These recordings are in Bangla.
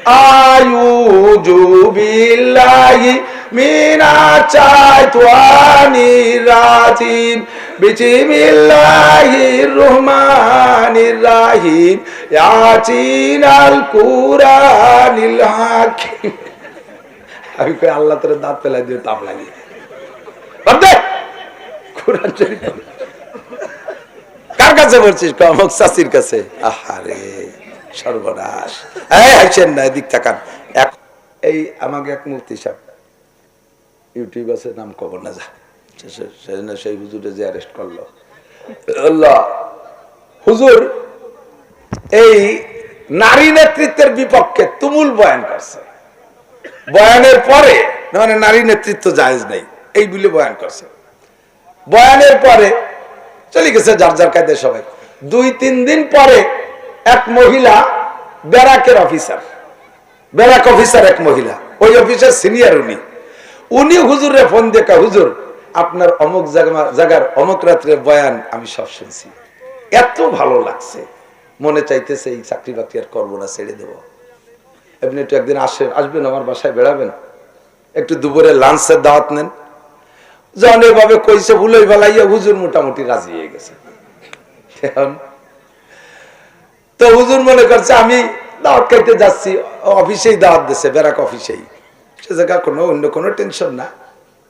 আউযু বিল্লাহি মিনাশ শাইতানির রাজিম বিসমিল্লাহির রহমানির রহিম ইয়াসিনাল কুরআনিল হাকিম। আমি কই আল্লাহ তোর দাঁত ফেলাই দিয়ে তাপ লাগি কোরআন শরীফ কার কাছে বলছিস? অমুক চাচির কাছে। আহারে সর্বনাশ। এই হাসেন না, এদিক তাকান। এই আমাকে এক মুফতি সাহেব ইউটিউব আছে, নাম খবর না যা, সেই হুজুরে যে অ্যারেস্ট করলো। আল্লাহ হুজুর এই নারী নেতৃত্বের বিপক্ষে তুমুল বয়ান করছে। বয়ানের পরে মানে নারী নেতৃত্ব জায়েজ নেই এই বলে বয়ান করছে। বয়ানের পরে চলে গেছে যার যার কায়দায় সবাই। 2-3 দিন পরে এক মহিলা ব্যারাকের অফিসার, ব্যারাক অফিসার এক মহিলা, ওই অফিসার সিনিয়র, উনি হুজুরে ফোন দেখা, হুজুর আপনার অমুক জায়গার অমুক রাত্রে বয়ান আমি সব শুনছি, এত ভালো লাগছে, মনে চাইতেছে এই চাকরি বাকরি আর করবো না, ছেড়ে দেবো। আপনি একটু একদিন আসবেন আমার বাসায়, বেড়াবেন, একটু দুপুরে লাঞ্চের দাওয়াত নেন। যখন এভাবে কইছে ভুলই বেলাইয়া হুজুর মোটামুটি রাজি হয়ে গেছে। তো হুজুর মনে করছে আমি দাওয়াত খাইতে যাচ্ছি, অফিসেই দাওয়াত দিচ্ছে, ব্যারাক অফিসেই, সে জায়গা কোনো অন্য কোনো টেনশন না,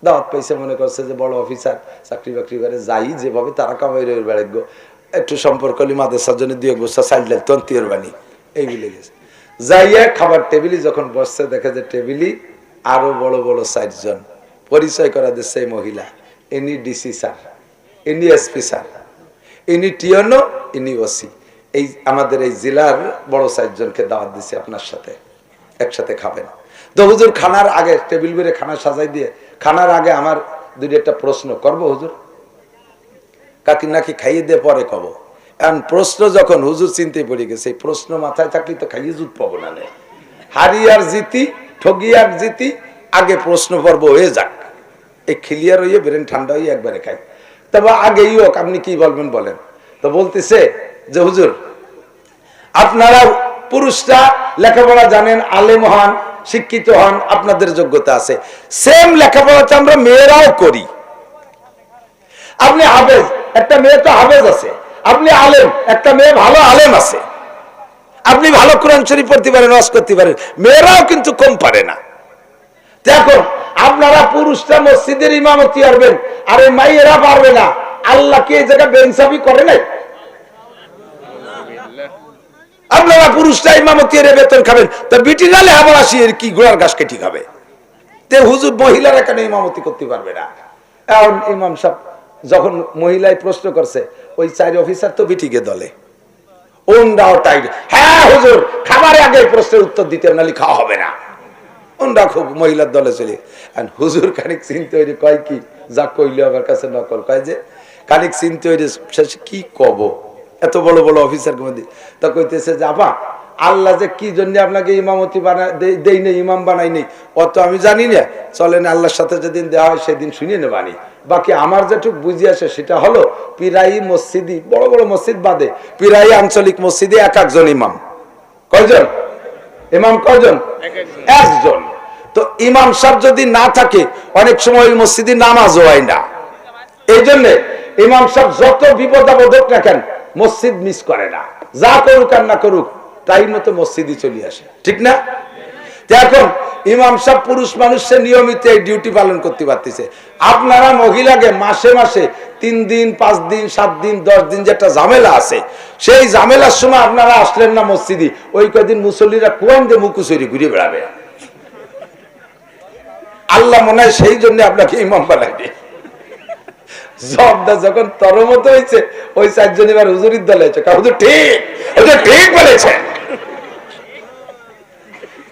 দাওয়াত পাইছে, মনে করছে যে বড় অফিসার, চাকরি বাকরি করে যাই, যেভাবে তারা কামাই রয়ে বেড়াইব, একটু সম্পর্ক হলি মাদ্রাসার জন্য 2 বছর চাইল ডাল তন্তির বাণী এই মিলে গেছে। যাইয়া খাবার টেবিলে যখন বসছে, দেখে যে টেবিলি আরো বড় বড় 4 জন, পরিচয় করা দিচ্ছে এই মহিলা, ইনি ডিসি স্যার, ইনি এসপি স্যার, ইনি টিওনো, ইনি ওসি, এই আমাদের এই জেলার বড় 4 জনকে দাওয়াত দিচ্ছে, আপনার সাথে একসাথে খাবেন। তো হুজুর খানার আগে টেবিল বেড়ে খানা সাজাই দিয়ে, খানার আগে আমার 2-1টা প্রশ্ন করবো হুজুর, কাকি নাকি খাইয়ে দিয়ে পরে কব। এখন প্রশ্ন যখন হুজুর চিনতে পড়ে গেছে, এই প্রশ্ন মাথায় থাকলে তো খাইয়ে জুত পাবো না, হারি আর জিতি, ঠগি আর জিতি, আগে প্রশ্ন পর্ব হয়ে যাক, এই ক্লিয়ার হইয়ে ব্রেন ঠান্ডা হয়ে একবারে খাই, তবে আগেই হোক, আপনি কি বলবেন বলেন। তো বলতেছে যে হুজুর আপনারা পুরুষরা লেখাপড়া জানেন, আলেম হন, শিক্ষিত হন, আপনাদের যোগ্যতা আছে, সেম লেখাপড়াটা আমরা মেয়েরাও করি। আপনি হাফেজ, একটা মেয়ে তো হাফেজ আছে, আপনি আলেম, একটা মেয়ে ভালো আলেম আছে, আপনি ভালো কোরআন শরীফ পড়তে পারেন, ওয়াজ করতে পারেন, মেয়েরাও কিন্তু কম পারে না। দেখুন আপনারা পুরুষরা মসজিদের ইমামতি করবেন, আর এই মাইয়েরা পারবে না, আল্লাহ কি এই জায়গায় বেইনসাফি করে নাই? আপনারা পুরুষরা ইমামতি এর বেতন খাবেন, তো বিটিরা লেহাপড়া শিখে কি গোড়ার ঘাস কেটে খাবে? তে হুজুর মহিলারা কেন ইমামতি করতে পারবে না? এখন ইমাম সাহেব যখন মহিলায় প্রশ্ন করছে, ওই 4 অফিসার তো বিটিকে দলে, ওনরাও টাইট, হ্যাঁ হুজুর খাবারের আগে প্রশ্নের উত্তর দিতে নালি খাওয়া হবে না, ওনরা খুব মহিলার দলে চলে। আর হুজুর খানিক চিনতে হইলে কয় কি, যা কইলে আমার কাছে নকল, কয় যে খানিক চিনতে হইলে কি কব, এত বড় বড় অফিসার মধ্যে। তা কইতেছে যে আপা আল্লাহ যে কি জন্য আপনাকে ইমামতি দেই নেই, ইমাম বানাই নেই, অত আমি জানি না, চলেন আল্লাহর সাথে যেদিন দেওয়া হয় সেদিন শুনিয়ে নেবানি। বাকি আমার যেটুকু বুঝি আসে সেটা হলো, পিরাই মসজিদি, বড় বড় মসজিদ বাদে পিরাই আঞ্চলিক মসজিদে 1-1 ইমাম। কয়জন ইমাম? কয়জন? 1 জন। তো ইমাম সাহেব যদি না থাকে, অনেক সময় ওই মসজিদে নামাজও হয় না। এই জন্য ইমাম সাহেব যত বিপদ আপদ হোক না কেন, মসজিদ মিস করে না, যা করুক আর না করুক টাইম মতো মসজিদে চলে আসে, ঠিক না? এখন ইমাম সাহেব পুরুষ মানুষের নিয়মিত এই ডিউটি পালন করতে পারতেছে, আপনারা মহিলাকে মাসে মাসে 3 দিন 5 দিন 7 দিন 10 দিন যেটা ঝামেলা আছে, সেই ঝামেলার সময় আপনারা আসলেন না মসজিদে, ওই কয়দিন মুসল্লিরা কোরআন দিয়ে মুকুচুরি ঘুরে বেড়াবে। আল্লাহ মনে হয় সেই জন্য আপনাকে ইমাম বানাইবে। জবটা যখন তর মতো হয়েছে, ওই 4 জন এবার হুজুরির দলে আছে, হুজুর ঠিক, হুজুর ঠিক বলেছে।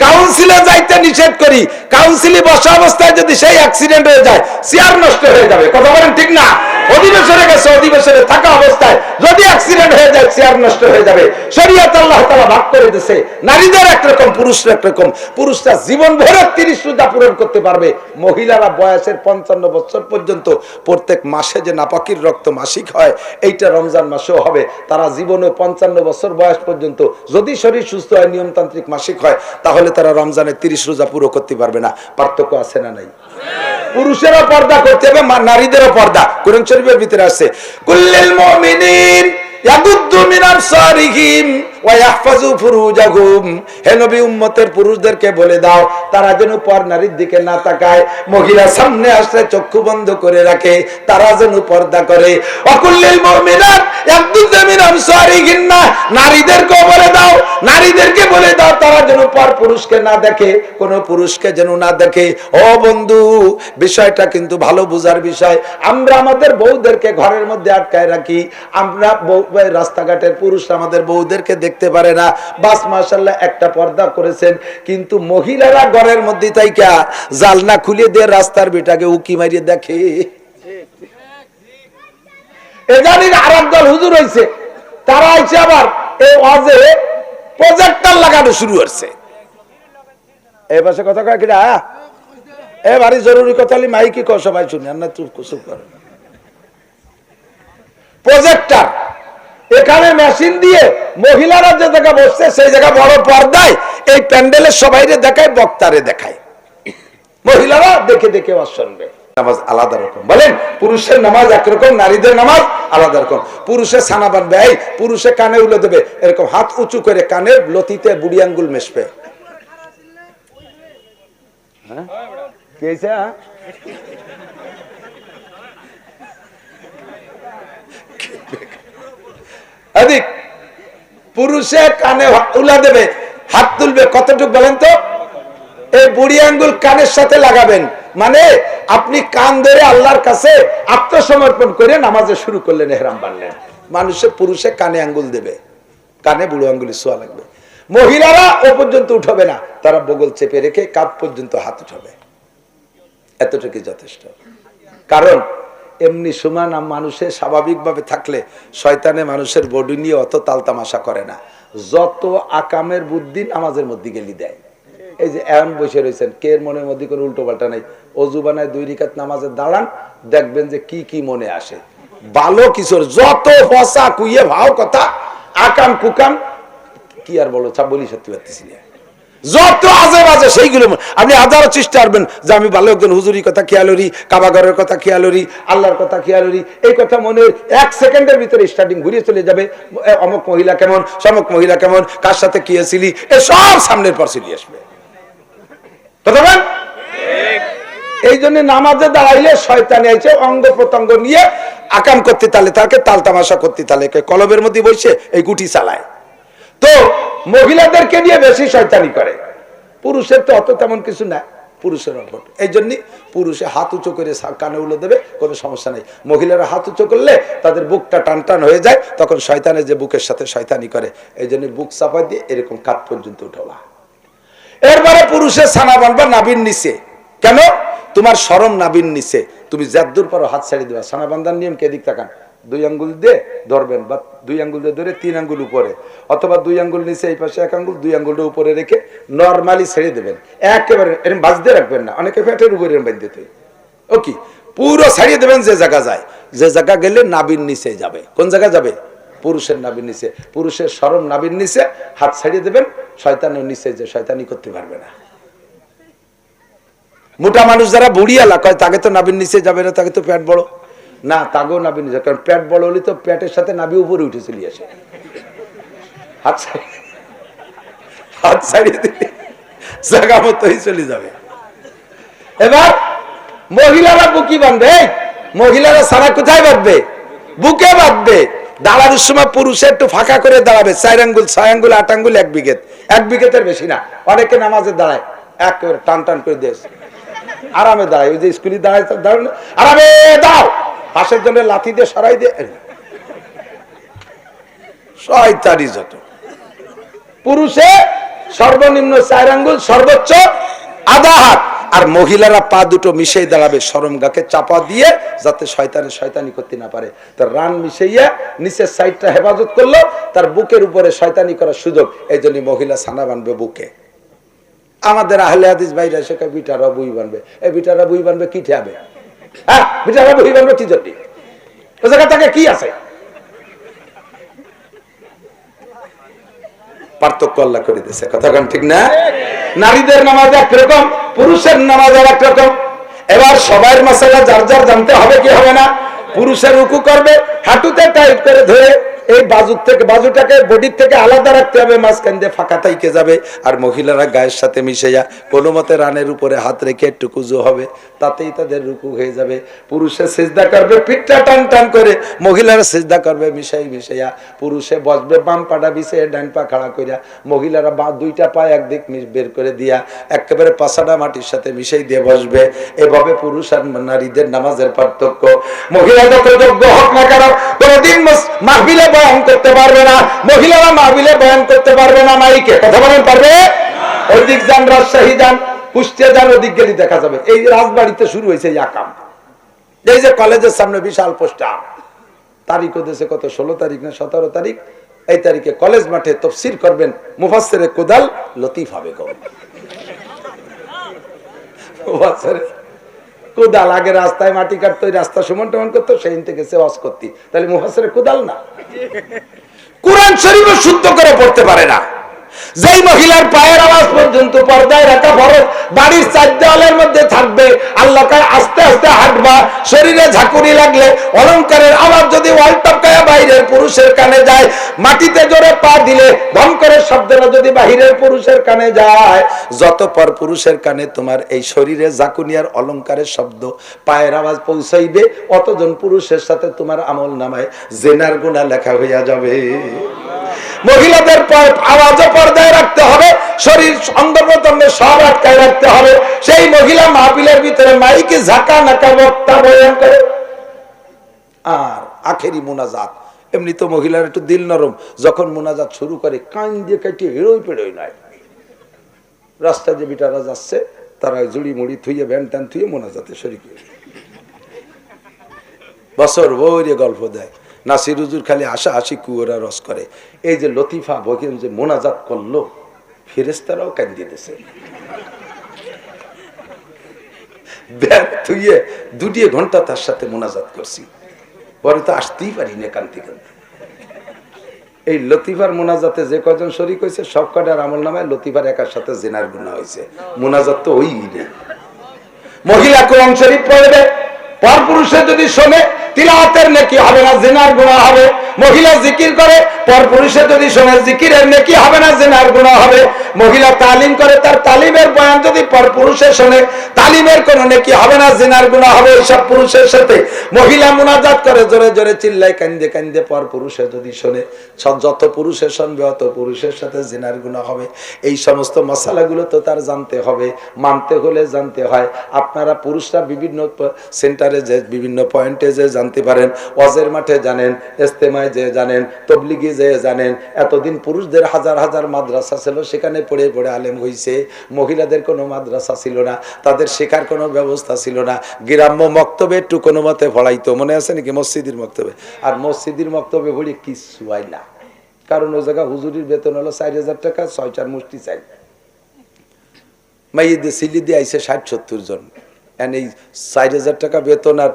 কাউন্সিলে যাইতে নিষেধ করি, কাউন্সিলে বসা অবস্থায় যদি সেই অ্যাক্সিডেন্ট হয়ে যায়, চেয়ার নষ্ট হয়ে যাবে, কথা বলেন ঠিক না? অধিবেশনে গেছে, অধিবেশনে থাকা অবস্থায় যদি অ্যাক্সিডেন্ট হয়ে যায় চেয়ার নষ্ট হয়ে যাবে। শরীয়ত আল্লাহ তাআলা ভাগ করে দিয়েছে, নারীদের একরকম, পুরুষরা একরকম। পুরুষরা জীবন ভরে 30 রোজা পূরণ করতে পারবে। মহিলারা বয়সের 55 বছর পর্যন্ত প্রত্যেক মাসে যে নাপাকির রক্ত মাসিক হয়, এইটা রমজান মাসেও হবে। তারা জীবনে 55 বছর বয়স পর্যন্ত যদি শরীর সুস্থ হয়, নিয়মতান্ত্রিক মাসিক হয়, তাহলে তারা রমজানের 30 রোজা পুরো করতে পারবে না। পার্থক্য আছে না নাই? পুরুষেরও পর্দা করতে হবে, নারীদেরও পর্দা। কোরআন শরীফের ভিতরে আছে, কুল্লিল মুমিনিন ইয়াগুদ্দু মিন আবসারিহিম ওয়া ইয়াহফাজু ফুরুজাহুম। হে নবী, উম্মতের পুরুষদেরকে বলে দাও তারা যেন পর নারীর দিকে না তাকায়, মহিলা সামনে আসলে চক্ষু বন্ধ করে রাখে, তারা যেন পর্দা করে। ওয়া কুল্লিল মুমিনাত ইয়াগুদ্দু মিন আবসারিহিন্না, নারীদেরকেও বলে দাও, নারীদেরকে বলে দাও তারা যেন পর পুরুষকে না দেখে, কোন পুরুষকে যেন না দেখে। ও বন্ধু, বিষয়টা কিন্তু ভালো বুঝার বিষয়। আমরা আমাদের বউদেরকে ঘরের মধ্যে আটকায় রাখি, আমরা রাস্তাঘাটের পুরুষ আমাদের বউদেরকে দেখতে পারে না। বাস মাশাআল্লাহ একটা পর্দা করেছেন, কিন্তু মহিলারা ঘরের মধ্যে তাইকা জালনা খুলে দিয়ে রাস্তার বেটাকে উকি মারিয়ে দেখে। এজানির আরেক দল হুজুর হইছে, তারা আইছে আবার এই ওয়াজে প্রজেক্টর লাগানো শুরু করছে। এই পাশে কথা কয় কিরা, এ ভারী জরুরি কথা, মাইকি কও, সবাই শুনি, আর না চুপ করে। প্রজেক্টর এখানে মেশিন দিয়ে মহিলারা যে জায়গা বসছে সেই জায়গা বড় পর্দায় এই প্যান্ডেলের সবাই দেখায়, বক্তারে দেখায়, মহিলারা দেখে দেখে ওয়াজ শুনবে। নামাজ আলাদা রকম, বলেন পুরুষের নামাজ একরকম, নারীদের নামাজ আলাদা রকম। পুরুষে ছানা বাঁধবে, এই পুরুষে কানে উলে দেবে, এরকম হাত উঁচু করে কানের লতিতে বুড়ি আঙ্গুল মেশবে। হ্যাঁ কি হয়েছে? পুরুষে কানে উলা দেবে, হাত তুলবে, কতটুক বলেন তো? এই বুড়ি আঙ্গুল কানের সাথে লাগাবেন, মানে আপনি কান ধরে আল্লাহর কাছে আত্মসমর্পণ করে নামাজে শুরু করলেন, ইহরাম বাঁধলেন। মানুষে পুরুষে কানে আঙ্গুল দেবে, কানে বুড়ো আঙ্গুলি ছোঁয়া লাগবে। মহিলারা ও পর্যন্ত উঠবে না, তারা বগল চেপে রেখে কাঁধ পর্যন্ত হাত উঠাবে, এতটুকু যথেষ্ট। কারণ এমনি সমান মানুষের স্বাভাবিকভাবে থাকলে শয়তানে মানুষের বডি নিয়ে অত তালতামাশা করে না। যত আকামের বুদ্ধি নামাজের মধ্যে গেলি দেয়। এই যে এমন বসে রয়েছেন, কে মনের মধ্যে কোনো উল্টো পাল্টা নাই, অজু বানায় 2 রাকাত নামাজে দাঁড়ান, দেখবেন যে কি কি মনে আসে। ভালো কিশোর যত ফসা কুইয়ে ভাও কথা, আকাম কুকাম কি আর বলো, বলি সত্যি পারতেছি না, যত আজে বাজে সেইগুলো আপনি হাজারো চেষ্টা করবেন যে আমি ভালো একজন হুজুরির কথা খেয়ালরি, কাবাঘরের কথা খেয়ালরি, আল্লাহর কথা খেয়ালরি, এই কথা মনে 1 সেকেন্ডের ভিতরে স্টার্টিং ঘুরিয়ে চলে যাবে। অমুক মহিলা কেমন, সমক মহিলা কেমন, কার সাথে কি হয়েছিলি, এসব সামনের পর চলে আসবে। কথা বলেন? এই জন্য নামাজে দাঁড়াইলে শয়তানি আইছে অঙ্গ প্রত্যঙ্গ নিয়ে আকাম করতে, তাহলে তাকে তালতামাশা করতে, তাহলে কলবের মধ্যে বসে এই গুটি চালায়। তো মহিলাদেরকে নিয়ে বেশি শয়তানি করে, পুরুষের তো অত তেমন কিছু না, পুরুষের অপট। এই জন্য পুরুষে হাত উঁচু করে কানে উলে দেবে, কোনো সমস্যা নেই। মহিলারা হাত উঁচু করলে তাদের বুকটা টান টান হয়ে যায়, তখন শয়তানের যে বুকের সাথে শয়তানি করে, এই জন্য বুক চাপাই দিয়ে এরকম কাঁধ পর্যন্ত উঠাবা। এরপরে পুরুষের ছানা বাঁধবা নাভির নিচে। কেন? তোমার শরম নাভির নিচে, তুমি যতদূর পারো হাত ছেড়ে দেবা। ছানা বাঁধার নিয়ম কে দিক তাকান, 2 আঙ্গুল দিয়ে ধরবেন, বা 2 আঙ্গুল দিয়ে ধরে 3 আঙ্গুল উপরে, অথবা 2 আঙ্গুল নিচে, এই পাশে 1 আঙ্গুল, 2 আঙ্গুলটা উপরে রেখে নরমালি ছেড়ে দেবেন। একেবারে এরকম বাজতে রাখবেন না, অনেকে পেটের উপরে বাঁধতে, ওকে পুরো ছাড়িয়ে দেবেন। যে জায়গা যায়, যে জায়গা গেলে নাভির নিচে যাবে। কোন জায়গা যাবে? পুরুষের নাভির নিচে। পুরুষের শরম নাভির নিচে, হাত ছাড়িয়ে দেবেন। শয়তানের নিচে যে শয়তানি করতে পারবে না। মোটা মানুষ যারা বুড়িয়ালা কয় তাকে তো নাভির নিচে যাবে না, তাকে তো পেট বড় না, তাকেও নাভির নিচে, কারণ পেট বড় হলে তো পেটের সাথে নাভি উপরে উঠে চলে আসে। হাত ছাড়িয়ে দিলে জায়গা মতোই চলে যাবে। এবার মহিলারা বুকি বাঁধবে, মহিলারা সারা কোথায় বাঁধবে? বুকে বাঁধবে। দাঁড়ানোর সময় পুরুষে একটু ফাঁকা করে দাঁড়াবে, 4 আঙ্গুল 6 আঙ্গুল 8 আঙ্গুল 1 বিঘেত, 1 বিঘেতের বেশি না। অনেকে নামাজে দাঁড়ায় একেবারে টান টান করে দিয়েছে, আরামে দাঁড়ায়, ওই যে স্কুলে দাঁড়ায় দাঁড়ানো, আরামে দাও, পাশের জন্য লাথি দিয়ে সরাই দিয়ে, শয়তানি যত। পুরুষে সর্বনিম্ন 4 আঙ্গুল, সর্বোচ্চ আধা হাত, আর মহিলারা পা দুটো মিশিয়ে দাঁড়াবে শরম গাকে চাপা দিয়ে, যাতে শয়তানি করতে না পারে। তার রান মিশাইয়া নিচের সাইডটা হেফাজত করলো, তার বুকের উপরে শয়তানি করার সুযোগ। এই জন্য মহিলা ছানা বানবে বুকে। আমাদের আহলে হাদিস ভাইরা শেখা বিটারা বই বানবে, এই বিটারা বই বানবে কি ঠাবে? হ্যাঁ, বিটারা বই বানবে কি জন্য? ও জায়গাটাকে কি আছে? পার্থক্য আল্লাহ করে দিয়েছে, কথা কোন ঠিক না? নারীদের নামাজ একরকম, পুরুষের নামাজ আর একরকম। এবার সবার মাসালা যার যার জানতে হবে কি হবে না। পুরুষের রুকু করবে হাঁটুতে টাইট করে ধরে, এই বাজুটাকে বডির থেকে আলাদা রাখতে হবে, মাঝখান দিয়ে ফাঁকা থাইকে যাবে। আর মহিলারা গায়ের সাথে মিশাইয়া কোনো মতে রানের উপরে হাত রেখে একটু কুজু হবে, তাতেই তাদের রুকু হয়ে যাবে। পুরুষে সিজদা করবে পিঠটা টান টান করে, মহিলারা সিজদা করবে মিশাইয়া। পুরুষে বসবে বাম পাটা বিছিয়ে ডান পা খাড়া করিয়া, মহিলারা দুইটা পা একদিক বের করে দিয়া একেবারে পাছাটা মাটির সাথে মিশাই দিয়ে বসবে। এভাবে পুরুষ আর নারীদের নামাজের পার্থক্য। মহিলা যত যোগ্য হোক না কেন, কোনদিন মাহফিলে বয়ান করতে পারবে না, মহিলারা মাহফিলে বয়ান করতে পারবে না। মাইকে কথা বলেন পারবে? ওইদিক যান, রাজশাহী যান, কুষ্টিয়া যান, ওদিক গেলে দেখা যাবে। এই রাজবাড়িতে শুরু হয়েছে এই আকাম। এই যে কলেজের সামনে বিশাল পোস্টার, তারিখ দেশে কত 16 তারিখ না 17 তারিখ, এই তারিখে কলেজ মাঠে তাফসীর করবেন মুফাসসিরে কুদাল লতিফা বেগম। কুদাল আগে রাস্তায় মাটি কাটতো, রাস্তা সমান টমান করতো, সেই থেকে সে ওয়াজ করতি, তাহলে মুফাসসিরে কুদাল না? কোরআন শরীফ শুদ্ধ করে পড়তে পারে না। যেই মহিলার পায়ের আওয়াজ পর্যন্ত পর্দায় রাখা ফরজ, বাড়ির চার দেওয়ালের মধ্যে থাকবে, আল্লাহ আস্তে আস্তে হাঁটবা, শরীরে ঝাঁকুনি লাগলে অলংকারের আওয়াজ যদি ওয়াল টপকায়া বাইরের পুরুষের কানে যায়, মাটিতে জোরে পা দিলে ভঙ্করের শব্দটা যদি বাহিরের পুরুষের কানে যায়, যতপর পুরুষের কানে তোমার এই শরীরে ঝাঁকুনি আর অলংকারের শব্দ পায়ের আওয়াজ পৌঁছাইবে, অতজন পুরুষের সাথে তোমার আমল নামায় জেনার গুনাহ লেখা হইয়া যাবে। মহিলাদের আওয়াজও পর্দায় রাখতে হবে, শরীর অঙ্গ প্রত্যঙ্গ সব আটকায় রাখতে হবে। সেই মহিলা মাহফিলের ভিতরে মাইকে ঝাঁকা নাকা বক্তা বয়ান করে। আর আখেরি মুনাজাত, এমনি তো মহিলার একটু দিল নরম, যখন মুনাজাত শুরু করে কান দিয়ে কাটিয়ে হেরোই পেড়োই নয়। রাস্তায় যে বিটারা যাচ্ছে তারা জুড়ি মুড়ি থুইয়ে ভ্যান ট্যান থুইয়ে মুনাজাতে শরীক বছর বইরে গল্প দেয়। নাসির হুজুর খালি আশা হাসি কুয়ারা রস করে। এই যে লতিফা বকিম যে মোনাজাত করলো, ফেরেশতারাও কান্দিয়ে দিয়েছে। 2 ঘন্টা তার সাথে মোনাজাত করছি, পরে তো আসতেই পারি না কান্তি কান্তি। এই লতিফার মোনাজাতে যে কজন শরীক হয়েছে সব কটার আমল নামায় লতিফার একার সাথে জিনার গুনাহ হয়েছে। মোনাজাত তো হইই না। মহিলা কোরআন শরীফ পড়বে, পর পুরুষে যদি শোনে তিলাওয়াতের নেকি হবে না, জিনার গুনাহ হবে। মহিলা জিকির করে, পর পুরুষে যদি শোনে জিকিরের নেকি হবে না, জিনার গুনাহ হবে। মহিলা তালিম করে, তার তালিমের বয়ান যদি পর পুরুষে শোনে, তালিমের কোনো নেকি হবে না, জিনার গুনাহ হবে। এইসব পুরুষের সাথে মহিলা মুনাজাত করে জোরে জোরে চিল্লায় কান্দে কান্দে, পর পুরুষে যদি শোনে, যত পুরুষে শুনবে অত পুরুষের সাথে জিনার গুনাহ হবে। এই সমস্ত মশালাগুলো তো তার জানতে হবে, মানতে হলে জানতে হয়। আপনারা পুরুষরা বিভিন্ন সেন্টারে যে বিভিন্ন পয়েন্টে যে জানতে পারেন, ওয়াজের মাঠে জানেন, ইস্তেমায় যে জানেন, তবলিগে যে জানেন। এতদিন পুরুষদের হাজার হাজার মাদ্রাসা ছিল, সেখানে পড়ে পড়ে আলেম হইছে। মহিলাদের কোনো মাদ্রাসা ছিল না, তাদের শেখার কোনো ব্যবস্থা ছিল না। গ্রাম্য মক্তবে একটু কোনো মতে পড়াইতো, মনে আছে নাকি? মসজিদের মক্তবে। আর মসজিদের মক্তবে পড়ি কিছু হয় না, কারণ ওই জায়গা হুজুরির বেতন হলো 4000 টাকা, 6-4 মুষ্টি চাই। মাইয়েদের সিলি দিয়ে আইসে 60-70 জন, এই 4000 টাকা বেতন আর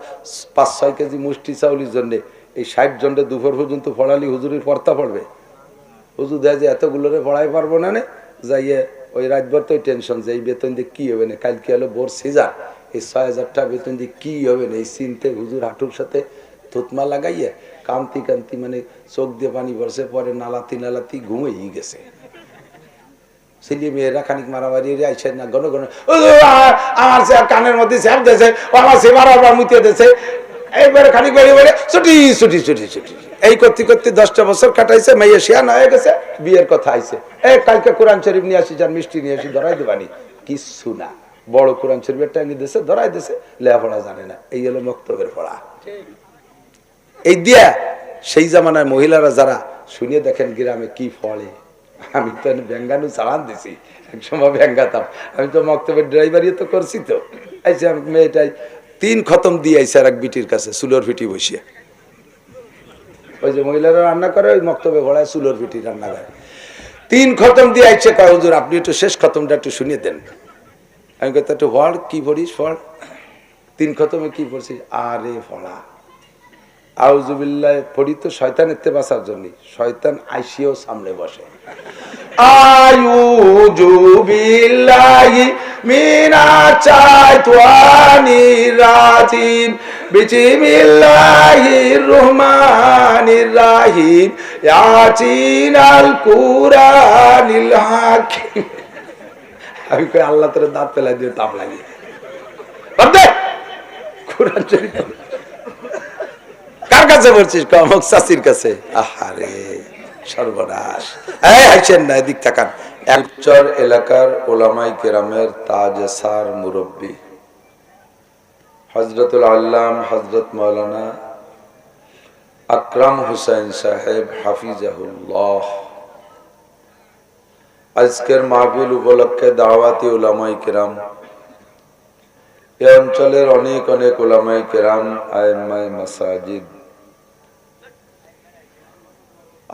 5-6 কেজি মুষ্টি চাউলির জন্য এই 60 জনরে দুপুর পর্যন্ত পড়ালি হুজুরের পড়তা পড়বে? হুজুর দেয় যে এতগুলোরে পড়াই পারবো না, যাইয়ে ওই রাতভর তো টেনশন যে এই বেতন দিয়ে কি হবে না, কালকে হলো বোর সিজার, এই 6000 টাকা বেতন দিয়ে কি হবে না, এই চিনতে হুজুর হাঁটুর সাথে থুতমা লাগাইয়ে কান্তি কান্তি মানে চোখ দিয়ে পানি পড়ছে, পরে নালাতি ঘুমিয়ে গেছে। ছেলে মেয়েরা খানিক মারামারি আইসেন না, ঘন ঘন আমার কানের মধ্যে স্যাপ দিয়েছে, আমার সে মারাবার মুতে দিয়েছে, এইবারে খানিক বেরিয়ে বেড়ে ছুটি ছুটি ছুটি ছুটি এই করতে করতে 10টা বছর কাটাইছে। মেয়ে শিয়ানা হয়ে গেছে, বিয়ের কথা আইছে, কালকে কোরআন শরীফ নিয়ে আসি, যার মিষ্টি নিয়ে আসি, ধরাই দেবানি কিছু না। বড় কোরআন শরীফের টাইম দিয়েছে, ধরাই দিয়েছে, লেখাপড়া জানে না। এই হলো মক্তবের পড়া। এই দিয়া সেই জামানায় মহিলারা যারা শুনিয়ে দেখেন গ্রামে কি ফলে, আমি তো ব্যাঙ্গানু চালান দিছি, একসময় ব্যাঙ্গাতাম। আমি তো মক্তবের ড্রাইভারই তো করছি। তো আইসে মেয়েটাই 3 খতম দিয়ে আইসে আর এক বিটির কাছে চুলোর ফিটি বসিয়ে। ওই যে মহিলারা রান্না করে ওই মক্তবে ঘোড়ায় চুলোর ফিটি রান্না করে। 3 খতম দিয়ে আইসে, কয় হুজুর আপনি একটু শেষ খতমটা একটু শুনিয়ে দেন। আমি কত একটু পড়, কি পড়িস পড়। 3 খতমে কি পড়ছিস? আরে পড়া আউযুবিল্লাহ পড়ি তো শয়তানের থেকে বাঁচার জন্য। শয়তান আইসিও সামনে বসে। আউযু বিল্লাহি মিনাশ শাইতানির রাজিম, বিসমিল্লাহির রহমানির রহিম, ইয়াসিনাল কুরআনিল হাকিম। আমি কই আল্লাহ তোর দাঁত ফেলাই দিয়ে তাপ লাগিয়ে কোরআন শরীফ কার কাছে বলছিস? কমক চাচির কাছে। আহারে সর্বনাশ। এই হাসেন না, এদিক তাকান। একচর এলাকার ওলামাই কেরামের তাজসার মুরব্বী হযরতুল আল্লাম হযরত মাওলানা আকরাম হুসাইন সাহেব হাফিজাহুল্লাহ আজকের মাহফিল উপলক্ষে দাওয়াতি উলামাই কেরাম, এই অঞ্চলের অনেক অনেক উলামাই কেরাম, আইম্মায়ে মাসাজিদ,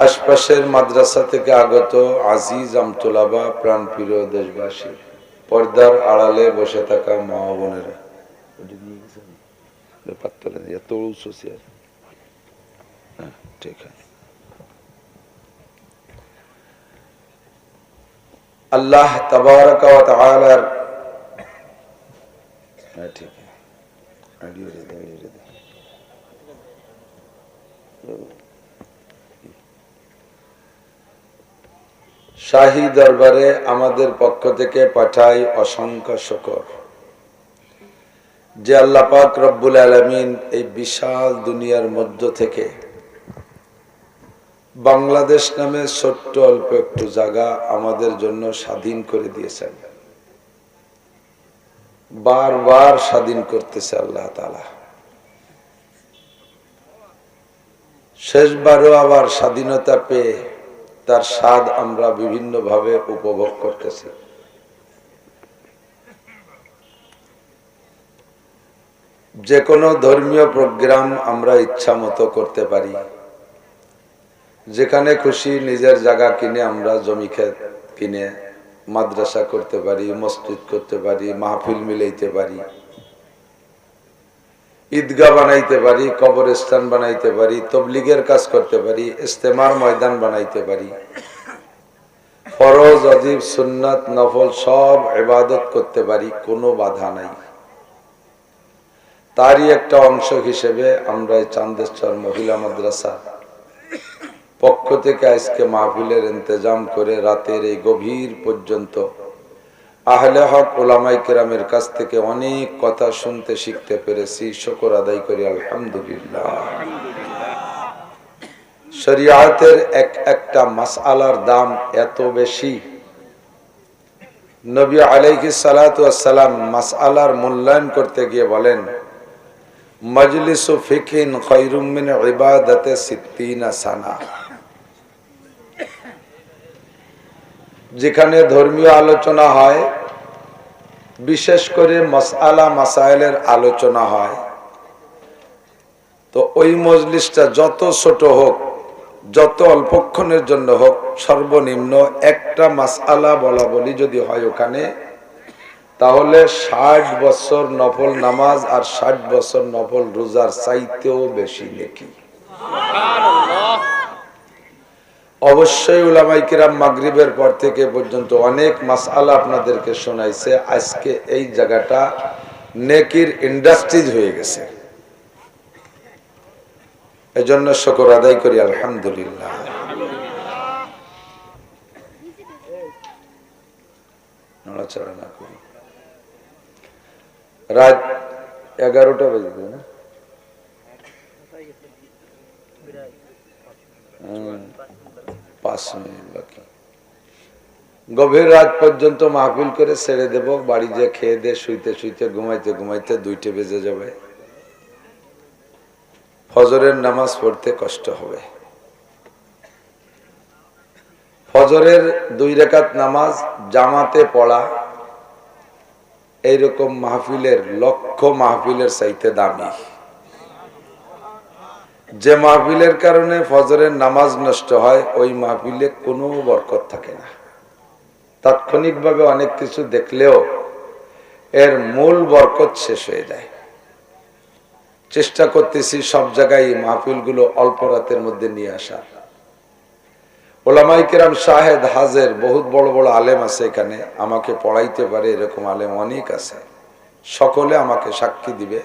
আশপাশের মাদ্রাসা থেকে আগত আজিজ আমতুলাবা, প্রাণপ্রিয় দেশবাসী, পর্দার আড়ালে বসে থাকা মা বোনেরা, আল্লাহ তাবারক ওয়া তাআলার শাহী দরবারে আমাদের পক্ষ থেকে পাঠাই অসংখ্য শুকর যে আল্লাহ পাক রব্বুল আলামিন এই বিশাল দুনিয়ার মধ্য থেকে বাংলাদেশ নামে ছোট্ট অল্প একটু জায়গা আমাদের জন্য স্বাধীন করে দিয়েছেন। বারবার স্বাধীন করতেছে আল্লাহ তাআলা। শেষবারও আবার স্বাধীনতা পেয়ে তার স্বাদ আমরা বিভিন্ন ভাবে উপভোগ করতেছি। যে কোনো ধর্মীয় প্রোগ্রাম আমরা ইচ্ছা মতো করতে পারি, যেখানে খুশি নিজের জায়গা কিনে আমরা জমি ক্ষেত কিনে মাদ্রাসা করতে পারি, মসজিদ করতে পারি, মাহফিল মিলাইতে পারি, ঈদগাহ বানাইতে পারি, কবরস্থান বানাইতে পারি, তবলিগের কাজ করতে পারি, ইজতেমার ময়দান বানাইতে পারি, ফরজ ওয়াজিব সুন্নাত নফল সব ইবাদত করতে পারি, কোনো বাধা নাই। তারই একটা অংশ হিসেবে আমরা চান্দেশ্বর মহিলা মাদ্রাসা পক্ষ থেকে আজকে মাহফিলের ইন্তজাম করে রাতের এই গভীর পর্যন্ত আহলে হক উলামায়ে কেরামের কাছ থেকে অনেক কথা শুনতে শিখতে পেরেছি। শুকর আদায় করি আলহামদুলিল্লাহ। শরীয়তের একটা মাসআলার দাম এত বেশি, নবী আলাইহিস সালাতু ওয়াস সালাম মাসআলার মূল্যায়ন করতে গিয়ে বলেন, মাজলিসু ফিকহিন খায়রুম মিন ইবাদাতি 60 সানা। যেখানে ধর্মীয় আলোচনা হয়, বিশেষ করে মাসআলা মাসাইলের আলোচনা হয়, তো ওই মজলিসটা যত ছোট হোক, যত অল্পক্ষণের জন্য হোক, সর্বনিম্ন একটা মাসআলা বলা বলি যদি হয় ওখানে, তাহলে 60 বছর নফল নামাজ আর 60 বছর নফল রোজার চাইতেও বেশি নেকি। অবশ্যই উলামায়ে কিরাম মাগরিবের পর থেকে পর্যন্ত অনেক মাসআলা আপনাদেরকে শোনাইছে। আজকে এই জায়গাটা নেকির ইন্ডাস্ট্রিজ হয়ে গেছে, এজন্য শুকর আদায় করি আলহামদুলিল্লাহ। নড়াচড়া না করি। রাত 11টা বাজে না, 5 মিনিট বাকি। গভীর রাত পর্যন্ত মাহফিল করে ছেড়ে দেব, বাড়ি যে খেয়ে দিয়ে শুইতে শুইতে ঘুমাইতে ঘুমাইতে 2টা বেজে যাবে। ফজরের নামাজ পড়তে কষ্ট হবে। ফজরের 2 রাকাত নামাজ জামাতে পড়া এইরকম মাহফিলের লক্ষ মাহফিলের চাইতে দামি। যে মাহফিলের কারণে ফজরের নামাজ নষ্ট হয় ওই মাহফিলে কোনো বরকত থাকে না। তাৎক্ষণিকভাবে অনেক কিছু দেখলেও এর মূল বরকত শেষ হয়ে যায়। চেষ্টা করতেছি সব জায়গায় মাহফিলগুলো অল্প রাতের মধ্যে নিয়ে আসা। ওলামায়ে কেরাম শাহেদ হাজের বহুত বড় বড় আলেম আছে এখানে, আমাকে পড়াইতে পারে এরকম আলেম অনেক আছে, সকলে আমাকে সাক্ষী দিবে।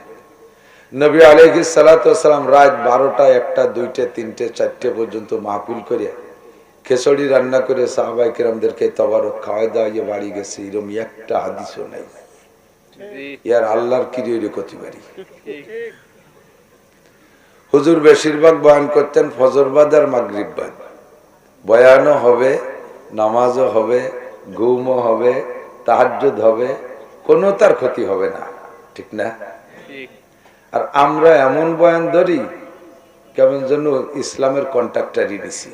নবী আলাইহিস সালাতু ওয়াস সালাম রাত 12টা 1টা 2টে 3টে 4টে পর্যন্ত মাহফিল করে খিচুড়ি রান্না করে সাহাবায়ে কেরামদেরকে তবারক খাওয়ায় দাওয়াইয়ে বাড়ি গেছে, এরকম একটা হাদিসও নাই। ইয়ার আল্লাহর কিরিয়ে করতে পারি। হুজুর বেশিরভাগ বয়ান করতেন ফজর বাদ আর মাগরিব বাদ। বয়ানও হবে, নামাজও হবে, ঘুমও হবে, তাহাজ্জুদ হবে, কোনো তার ক্ষতি হবে না, ঠিক না? আর আমরা এমন বয়ান ধরি কেমন যেন ইসলামের কন্ট্রাক্টারই নিছি,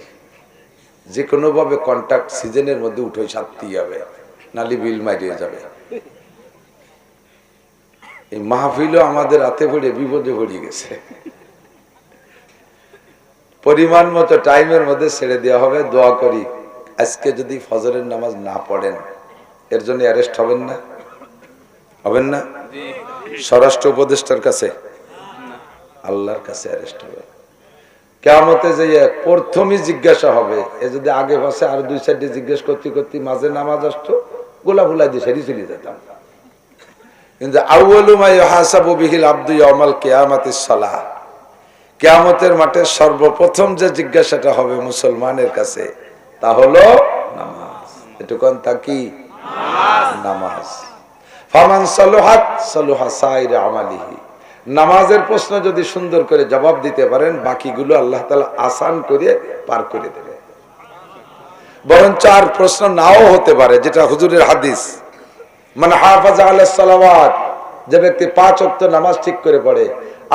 যে কোনো ভাবে কন্ট্রাক্ট সিজনের মধ্যে উঠে সারতেই হবে, নালি বিল মারিয়ে যাবে। এই মাহফিলও আমাদের হাতে পড়ে বিপদে পড়ে গেছে। পরিমাণ মতো টাইমের মধ্যে ছেড়ে দেওয়া হবে। দোয়া করি আজকে যদি ফজরের নামাজ না পড়েন এর জন্য অ্যারেস্ট হবেন না? হবেন না? স্বরাষ্ট্র উপদেষ্টার কাছে, আল্লাহর কাছে অ্যারেস্ট হবে। কিয়ামতে যে প্রথমই জিজ্ঞাসা হবে, এ যদি আগে পাশে আর 2-4টে জিজ্ঞেস করতে করতে মাঝে নামাজ আসতো, গোলা ভুলা দিয়ে সেরি চলে যেতাম। কিন্তু আউয়ালু মা ইউহাসাবু বিহিল আবদু ইয়াউমাল কিয়ামাতিস সালাহ, কিয়ামতের মাঠে সর্বপ্রথম যে জিজ্ঞাসাটা হবে মুসলমানের কাছে তা হলো নামাজ। এটুকুন তা কি? নামাজ। ফামান সালুহাত সালুহা সাইর আমালিহি, নামাজের প্রশ্ন যদি সুন্দর করে জবাব দিতে পারেন বাকিগুলো আল্লাহ তাআলা আসান করে পার করে দেবে। বরং 4 প্রশ্ন নাও হতে পারে, যেটা হুজুরের হাদিস, মান হাফাজা আলাস সালাওয়াত, যে ব্যক্তি 5 ওয়াক্ত নামাজ ঠিক করে পড়ে,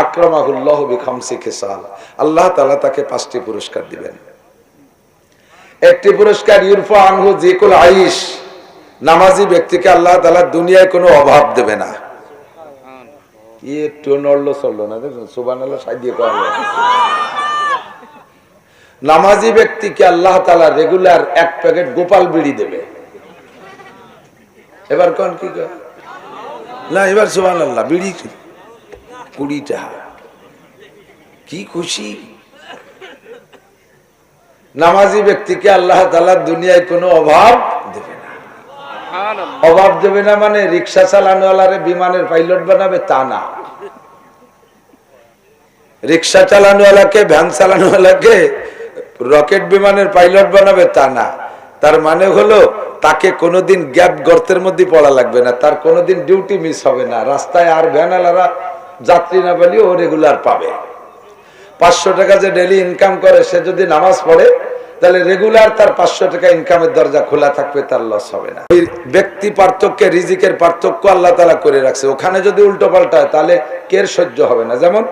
আকরামাহুল্লাহু বিখামসি খিসাল, আল্লাহ তাআলা তাকে 5টি পুরস্কার দিবেন। একটি পুরস্কার ইউরফা আনহু যিকুল আইশ, নামাজি ব্যক্তিকে আল্লাহ তাআলা দুনিয়ায় কোনো অভাব দেবে না। একটু নড়লো চললো না, দেখুন সুবহানাল্লাহ সাইয়ে করা। নামাজি ব্যক্তিকে আল্লাহ তাআলা রেগুলার 1 প্যাকেট গোপাল বিড়ি দেবে। এবার কোন কি কয় না, এবার সুবহানাল্লাহ, বিড়ি 20টা, কি খুশি। নামাজি ব্যক্তিকে আল্লাহ তাআলা দুনিয়ায় কোনো অভাব দেবে না। অভাব দেবে না মানে রিকশা চালানোওয়ালারে বিমানের পাইলট বানাবে তা না, রিকশা চালানোওয়ালাকে ভ্যান চালানোওয়ালাকে রকেট বিমানের পাইলট বানাবে তা না। তার মানে হলো তাকে কোনোদিন গ্যাপ গর্তের মধ্যে পড়া লাগবে না, তার কোনোদিন ডিউটি মিস হবে না, রাস্তায় আর ভ্যানওয়ালারা যাত্রী না পেলেও ও রেগুলার পাবে। 500 টাকা যে ডেইলি ইনকাম করে সে যদি নামাজ পড়ে তাহলে রেগুলার তার 500 টাকা ইনকামের দরজা খোলা থাকবে, তার লস হবে না। ওই ব্যক্তি পার্থক্যে রিজিকের পার্থক্য আল্লাহ তাআলা করে রাখছে, ওখানে যদি উল্টো পাল্টা হয় তাহলে কের সহ্য হবে না। যেমন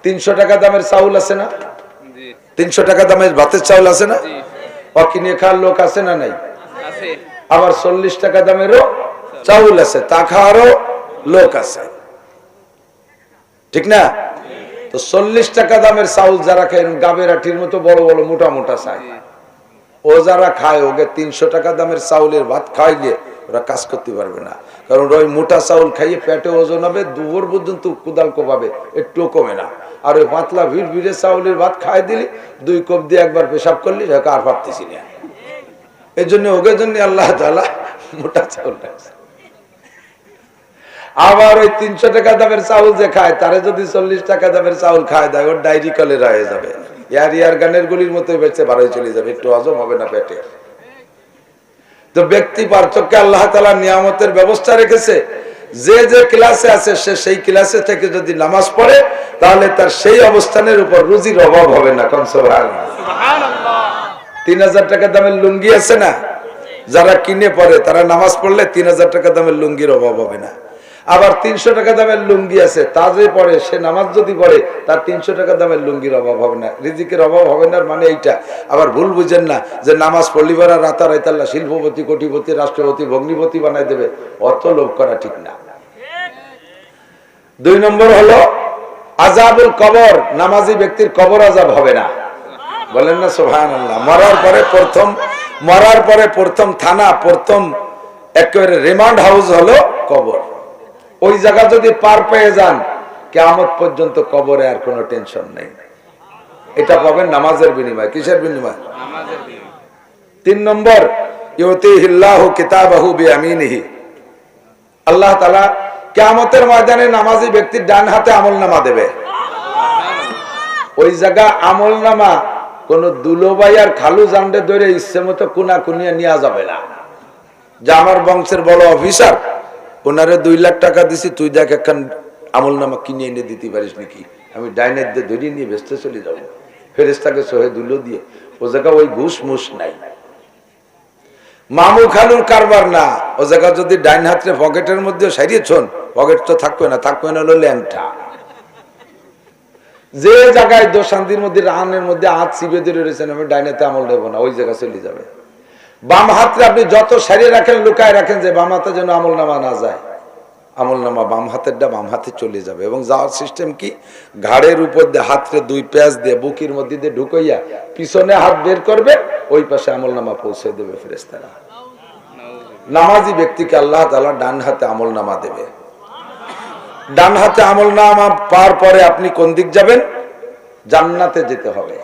300 টাকা দামের চাউল আছে না, 300 টাকা দামের ভাতের চাউল আছে না, অকিনে খাওয়ার লোক আছে না নাই? আবার 40 টাকা দামেরও চাউল আছে, তা খাওয়ারও লোক আছে, ঠিক না? তো 40 টাকা দামের চাউল যারা খায় গাবের আঠির মতো বড় বড় মোটা মোটা চায়, ও যারা খায় ওকে 300 টাকা দামের চাউলের ভাত খাইলে ওরা কাজ করতে পারবে না, কারণ ওই মোটা চাউল খাইয়ে পেটে ওজন হবে, দুপুর পর্যন্ত কুদাল কোপাবে, একটুও কমে না। আর ওই পাতলা ভিড় ভিড়ে চাউলের ভাত খাই দিলি 2 কোপ দিয়ে একবার পেশাব করলি আর পারতেছি না। এই জন্য ওকে জন্য আল্লাহ তাআলা মোটা চাউল রাখছে। আবার ওই 300 টাকা দামের চাউল যে খায় তারে যদি 40 টাকা দামের চাউল খায় দেয়, ওর ডায়রি কলেরা হয়ে যাবে, ইয়ার গানের গুলির মতো বেঁচে বাড়াই চলে যাবে, একটু হজম হবে না পেটে। তো ব্যক্তি পার্থক্য আল্লাহ তাআলা নিয়ামতের ব্যবস্থা রেখেছে, যে যে ক্লাসে আছে সে সেই ক্লাসে থেকে যদি নামাজ পড়ে তাহলে তার সেই অবস্থানের উপর রুজির অভাব হবে না। কোন সুবহানাল্লাহ। 3000 টাকা দামের লুঙ্গি আছে না, যারা কিনে পড়ে তারা নামাজ পড়লে 3000 টাকা দামের লুঙ্গির অভাব হবে না। আবার 300 টাকা দামের লুঙ্গি আছে, তা যে পরে সে নামাজ যদি পড়ে তার 300 টাকা দামের লুঙ্গির অভাব হবে না, রিজিকের অভাব হবে না। মানে এইটা আবার ভুল বুঝেন না যে নামাজ পড়লি পরে রাতারাতি আল্লাহ শিল্পপতি, কোটিপতি, রাষ্ট্রপতি, ভগ্নিপতি বানাই দেবে, অত লোভ করা ঠিক না। 2 নম্বর হলো আযাবুল কবর, নামাজি ব্যক্তির কবর আযাব হবে না। বলেন না সুবহানাল্লাহ। মরার পরে প্রথম থানা, প্রথম একেবারে রিমান্ড হাউস হলো কবর। ওই জায়গা যদি পার পেয়ে যান, কিয়ামত পর্যন্ত কবরে আর কোনো টেনশন নেই। এটা পাবেন নামাজের বিনিময়ে। কিসের বিনিময়ে? নামাজের বিনিময়ে। 3 নম্বর ইউতিহিল্লাহু কিতাবাহু বিয়ামিনিহি, আল্লাহ তাআলা কিয়ামতের ময়দানে নামাজি ব্যক্তির ডান হাতে আমলনামা দেবে। ওই জায়গা আমলনামা কোন দুলোবাই আর খালু জানডে ধরে ইচ্ছে মতো কুনা কুনিয়া নেওয়া যাবে না। যে আমার বংশের বড় অফিসার, ওনারে 2 লাখ টাকা দিছি, তুই দেখ একখান আমলনামা কিনে এনে দিতে পারিস নাকি, আমি ডাইনের দিয়ে ধরিয়ে নিয়ে বেচতে চলে যাবো ফেরেশতাকে সহে দুলো দিয়ে। ও জায়গা ওই ঘুষ মুস নাই, মামু খালুর কারবার না। ও জায়গা যদি ডাইন হাতে পকেটের মধ্যে সারিয়েছন, পকেট তো থাকবে না, থাকবে না হলো ল্যাংটা। যে জায়গায় দোশান্তির মধ্যে রানের মধ্যে হাত চিপে ধরে রয়েছেন, আমি ডাইনেতে আমল নেব না, ওই জায়গা চলে যাবে। বাম হাতে আপনি যত সারিয়ে রাখেন, লুকায় রাখেন যে বাম হাতে যেন আমল নামা না যায়, আমল নামা বাম হাতেরটা বাম হাতে চলে যাবে। এবং যাওয়ার সিস্টেম কি, ঘাড়ের উপর দিয়ে হাতরে 2 প্যাঁচ দিয়ে বুকের মধ্যে দিয়ে ঢুকাইয়া পিছনে হাত বের করবে, ওই পাশে আমল নামা পৌঁছে দেবে ফেরেশতারা। নামাজি ব্যক্তিকে আল্লাহ তাআলা ডান হাতে আমল নামা দেবে। ডান হাতে আমল নামা পার পরে আপনি কোন দিক যাবেন? জান্নাতে যেতে হবে।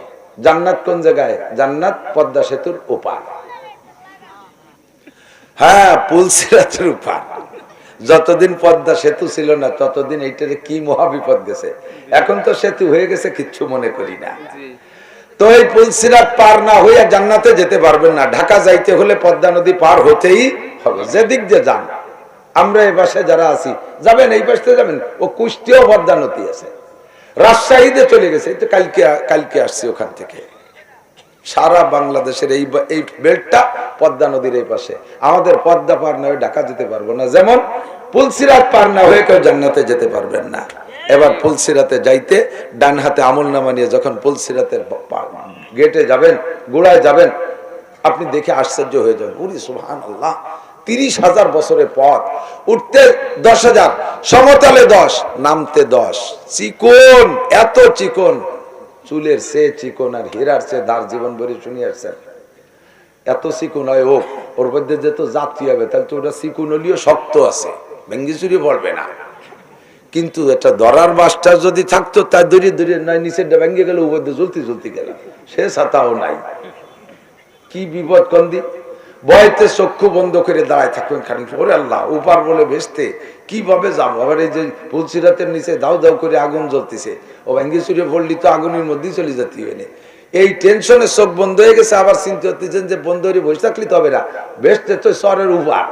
জান্নাত কোন জায়গায়? জান্নাত পদ্মা সেতুর ওপার। হ্যাঁ, পুল সিরাতের ওপার। যতদিন পদ্মা সেতু ছিল না ততদিন এইটারে কি মহাবিপদ গেছে। এখন তো সেতু হয়ে গেছে, কিচ্ছু মনে করি না। তো এই পুল সিরাত পার না হইয়া জান্নাতে যেতে পারবেন না। ঢাকা যাইতে হলে পদ্মা নদী পার হতেই হবে, যেদিক দিয়ে যান। আমরা এই পাশে যারা আছি যাবেন, এই পাশে যাবেন, ও কুষ্টিয়াও পদ্মা নদী আছে, রাজশাহীতে চলে গেছে। এই তো কালকে আসছি ওখান থেকে। সারা বাংলাদেশের এই বেল্টটা পদ্মা নদীর এই পাশে। আমাদের পদ্মা পার না হয়ে ঢাকা যেতে পারবো না, যেমন পুলসিরাত পার না হয়ে কেউ জান্নাতে যেতে পারবেন না। এবার পুলসিরাতে যাইতে ডান হাতে আমলনামা নিয়ে যখন পুলসিরাতের গেটে যাবেন, গোড়ায় যাবেন, আপনি দেখে আশ্চর্য হয়ে যাবেন, ওরে সুবহানাল্লাহ, 30,000 বছরের পথ, উঠতে 10,000, সমতলে 10, নামতে 10। চিকন, এত চিকন, চুলের সে চিকন আর হীরার সে দার, জীবন ভরে শুনিয়ে আসছেন। এত চিকন হয় ওর মধ্যে যেত যাত্রী হবে, তাহলে তো ওটা চিকন হলেও শক্ত আছে, ভেঙ্গি চুরি পড়বে না। কিন্তু একটা দরার বাসটা যদি থাকতো, তাই দড়িয়ে নয় নিচের ভেঙে গেল, উপর দিয়ে জ্বলতে গেল, সে ছাতাও নাই। কি বিপদ কন্দি! ভয়তে চক্ষু বন্ধ করে দাঁড়ায় থাকবেন খানিক। ওরে আল্লাহ, উপার বলে বেসতে কিভাবে যাবো? আবার এই যে পুলসিরাতের নিচে দাউ দাউ করে আগুন জ্বলতেছে, ও ভেঙ্গি চুরি পড়লি তো আগুনের মধ্যেই চলে যেতে হবে। এই টেনশনে চোখ বন্ধ হয়ে গেছে। আবার চিন্তা করতেছেন যে বন্ধ হয়ে বসে থাকলে তো হবে না, বেসতে তো সরের উপার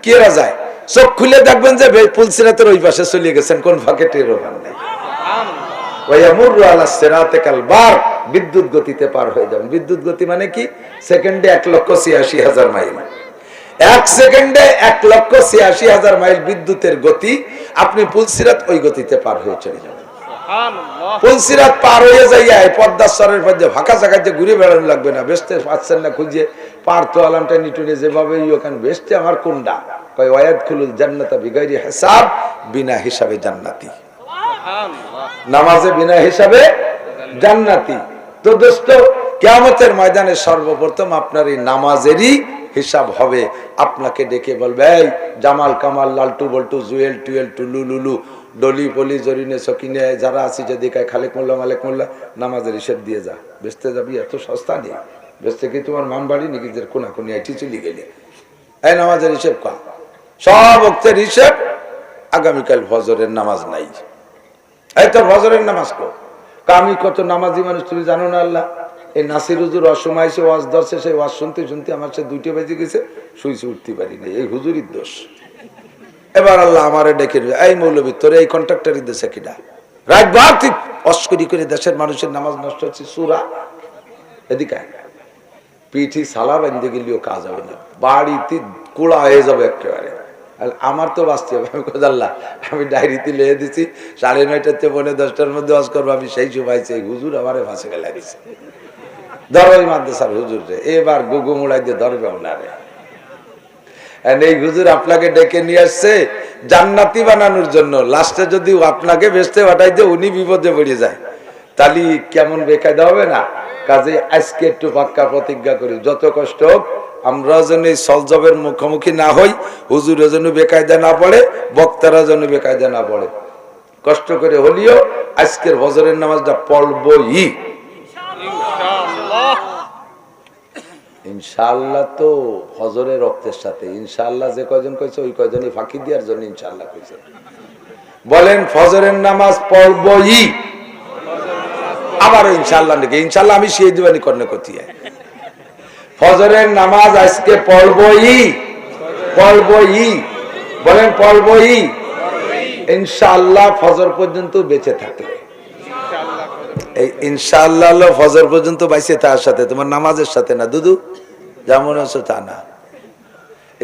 কেরা যায়। চোখ খুলে দেখবেন যে পুলসিরাতের ওই পাশে চলে গেছেন, কোন ফাঁকে টের ওখান নেই। বিদ্যুৎ গতিতে পার হয়ে যাবেন। বিদ্যুৎ গতি মানে কি? সেকেন্ডে 1,86,000 মাইল। 1 সেকেন্ডে 1,86,000 মাইল বিদ্যুতের গতি। আপনি পুলসিরাত ওই গতিতে পার হয়ে চলে যাবেন। পুলসিরাত পার হয়ে যাইয়া পদ্মা সরের মধ্যে ফাঁকা জায়গায় ঘুরে বেড়ানো লাগবে না। বেসতে পাচ্ছেন না খুঁজে, পার তো আলামটা নিটুনে যেভাবে ওখানে বেসতে আমার কোনটা কয়, ওয়ায়াদখুলুল জান্নাতা বিগাইরি হিসাব, বিনা হিসাবে জান্নাতি। নামাজে বিনা হিসাবে জান্নাতি। তো দোস্ত, কিয়ামতের ময়দানে সর্বপ্রথম আপনার এই নামাজেরই হিসাব হবে। আপনাকে ডেকে বলবে, এই জামাল কামাল লালটু বল্টু জুয়েল টুয়েল টুলু লুলু ডলি পলি জরিনে সকিনে যারা আছি, যদি কায় খালেক মোল্লা মালেক মোল্লা, নামাজের হিসেব দিয়ে যা। বেচতে যাবি, এত সস্তা নেই। বেচতে কি তোমার মাম বাড়ি নাকি যে কোনা কোনি আইটি চলে গেলে? এই নামাজের হিসেব কা, সব অক্তের হিসেব। আগামীকাল ফজরের নামাজ নাই, এই তোর ফজরের নামাজ কো? আমি কত নামাজি মানুষ তুমি জানো না? আল্লাহ, এই নাসির হুজুর অসময় সে ওয়াজ ধরছে, সেই ওয়াজ শুনতে শুনতে আমার সে 2টা বেজে গেছে, শুইছে উঠতে পারিনি, এই হুজুরির দোষ। এবার আল্লাহ আমারে ডেকে, এই মৌলবী, তোর এই কন্ট্রাক্টারি দেশে কিনা রাত বার তুই অস্করি করে দেশের মানুষের নামাজ নষ্ট হচ্ছে, সুরা এদিকে পিঠি সালা বান্ধে গেলেও কাজ হবে না, বাড়িতে কুড়া হয়ে যাবে একেবারে। আর আমার তো বাঁচতে হবে। আমি কোথাল্লা আমি ডায়েরিতে লিখে দিছি 9:30 থেকে 10:45 মধ্যে ওয়াজ করবো। আমি সেই সময় সেই হুজুর আমারে ফাঁসে ফেলাই দিছে, ধরো ওই মাদ্রাসার হুজুর রে, এবার গুগু মুড়াই দিয়ে ধরবে ওনারে। এই হুজুর আপনাকে ডেকে নিয়ে আসছে জান্নাতি বানানোর জন্য, লাস্টে যদি আপনাকে বেচতে পাঠাই দিয়ে উনি বিপদে পড়ে যায় তাহলে কেমন বেকায়দা হবে না? কাজে আজকে একটু পাক্কা প্রতিজ্ঞা করি, যত কষ্ট হোক আমরা যেন এই সলজবের মুখোমুখি না হই, হুজুরের জন্য বেকায়দা না পড়ে, বক্তারা যেন বেকায়দা না পড়ে। কষ্ট করে হলিও আজকের ফজরের নামাজটা পড়বই ইনশাআল্লাহ। তো ফজরের রক্তের সাথে ইনশাআল্লাহ যে কয়জন কইছে ওই কয়জনই ফাঁকি দেওয়ার জন্য ইনশাআল্লাহ কইছে। বলেন ফজরের নামাজ পড়বই, আবার ইনশাআল্লাহ নাকি ইনশাআল্লাহ আমি সেই দিবানি করনে করতে ফজরের নামাজ আজকে পড়বই, পড়বই, বলেন পড়বই ইনশাআল্লাহ ফজর পর্যন্ত বেঁচে থাকলে। এই ইনশাআল্লাহ হলো ফজর পর্যন্ত বাইসে তার সাথে, তোমার নামাজের সাথে না দুদু, যেমন আছে তা না।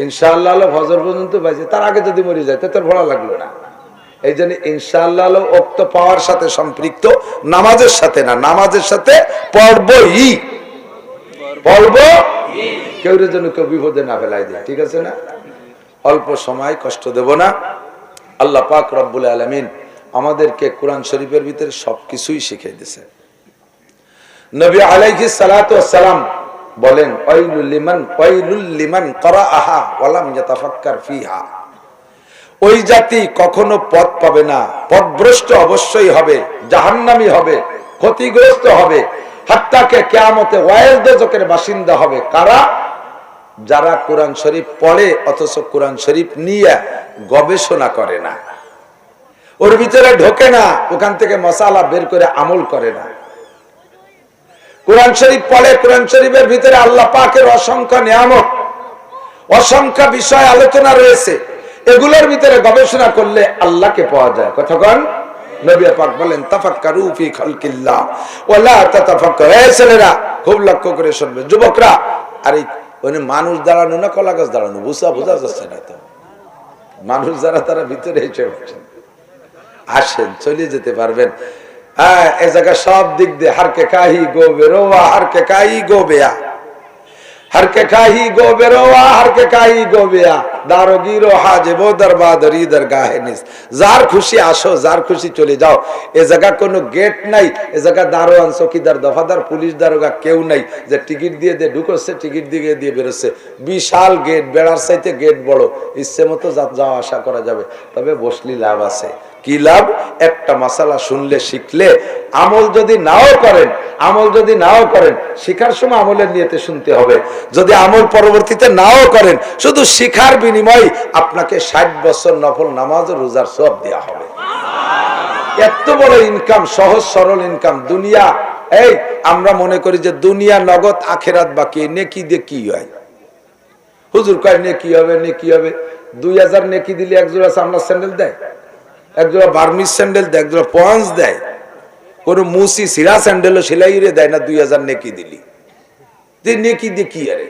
ইনশাআল্লাহ হলো ফজর পর্যন্ত বাইসে, তার আগে যদি মরে যায় তোর ভালো লাগলো না। এই জন্য ইনশাআল্লাহ হলো ওক্ত পাওয়ার সাথে সম্পৃক্ত, নামাজের সাথে না। নামাজের সাথে পড়বই, পড়বো, কেউ যেন কেউ বিপদে না ফেলাই দেয়, ঠিক আছে না? অল্প সময় কষ্ট দেব না। আল্লাহ পাক রব্বুল আলামিন আমাদেরকে কোরআন শরীফের ভিতরে সবকিছুই শিখিয়ে দিয়েছে। নবী আলাইহিস সালাতু ওয়াস সালাম বলেন ওয়াইলুল লিমান ক্বারাআহা ওয়া লাম ইয়াতাফাক্কার ফিহা। ওই জাতি কখনো পথ পাবে না, পথভ্রষ্ট অবশ্যই হবে, জাহান্নামী হবে, ক্ষতিগ্রস্ত হবে, হাত্তাকে কিয়ামতে ওয়াইল দোজখের বাসিন্দা হবে। কারা? যারা কোরআন শরীফ পড়ে অথচ কোরআন শরীফ নিয়ে গবেষণা করে না, ওর ভিতরে ঢোকে না, ওখান থেকে মশালা বের করে আমল করে না। কোরআন শরীফ পড়ে, কোরআন শরীফের ভিতরে আল্লাহ পাকের অসংখ্য নিয়ামত, অসংখ্য বিষয় আলোচনা রয়েছে, এগুলোর ভিতরে গবেষণা করলে আল্লাহকে পাওয়া যায়। কতক্ষণ নবী পাক বলেন তাফাক্কারু ফি খালকিল্লাহ ওয়ালা তাতাফাক্কারু। এই ছেলেরা খুব লক্ষ্য করে শুনবে, যুবকরা, আরে ওখানে মানুষ দাঁড়ানো না কলা গাছ দাঁড়ানো বোঝা যাচ্ছে না তো। মানুষ যারা তারা ভিতরে এসে বসেন, আসেন চলে যেতে পারবেন। হ্যাঁ, এ জায়গা সব দিক দিয়ে হারকে কাহি গো বেরোয়া, হারকে কাহি গো বেয়া, হারকে কাহি গো বেরোয়া, হারকে কাহি গো বেয়া, দারোগিরো হাজেবো দরবাদরি দরগাহে নিস। যার খুশি আসো, যার খুশি চলে যাও। এ জায়গা কোনো গেট নাই, এ জায়গা দারোয়ান, চকিদার, দফাদার, পুলিশ দারোগা কেউ নাই যে টিকিট দিয়ে ঢুকছে, টিকিট দিয়ে বেরোচ্ছে। বিশাল গেট, বেড়ার চাইতে গেট বড়, ইচ্ছে মতো যাওয়া আসা করা যাবে। তবে বসলি লাভ আছে। কি লাভ? একটা মাসালা শুনলে, শিখলে, আমল যদি নাও করেন, আমল যদি নাও করেন, শিখার সময় আমলের নিয়তে শুনতে হবে। যদি আমল পরবর্তীতে নাও করেন, শুধু শিখার বিনিময়ে আপনাকে 60 বছর নফল নামাজ ও রোজার সওয়াব দেওয়া হবে। এত বড় ইনকাম, সহজ সরল ইনকাম। দুনিয়া, এই আমরা মনে করি যে দুনিয়া নগদ, আখেরাত বাকি। নেকি দিয়ে কি হয়? হুজুর কয় নেকি হবে, নেকি হবে। 2000 নেকি দিলে একজোড়া চামড়ার স্যান্ডেল দেয়, একজোড়া বার্মিস স্যান্ডেল দেয়, একজোড়া পঞ্চ দেয়। কোন মুসি সিরা স্যান্ডেলও সেলাই দেয় না 2000 নেকি দিলি। নেকি দিয়ে কি আরে?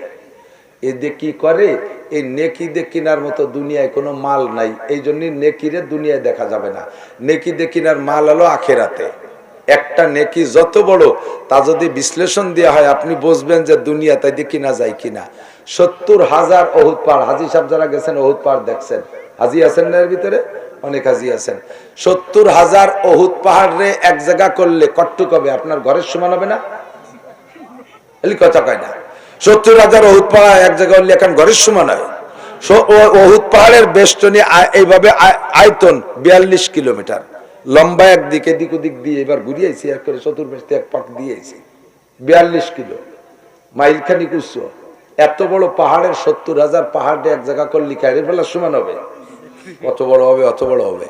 এ দিয়ে কি করে? এই নেকি দিয়ে কেনার মতো দুনিয়ায় কোনো মাল নাই। এই জন্য নেকিরে দুনিয়ায় দেখা যাবে না। নেকি দিয়ে কেনার মাল হলো আখেরাতে। একটা নেকি যত বড়, তা যদি বিশ্লেষণ দেওয়া হয় আপনি বুঝবেন যে দুনিয়া তাই দিয়ে কিনা যায় কিনা। 70,000 অহুদ পাহাড়, হাজি সাহেব যারা গেছেন অহুদ পাহাড় দেখছেন, হাজি আছেন না এর ভিতরে? অনেক হাজি আছেন। 70,000 অহুদ পাহাড়ে এক জায়গা করলে কট্টুক হবে, আপনার ঘরের সমান হবে না? কথা কয় না। 70,000 অহুদ পাহাড় এক জায়গা করলে এখন ঘরের সমান হয়। অহুদ পাহাড়ের বেষ্টনী এইভাবে আয়তন 42 কিলোমিটার লম্বা, একদিকে দিক ওদিক দিয়ে এবার ঘুরিয়েছি, এক করে চতুর্পাশে এক পাক দিয়েছি। 42 কিলো, মাইল খানিক উচ্চ। এত বড় পাহাড়ের 70,000 পাহাড়ে এক জায়গা করলে কাইরে ফেলার সমান হবে? অত বড় হবে, অত বড় হবে।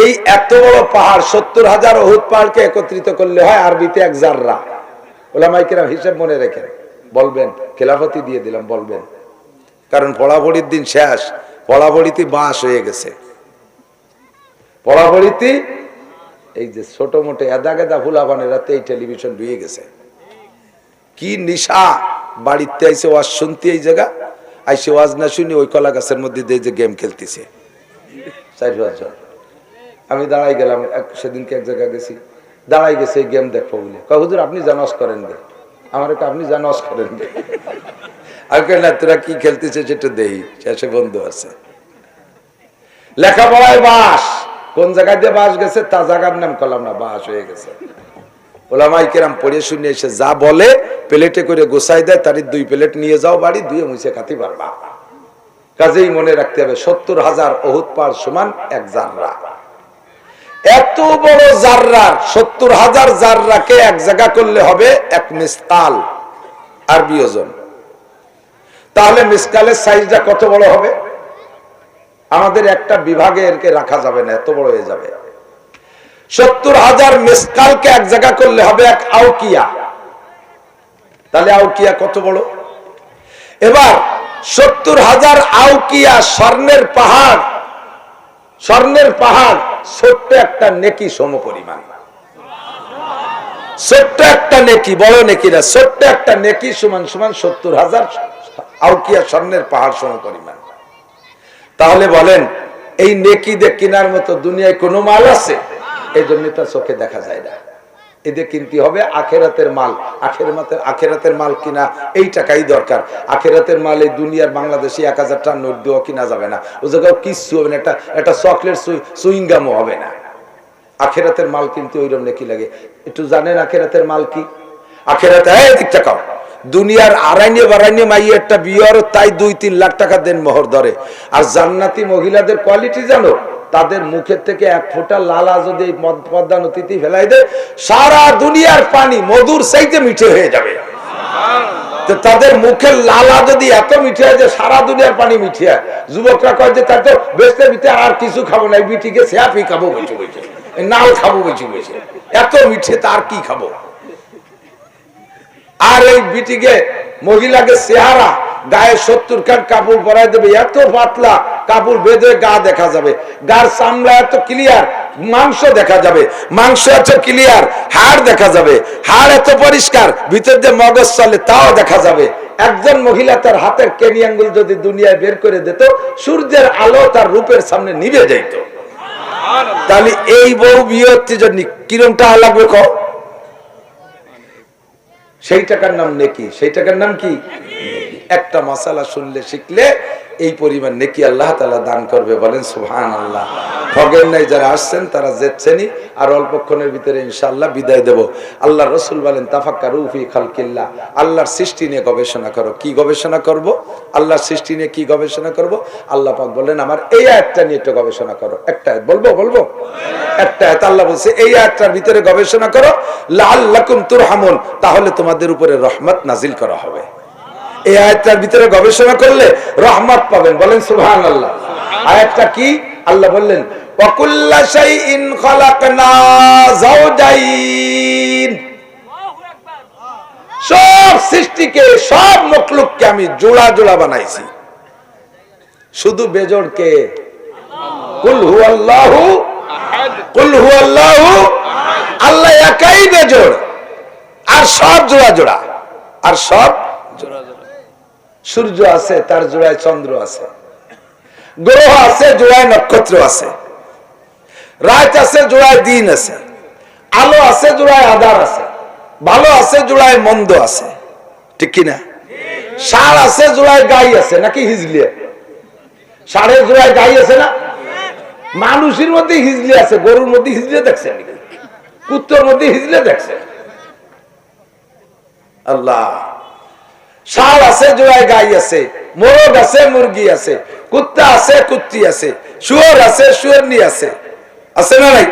এই এত বড় পাহাড় 70,000 অহুদ পাহাড়কে একত্রিত করলে হয় আরবিতে এক জাররা। ওলামায়ে কেরাম হিসাব মনে রেখেন, বলবেন। খেলাফতি দিয়ে দিলাম, বলবেন, কারণ পড়াপড়ির দিন শেষ। পড়াপড়িতে বাস হয়ে গেছে। পড়াপড়িতে এই যে ছোট মোটে এদা গেদা ফুলাবানের রাতে এই টেলিভিশন ডুয়ে গেছে। কি নিশা! বাড়িতে আইসে ওয়াজ শুনতে এই জায়গা, আইসে ওয়াজ না শুনি ওই কলা গাছের মধ্যে দিয়ে যে গেম খেলতেছে 4-5 জন। আমি দাঁড়াই গেলাম, সেদিনকে এক জায়গায় গেছি, দাঁড়াই গেছে এই গেম দেখবো বলে। হুজুর আপনি জানস করেন গে, আমার আপনি জানস করেন গে। আর না তোরা কি খেলতেছে সেটা দেই, শেষে বন্ধু আছে। লেখাপড়ায় বাস, কোন জায়গায় দিয়ে বাস গেছে তা জায়গার নাম করলাম না, বাস হয়ে গেছে। ওলামাই কেরাম পড়ে শুনে এসে যা বলে প্লেটে করে গোছাই দেয়, তার 2 প্লেট নিয়ে যাও বাড়ি, 2 মুছে খাতে পারবা। কাজেই মনে রাখতে হবে 70,000 উহুদ পাহাড় সমান 1 জাররা। এত বড় জাররার 70,000 জাররাকে এক জায়গা করলে হবে 1 মিসকাল আরবি ওজন। তাহলে মিসকালের সাইজটা কত বড় হবে? আমাদের একটা বিভাগে এরকে রাখা যাবে না, এত বড় হয়ে যাবে। 70,000 মিসকালকে এক জায়গা করলে হবে 1 আউকিয়া। তাহলে আউকিয়া কত বড়? এবার 70,000 আউকিয়া স্বর্ণের পাহাড়, স্বর্ণের পাহাড় ছোট্ট একটা নেকি সমপরিমাণ। ছোট্ট একটা নেকি, বড় নেকি না, ছোট্ট একটা নেকি সমান সমান 70,000 আউকিয়া স্বর্ণের পাহাড় সমপরিমাণ। তাহলে বলেন এই নেকি দিয়ে কেনার মতো দুনিয়ায় কোনো মাল আছে? এই জন্য তা চোখে দেখা যায় না। এদের কিনতে হবে আখেরাতের মাল। আখেরাতের মাল কিনা এই টাকাই দরকার। আখেরাতের মাল এই দুনিয়ার বাংলাদেশে 1000 টাকা নোট দেওয়া কিনা যাবে না, ও জায়গায় কিচ্ছু হবে না, একটা চকলেট সুইংগামও হবে না। আখেরাতের মাল কিনতে ওইরকম নাকি লাগে। একটু জানেন আখেরাতের মাল কি? আখেরাতে দিকটা কম, দুনিয়ার আড়াইনে বাড়াইনে মাই একটা বিয়ের তাই 2-3 লাখ টাকা দেন মোহর ধরে। আর জান্নাতি মহিলাদের কোয়ালিটি জানো? তাদের মুখের থেকে 1 ফোঁটা লালা যদি পদ্মা নদীতে ফেলাই দেয়, সারা দুনিয়ার পানি মধুর চাইতে মিঠে হয়ে যাবে। তাদের মুখের লালা যদি এত মিঠে হয় যে সারা দুনিয়ার পানি মিঠে হয়, যুবকরা কয় যে তার তো বেচতে বিতে আর কিছু খাবো না, বিটিকে স্যাপি খাবো বসে বসে, নাল খাবো বসে বসে, এত মিঠে তার কি খাবো। আর এই বিটিকে মহিলাকে চেহারা গায়ে 70 খান কাপড় পরাই দেবে, এত পাতলা কাপড় বেঁধে গা দেখা যাবে, গার চামড়া এত ক্লিয়ার, মাংস দেখা যাবে, মাংস এত ক্লিয়ার, হাড় দেখা যাবে, হাড় এত পরিষ্কার, ভিতর দিয়ে মগজ চলে তাও দেখা যাবে। একজন মহিলা তার হাতের কেনি আঙ্গুল যদি দুনিয়ায় বের করে দিত, সূর্যের আলো তার রূপের সামনে নিভে যাইত। তাহলে এই বউ বিয়ের জন্য কিরম টাকা লাগবে কও? সেই টাকার নাম নেকি। সেই টাকার নাম কি? একটা মাসালা শুনলে শিখলে এই পরিমাণ নেকি আল্লাহ তাআলা দান করবে। বলেন সুবহানাল্লাহ। ঠগেন নাই যারা আসছেন তারা যেছেনই, আর অল্পক্ষণের ভিতরে ইনশাআল্লাহ বিদায় দেব। আল্লাহ রাসূল বলেন তাফাক্কারু ফি খালকিল্লাহ, আল্লাহর সৃষ্টি নিয়ে গবেষণা করো। কি গবেষণা করব? আল্লাহর সৃষ্টি নিয়ে কি গবেষণা করব? আল্লাহ পাক বলেন আমার এই আয়াতটা নিয়ে একটু গবেষণা করো। একটা আয়াত বলবো একটা আয়াত আল্লাহ বলছে এই আয়াতটার ভিতরে গবেষণা করো, লাআল্লাকুম তুরহামুন, তাহলে তোমাদের উপরে রহমত নাজিল করা হবে। এই আয়াতটার ভিতরে গবেষণা করলে রহমত পাবেন। বলেন সুবহানাল্লাহ। আয়াতটা কি? আল্লাহ বললেন ওয়াকুল্লা শাইইন খালাকনা যাওজাইন, সব সৃষ্টিকে, সব মখলুককে আমি জোড়া জোড়া বানাইছি। শুধু বেজোড়কে কুল হুয়াল্লাহু আহাদ, কুল হুয়াল্লাহু, আল্লাহ একাই বেজোড়, আর সব জোড়া জোড়া, আর সব জোড়া জোড়া। সূর্য আছে, তার জোড়ায় চন্দ্র আছে, গ্রহ আছে, জোড়ায় নক্ষত্র আছে, রাত আছে, জোড়ায় দিন আছে, আলো আছে, জোড়ায় আধার আছে, ভালো আছে, জোড়ায় মন্দ আছে, ঠিক কিনা? ষাঁড় আছে, জোড়ায় গাই আছে, নাকি হিজলিয়ে? ষাঁড়ের জোড়ায় গাই আছে না? মানুষের মধ্যে হিজলি আছে, গরুর মধ্যে হিজলে দেখছেন নাকি? কুত্তর মধ্যে হিজলে দেখছেন? আল্লাহ। ষাঁড় আছে, জোড়ায় গাই আছে, মোরগ আছে, মুরগি আছে, কুত্তা আছে, কুত্তি আছে, শুয়োর আছে, শুয়োরনি আছে, আছে না নাই?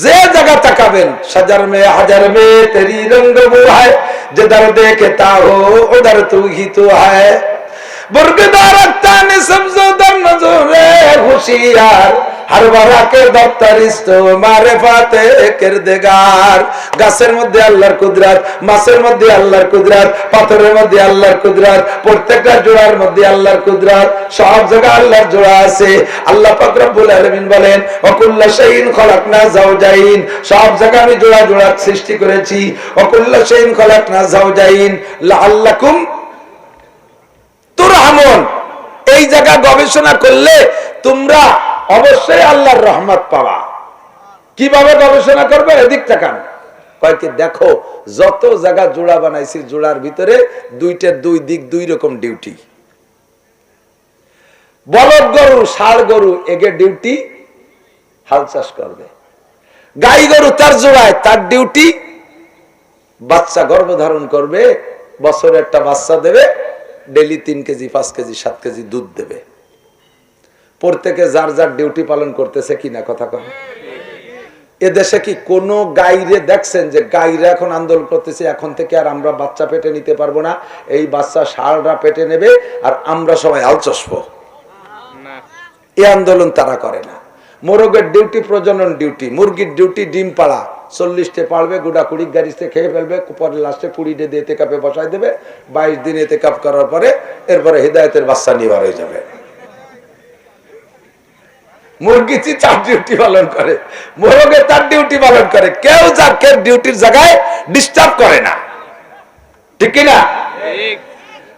যে জায়গা তাকাবেন সাজার মে হাজার মে তেরি রঙ্গ वो है, जिधर देखता हो उधर तू ही तो है, बुर्गदार तान सब्जो दर नजरे होशियार, हर बारा के दफ्तर इस्तो मारिफाते किरदगार। গাছের মধ্যে আল্লাহর কুদরত, মাছের মধ্যে আল্লাহর কুদরত, পাথরের মধ্যে আল্লাহর কুদরত, প্রত্যেকটা জোড়ার মধ্যে আল্লাহর কুদরত, সব জায়গায় আল্লাহর জোড়া আছে। আল্লাহ পাক রব্বুল আলামিন বলেন ওয়াকুল্লা শাইইন খলাকনা যাওজাইন, সব জায়গায় আমি জোড়া জোড়া সৃষ্টি করেছি। ওয়াকুল্লা শাইইন খলাকনা যাওজাইন লাআল্লাকুম তুরহামুন, এই জায়গা গবেষণা করলে তোমরা অবশ্যই আল্লাহর রহমত পাবা। কিভাবে গবেষণা করবে? এদিক তাকান। কয় কি দেখো, যত জায়গা জোড়া বানাইছি, জোড়ার ভিতরে দুইটার দুই দিক দুই রকম ডিউটি। বলদ গরু, ষাঁড় গরু, এগে ডিউটি হাল চাষ করবে। গাই গরু তার জোড়ায়, তার ডিউটি বাচ্চা গর্ভধারণ করবে, বছরে একটা বাচ্চা দেবে, ডেলি 3 কেজি 5 কেজি 7 কেজি দুধ দেবে। প্রত্যেকে যার যার ডিউটি পালন করতেছে কিনা কথা কন। এদেশে কি কোন গাইরে দেখছেন যে গাইরা এখন আন্দোলন করতেছে এখন থেকে আর আমরা বাচ্চা পেটে নিতে পারবো না, এই বাচ্চা ষাঁড়রা পেটে নেবে আর আমরা সবাই হাল চষবো? এই আন্দোলন তারা করে না। মোরগের ডিউটি প্রজনন ডিউটি, মুরগির ডিউটি ডিম পাড়া, 40টে পাড়বে, গোটা 20 গাড়িতে খেয়ে ফেলবে, পরে লাস্টে 20 দিয়ে এতেকাপে বসাই দেবে। 22 দিন এতেকাপ করার পরে এরপরে হেদায়েতের বাচ্চা নিবার হয়ে যাবে। মুরগি তার ডিউটি পালন করে, মোরগে তার ডিউটি পালন করে, কেউ যাকে ডিউটির জায়গায় ডিস্টার্ব করে না, ঠিক কিনা?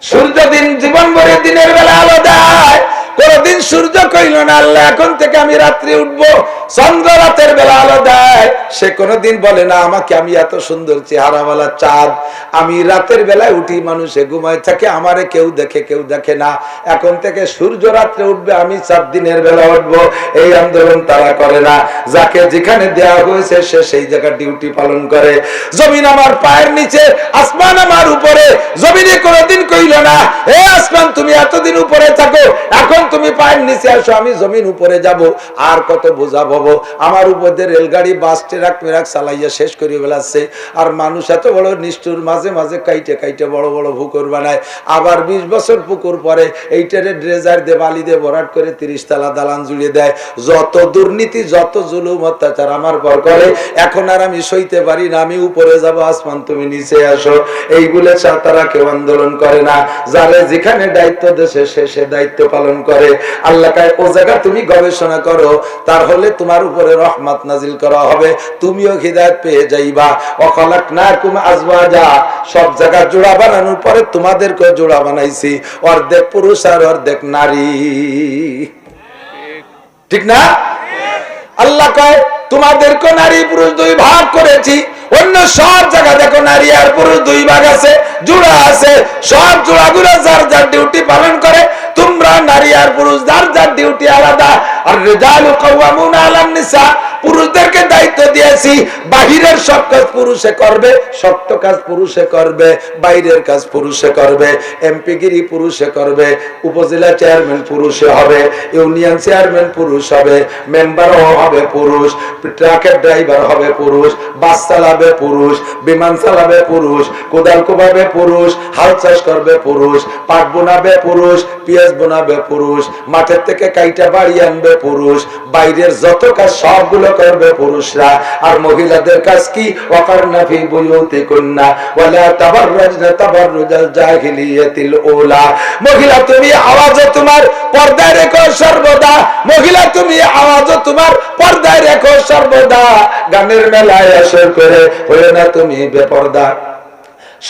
সূর্য দিন জীবন ভরে দিনের বেলা আলো দেয়, কোনদিন সূর্য কইল না আল্লাহ এখন থেকে আমি রাত্রি উঠবো, চন্দ্র রাতের বেলা আলো দেয়, সে কোনদিন বলে না আমাকে আমি এত সুন্দর চেহারাওয়ালা চাঁদ, আমি রাতের বেলায় উঠি, মানুষে ঘুমায় থাকে, আমারে কেউ দেখে কেউ দেখে না, এখন থেকে সূর্য রাত্রে উঠবে, আমি চাঁদ দিনের বেলা উঠবো। এই আন্দোলন তারা করে না। যাকে যেখানে দেওয়া হয়েছে সে সেই জায়গায় ডিউটি পালন করে। জমিন আমার পায়ের নিচে, আসমান আমার উপরে, জমিনে কোনদিন কইল না এ আসমান তুমি এতদিন উপরে থাকো, এখন তুমি পায়ের নিচে আসো, আমি জমিন উপরে যাব। আর কত বোঝা পাবো, আমার উপর দিয়ে রেলগাড়ি বাস ট্রাক মেরাক চালাইয়া শেষ করে বেলাচ্ছে। আর মানুষ এত বড় নিষ্ঠুর, মাঝে মাঝে কাইটে কাইটে বড় বড় পুকুর বানায়, আবার 20 বছর পুকুর পরে এইটারে ড্রেজার দিয়ে বালি দিয়ে ভরাট করে 30 তলা দালান জুড়ে দেয়। যত দুর্নীতি, যত জুলুম অত্যাচার আমার পর করে, এখন আর আমি সইতে পারি না, আমি উপরে যাব, আসমান তুমি নিচে আসো। এইগুলো তারা কেউ আন্দোলন করে না। যারে যেখানে দায়িত্ব দেশে সে দায়িত্ব পালন করে। আল্লাহ কয় ও জায়গা তুমি গবেষণা করো, তার হলে তোমার উপরে রহমত নাজিল করা হবে, তুমিও হিদায়াত পেয়ে যাইবা। ওয়াখালাকনাকুম আজওয়াজা, সব জায়গা জোড়া বানানোর পরে তোমাদেরকে জোড়া বানাইছি, অর্ধেক পুরুষ আর অর্ধেক নারী, ঠিক না? আল্লাহ কয় তোমাদেরকে নারী পুরুষ 2 ভাগ করেছি। অন্য সব জায়গা দেখো নারী আর পুরুষ 2 ভাগ আছে, জোড়া আছে, সব জোড়াগুলো যার যার ডিউটি পালন করে। তোমরা নারী আর পুরুষ যার যার ডিউটি আলাদা। আর রিজালু কাওয়ামুনা আলান নিসা, পুরুষদেরকে দায়িত্ব দিয়েছি, বাহিরের সব কাজ পুরুষে করবে, সত্য কাজ পুরুষে করবে, বাইরের কাজ পুরুষে করবে, এমপিগিরি পুরুষে করবে, উপজেলা চেয়ারম্যান পুরুষে হবে, ইউনিয়ন চেয়ারম্যান পুরুষ হবে, মেম্বারও হবে পুরুষ, ট্রাকের ড্রাইভার হবে পুরুষ, বাস চালাবে পুরুষ, বিমান চালাবে পুরুষ, কোদাল কোবাবে পুরুষ, হাল চাষ করবে পুরুষ, পাট বোনাবে পুরুষ, পেঁয়াজ বোনাবে পুরুষ, মাঠের থেকে কাইটা বাড়ি আনবে পুরুষ, বাইরের যত কাজ সবগুলো করবে পুরুষরা। আর মহিলাদের কাজ কি? ওয়াকারনা ফি বুয়ুতিকুন্না ওয়ালা তাবাররাজনা তাবাররুজাল জাহিলিয়াতিল উলা। মহিলা তুমি আওয়াজ তোমার পর্দায় রেখো সর্বদা, মহিলা তুমি আওয়াজ তোমার পর্দায় রেখো সর্বদা। গানের মেলায় আসর করে হয়ে না তুমি বেপরদা,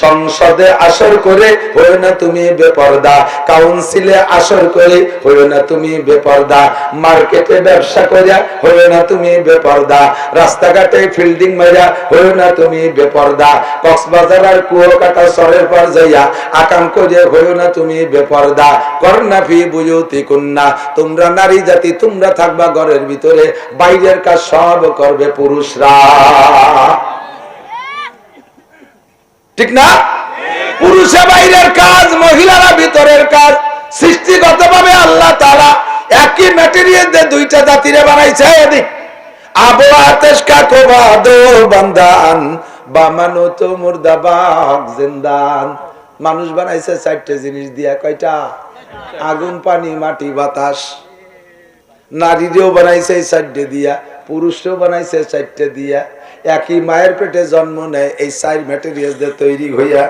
সংসদে আসর করে হয়ে না তুমি বেপরদা, কাউন্সিলে আসর করে হয়ে না তুমি বেপরদা, মার্কেটে ব্যবসা করিয়া হয়ে না তুমি বেপরদা, রাস্তাঘাটে ফিল্ডিং মারিয়া হয়ে না তুমি বেপরদা, কক্সবাজার আর কুয়াকাটা শহরের পর যাইয়া আকাম করে হয়ে না তুমি বেপরদা। করনা ফি বুয়ুতিকুন্না, তোমরা নারী জাতি তোমরা থাকবা ঘরের ভিতরে, বাইরের কাজ সব করবে পুরুষরা, ঠিক না? পুরুষে বাইরের কাজ, মহিলারা ভিতরের কাজ। সৃষ্টিগতভাবে আল্লাহ তাআলা একই ম্যাটেরিয়াল দিয়ে 2টা জাতিরে বানাইছে। এদিক আবু আতেশ কা কোবা দো বান্দান বামানো তো মুর্দাবা হক জিন্দান। মানুষ বানাইছে 4টে জিনিস দিয়া। কয়টা? আগুন, পানি, মাটি, বাতাস। নারীরেও বানাইছে 4টে দিয়া, পুরুষও বানাইছে 4টে দিয়া। একই মায়ের পেটে জন্ম নেয়, এই 4 ম্যাটেরিয়াল দিয়ে তৈরি হইয়া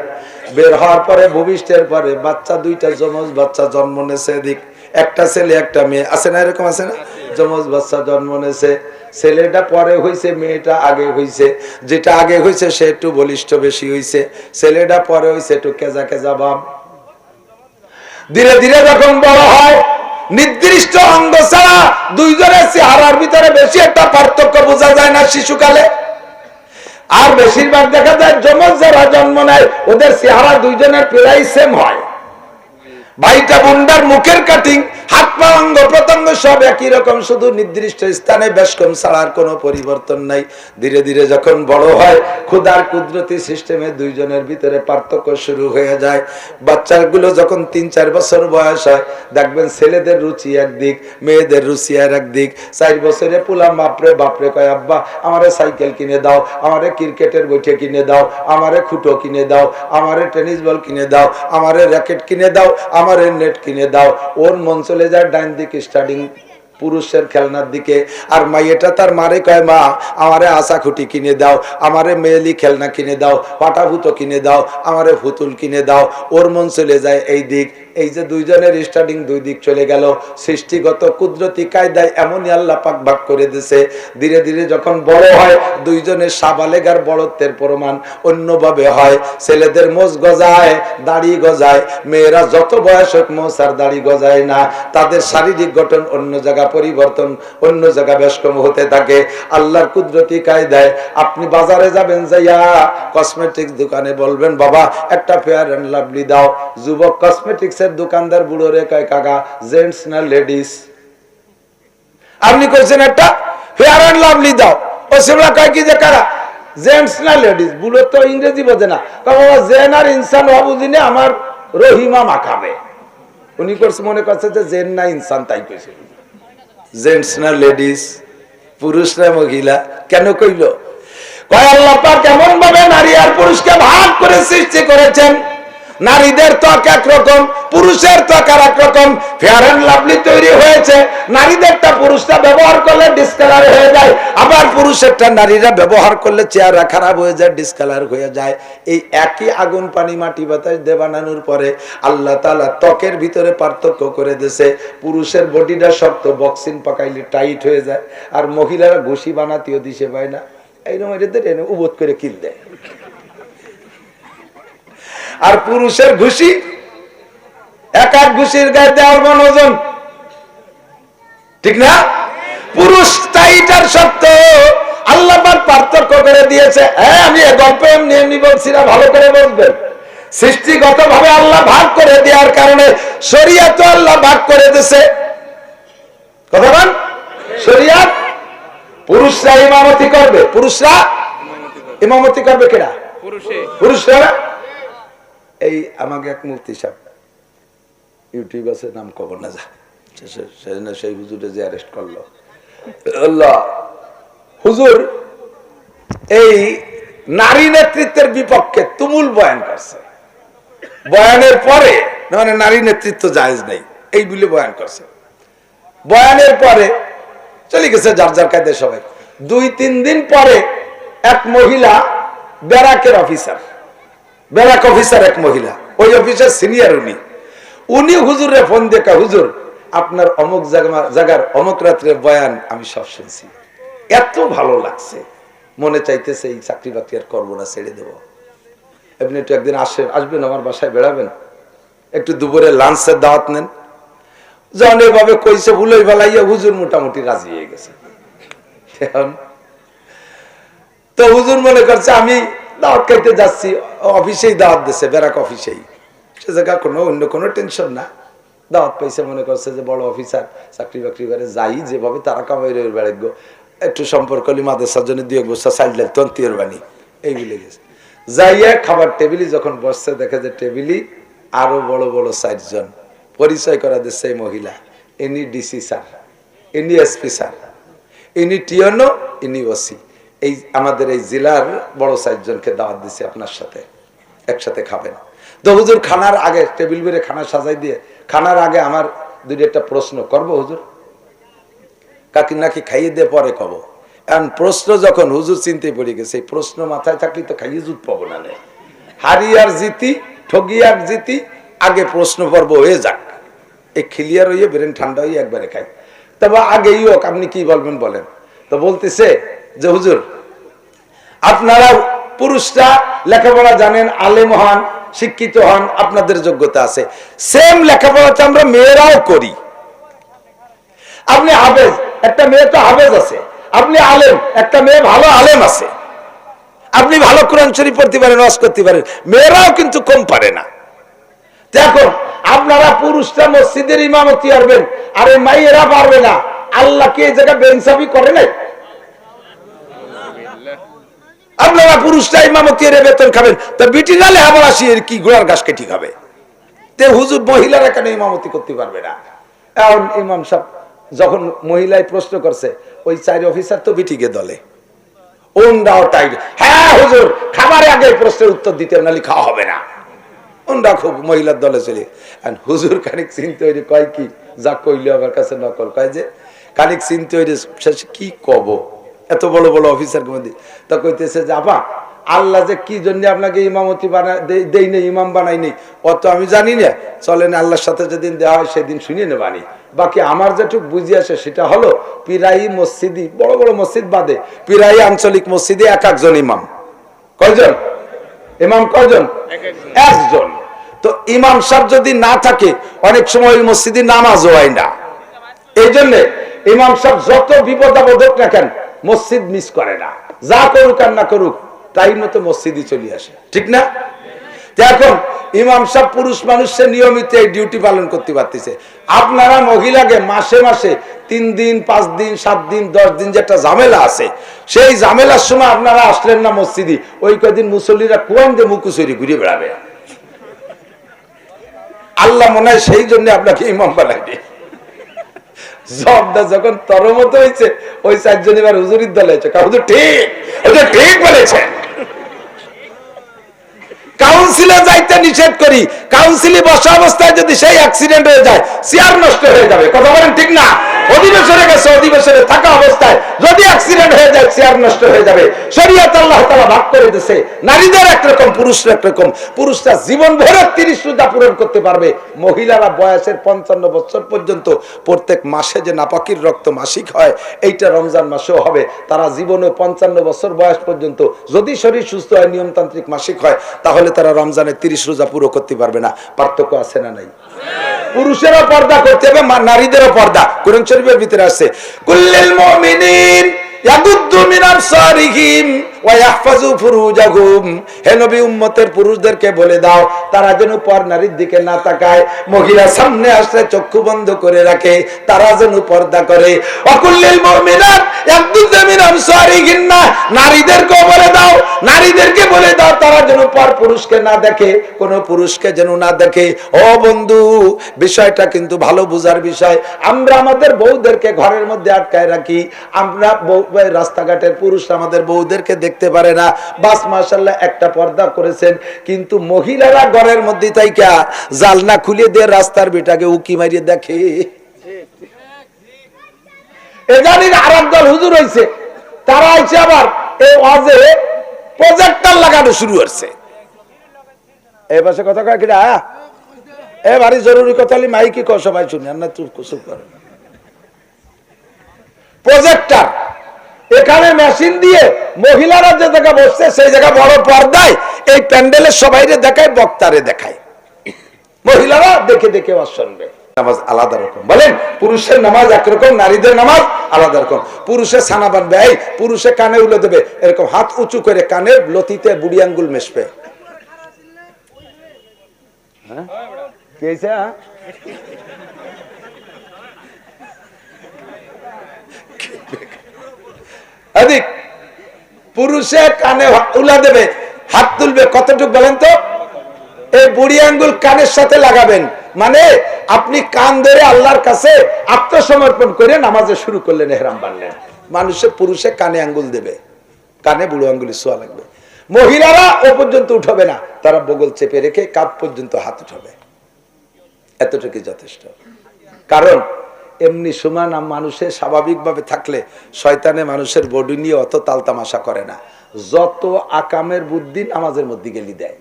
বের হওয়ার পরে ভবিষ্যতের পরে বাচ্চা 2টা যমজ বাচ্চা জন্ম নেছে। এদিক একটা ছেলে একটা মেয়ে, আছে না? এরকম আছে না? যমজ বাচ্চা জন্ম নেছে, ছেলেটা পরে হইছে, মেয়েটা আগে হইছে। যেটা আগে হইছে সে একটু বলিষ্ঠ বেশি হইছে, ছেলেটা পরে হইছে একটু কেজা কেজা ভাব। ধীরে ধীরে যখন বড় হয়, নির্দিষ্ট অঙ্গ ছাড়া দুইজনের চেহারার ভিতরে বেশি একটা পার্থক্য বোঝা যায় না শিশুকালে। আর বেশিরভাগ দেখা যায় যমজ যারা জন্ম নেয় ওদের চেহারা দুইজনের প্রায় সেম হয়। ভাইটা বোনটার মুখের কাটিং, হাত পা অঙ্গ প্রত্যঙ্গ সব একই রকম, শুধু নির্দিষ্ট স্থানে বেশ কম ছাড়ার কোনো পরিবর্তন নাই। ধীরে ধীরে যখন বড় হয়, খোদার কুদরতি সিস্টেমে দুইজনের ভিতরে পার্থক্য শুরু হয়ে যায়। বাচ্চাগুলো যখন 3-4 বছর বয়স হয়, দেখবেন ছেলেদের রুচি একদিক, মেয়েদের রুচি আর একদিক। 4 বছরে পুলা বাপরে বাপরে কয়, আব্বা আমারে সাইকেল কিনে দাও, আমারে ক্রিকেটের বইটে কিনে দাও, আমারে খুঁটো কিনে দাও, আমারে টেনিস বল কিনে দাও, আমারে র্যাকেট কিনে দাও, আমারে নেট কিনে দাও। ওর মন চলে যায় ডাইন দিকে স্টার্টিং পুরুষের খেলনার দিকে। আর মাইয়েটা তার মারে কয়, মা আমারে আশা খুঁটি কিনে দাও, আমারে মেয়েলি খেলনা কিনে দাও, পাটাভুতো কিনে দাও, আমারে ফুতুল কিনে দাও। ওর মন চলে যায় এই দিক। এই যে দুইজনের স্টার্টিং দুই দিক চলে গেল, সৃষ্টিগত কুদরতি কায়দায় এমনই আল্লাহ পাক ভাগ করে দিয়েছে। ধীরে ধীরে যখন বড় হয়, দুইজনের সাবালেগার বড়ত্বের প্রমাণ অন্যভাবে হয়। ছেলেদের মোজ গজায়, দাড়ি গজায়, মেয়েরা যত বয়স হোক মোজ আর দাড়ি গজায় না। তাদের শারীরিক গঠন অন্য জায়গা পরিবর্তন, অন্য জায়গা বেশ কম হতে থাকে আল্লাহর কুদরতি কায়দায়। আপনি বাজারে যাবেন, যাইয়া কসমেটিক্স দোকানে বলবেন, বাবা একটা ফেয়ার এন্ড লাভলি দাও। যুবক কসমেটিক্স দোকানদার বুড়ো রে কয়, কাকা জেন্টস না লেডিস? আপনি কইছেন একটা ফেয়ার এন্ড লাভলি দাও, ও সেগুলা কয় কি যে কাকা জেন্টস না লেডিস? বুড়ো তো ইংরেজি বোঝে না, বাবা জেন আর ইনসান বুঝিনি, আমার রহিমা মাখাবে। উনি করছে মনে করছে যে জেন না ইনসান, তাই কইছে জেন্টস না লেডিস, পুরুষ না মহিলা। কেন কইল? কয় আল্লাহ পাক কেমন ভাবে নারী আর পুরুষকে ভাগ করে সৃষ্টি করেছেন। নারীদের ত্বক একরকম, পুরুষের ত্বক আর একরকম। ফেয়ার এন্ড লাভলি তৈরি হয়েছে, নারীদেরটা পুরুষরা ব্যবহার করলে ডিসকালার হয়ে যায়, আবার পুরুষেরটা নারীরা ব্যবহার করলে চেহারা খারাপ হয়ে যায়, ডিসকালার হয়ে যায়। এই একই আগুন পানি মাটি বাতাস দিয়ে বানানোর পরে আল্লাহ তাআলা ত্বকের ভিতরে পার্থক্য করে দিয়েছে। পুরুষের বডিটা শক্ত, বক্সিং পাকাইলে টাইট হয়ে যায়, আর মহিলারা ঘুষি বানাতেও দিশে পায় না, এইরকম এদের এনে উবোধ করে কিল দেয়। আর পুরুষের ঘুষি এক এক ঘুষির গায়ে দেওয়ার মন ওজন, ঠিক না? পুরুষ টাইটার শক্ত, আল্লাহ পাক পার্থক্য করে দিয়েছে। হ্যাঁ, আমি এই গল্প এমনি বলছি না, ভালো করে বুঝবেন। সৃষ্টিগত ভাবে আল্লাহ ভাগ করে দেওয়ার কারণে শরীয়ত আল্লাহ ভাগ করে দিয়েছে। কথা বল, শরীয়ত পুরুষরা ইমামতি করবে, পুরুষরা ইমামতি করবে, কেডা? পুরুষরা। এই আমাকে এক মুফতি সাহেব ইউটিউব আছে, নাম কব না, যা সেই হুজুরে যে অ্যারেস্ট করলো, আল্লাহ হুজুর এই নারী নেতৃত্বের বিপক্ষে তুমুল বয়ান করছে। বয়ানের পরে মানে নারী নেতৃত্ব জায়েজ নেই এই বলে বয়ান করছে। বয়ানের পরে চলে গেছে যার যার কায়দায় সবাই। 2-3 দিন পরে এক মহিলা ব্যারাকের অফিসার, ব্যারাক অফিসার এক মহিলা, ওই অফিসার সিনিয়র, উনি হুজুরে ফোন দেখা, হুজুর আপনার অমুক জায়গার অমুক রাত্রে বয়ান আমি সব শুনছি, এত ভালো লাগছে, মনে চাইতেছে এই চাকরি বাকরি আর করবো না, ছেড়ে দেবো। আপনি একটু একদিন আসবেন আমার বাসায়, বেড়াবেন, একটু দুপুরে লাঞ্চের দাওয়াত নেন। যখন এভাবে কইছে ভুলই ফেলাইয়া হুজুর মোটামুটি রাজি হয়ে গেছে। তো হুজুর মনে করছে আমি দাওয়াত খাইতে যাচ্ছি, অফিসেই দাওয়াত দিছে, ব্যারাক অফিসেই, সে জায়গা কোনো অন্য কোনো টেনশন না। দাওয়াত পাইছে, মনে করছে যে বড় অফিসার, চাকরি বাকরি করে যাই, যেভাবে তারা কামাই বেড়াইব, একটু সম্পর্ক মাদ্রাসার জন্য 2 বছর চাইল্ড লাইফ তন্তির বাণী এই বলে গেছে। যাইয়া খাবার টেবিলে যখন বসছে, দেখে যে টেবিলে আরো বড় বড় 4 জন। পরিচয় করা দিচ্ছে এই মহিলা, ইনি ডিসি স্যার, ইনি এসপি স্যার, ইনি টিএনও, ইনি ওসি। এই আমাদের এই জেলার বড় 4 জনকে দাওয়াত দিছে, আপনার সাথে একসাথে খাবেন। তো হুজুর খানার আগে টেবিল বেড়ে খানা সাজাই দিয়ে, খানার আগে আমার 2-1টা প্রশ্ন করবো হুজুর, কাকি নাকি খাইয়ে দিয়ে পরে কব। এখন প্রশ্ন যখন হুজুর চিনতে পড়ে গেছে, এই প্রশ্ন মাথায় থাকলে তো খাইয়ে জুত পাবো না, হারি আর জিতি, ঠগি আর জিতি, আগে প্রশ্ন পর্ব হয়ে যাক, এই ক্লিয়ার হইয়ে ব্রেন ঠান্ডা হয়ে একবারে খাই। তবে আগেই হোক, আপনি কি বলবেন বলেন। তো বলতেছে যে হুজুর আপনারা পুরুষরা লেখাপড়া জানেন, আলেম হন, শিক্ষিত হন, আপনাদের যোগ্যতা আছে। সেম লেখাপড়াটা আমরা মেয়েরাও করি। আপনি হাফেজ, একটা মেয়ে তো হাফেজ আছে। আপনি আলেম, একটা মেয়ে ভালো আলেম আছে। আপনি ভালো কোরআন শরীফ পড়তে পারেন, ওয়াজ করতে পারেন, মেয়েরাও কিন্তু কম পারে না। দেখুন, আপনারা পুরুষরা মসজিদের ইমামতি করবেন আর এই মাইয়েরা পারবে না। আল্লাহ কি এই জায়গায় বেইনসাফি করে নাই? আপনারা পুরুষরা ইমামতি এর বেতন খাবেন, তো বিটি নালে আবার আসি এর কি গোড়ার ঘাস কেটে খাবে? তে হুজুর মহিলারা কেন ইমামতি করতে পারবে না? এখন ইমাম সাহেব যখন মহিলায় প্রশ্ন করছে, ওই 4 অফিসার তো বিটিকে দলে, ওনরাও টাইট। হ্যাঁ হুজুর, খাবারের আগে প্রশ্নের উত্তর দিতে নালি খাওয়া হবে না। ওনরা খুব মহিলার দলে চলে। হুজুর খানিক চিনতে হইলে কয় কি, যা কইলে আমার কাছে নকল কয় যে খানিক চিনতে হইলে শেষে কি কব, এত বড় বড় অফিসার মধ্যে তা কইতেছে যে আপা, আল্লাহ যে কি জন্য আপনাকে ইমামতি দেই নেই, ইমাম বানাই নেই, অত আমি জানি না। চলেন আল্লাহর সাথে যেদিন দেওয়া হয় সেদিন শুনিয়ে নেবানি। বাকি আমার যেটুক বুঝি আসে সেটা হলো, পিরাই মসজিদি, বড় বড় মসজিদ বাদে পিরাই আঞ্চলিক মসজিদে এক একজন ইমাম। কয়জন ইমাম? কয়জন? একজন। তো ইমাম সাহেব যদি না থাকে, অনেক সময় ওই মসজিদে নামাজও হয় না। এই জন্য ইমাম সাহেব যত বিপদ আপদ হোক না কেন, মসজিদ মিস করে না। যা করুক আর না করুক, তাই মতো মসজিদে চলে আসে, ঠিক না? এখন ইমাম সাহেব পুরুষ মানুষের নিয়মিত এই ডিউটি পালন করতে পারতেছে। আপনারা মহিলাকে মাসে মাসে 3 দিন 5 দিন 7 দিন 10 দিন যেটা ঝামেলা আছে, সেই ঝামেলার সময় আপনারা আসলেন না মসজিদে, ওই কদিন মুসল্লিরা কোরআন দিয়ে মুকুসরি ঘুরে বেড়াবে। আল্লাহ মনে হয় সেই জন্য আপনাকে ইমাম বানাইনি। জবটা যখন তরমত হয়েছে, ওই 4 জন এবার হুজুরির দলে হয়েছে। হুজুর ঠিক, হুজুর ঠিক বলেছে। কাউন্সিলে যাইতে নিষেধ করি, কাউন্সিলে বসা অবস্থায় যদি সেই অ্যাক্সিডেন্ট হয়ে যায়, চেয়ার নষ্ট হয়ে যাবে। কথা বলেন ঠিক না? অধিবেশনে গেছে, অধিবেশনে থাকা অবস্থায় যদি অ্যাক্সিডেন্ট হয়ে যায়, চেয়ার নষ্ট হয়ে যাবে। শরীয়ত আল্লাহ তাআলা ভাগ করে দিয়েছে, নারীদের একরকম, পুরুষরা একরকম। পুরুষরা জীবন ভরে 30 রোজা পূরণ করতে পারবে। মহিলারা বয়সের 55 বছর পর্যন্ত প্রত্যেক মাসে যে নাপাকির রক্ত মাসিক হয়, এইটা রমজান মাসেও হবে। তারা জীবনে 55 বছর বয়স পর্যন্ত যদি শরীর সুস্থ হয়, নিয়মতান্ত্রিক মাসিক হয়, তাহলে তারা রমজানে 30 রোজা পুরো করতে পারবে না। পার্থক্য আছে না নাই? পুরুষেরও পর্দা করতে হবে, নারীদেরও পর্দা। কোরআন শরীফের ভিতরে আছে, কুল্লিল মুমিনিন ইয়াগুদ্দু মিন আবসারিহিম ওয়া ইয়াহফাজু ফুরুজাহুম। হে নবী, উম্মতের পুরুষদেরকে বলে দাও, তারা যেন পর নারীর দিকে না তাকায়। মহিলা সামনে আসলে চক্ষু বন্ধ করে রাখে, তারা যেন পর্দা করে। ওয়া কুল্লিল মুমিনাত ইয়াগুদ্দু মিন আবসারিহিন্না। নারীদেরকে বলে দাও, নারীদেরকে বলে দাও, তারা যেন পর পুরুষকে না দেখে, কোন পুরুষকে যেন না দেখে। ও বন্ধু, বিষয়টা কিন্তু ভালো বুঝার বিষয়। আমরা আমাদের বউদেরকে ঘরের মধ্যে আটকায় রাখি, আমরা রাস্তাঘাটের পুরুষ আমাদের বউদেরকে দেখতে পারে না। বাস মাশাআল্লাহ একটা পর্দা করেছেন, কিন্তু মহিলারা ঘরের মধ্যে তাইকা জালনা খুলে দিয়ে রাস্তার বেটাকে উকি মারিয়ে দেখে। এজানির আরেক দল হুজুর হইছে, তারা আইছে আবার এই ওয়াজে প্রজেক্টর লাগানো শুরু করছে। এই পাশে কথা কয় কিরা, এ ভারী জরুরি কথা হলে মাইকি কও, সবাই শুনে না, চুপ চুপ করে। প্রজেক্টর এখানে মেশিন দিয়ে মহিলারা যে জায়গা বসছে সেই জায়গা বড় পর্দায় এই প্যান্ডেলের সবাইরে দেখায়, বক্তারে দেখায়, মহিলারা দেখে দেখে ওয়াজ শুনবে। নামাজ আলাদা রকম, বলেন পুরুষের নামাজ একরকম, নারীদের নামাজ আলাদা রকম। পুরুষের ছানা বাঁধবে, এই পুরুষে কানে উলে দেবে, এরকম হাত উঁচু করে কানের লতিতে বুড়ি আঙ্গুল মেশবে। পুরুষে কানে উলা দেবে, হাত তুলবে, কতটুকু বলেন তো? এই বুড়ি আঙ্গুল কানের সাথে লাগাবেন, মানে আপনি কান ধরে আল্লাহর কাছে আত্মসমর্পণ করে নামাজে শুরু করলেন, ইহরাম বাঁধলেন। মানুষের পুরুষে কানে আঙ্গুল দেবে, কানে বুড়ো আঙ্গুলি ছোঁয়া লাগবে। মহিলারা ও পর্যন্ত উঠবে না, তারা বগল চেপে রেখে কাঁধ পর্যন্ত হাত উঠাবে, এতটুকু যথেষ্ট। কারণ এমনি সমান মানুষের স্বাভাবিকভাবে থাকলে শয়তানে মানুষের বডি নিয়ে অত তালতামাশা করে না। যত আকামের বুদ্ধি নামাজের মধ্যে গেলি দেয়।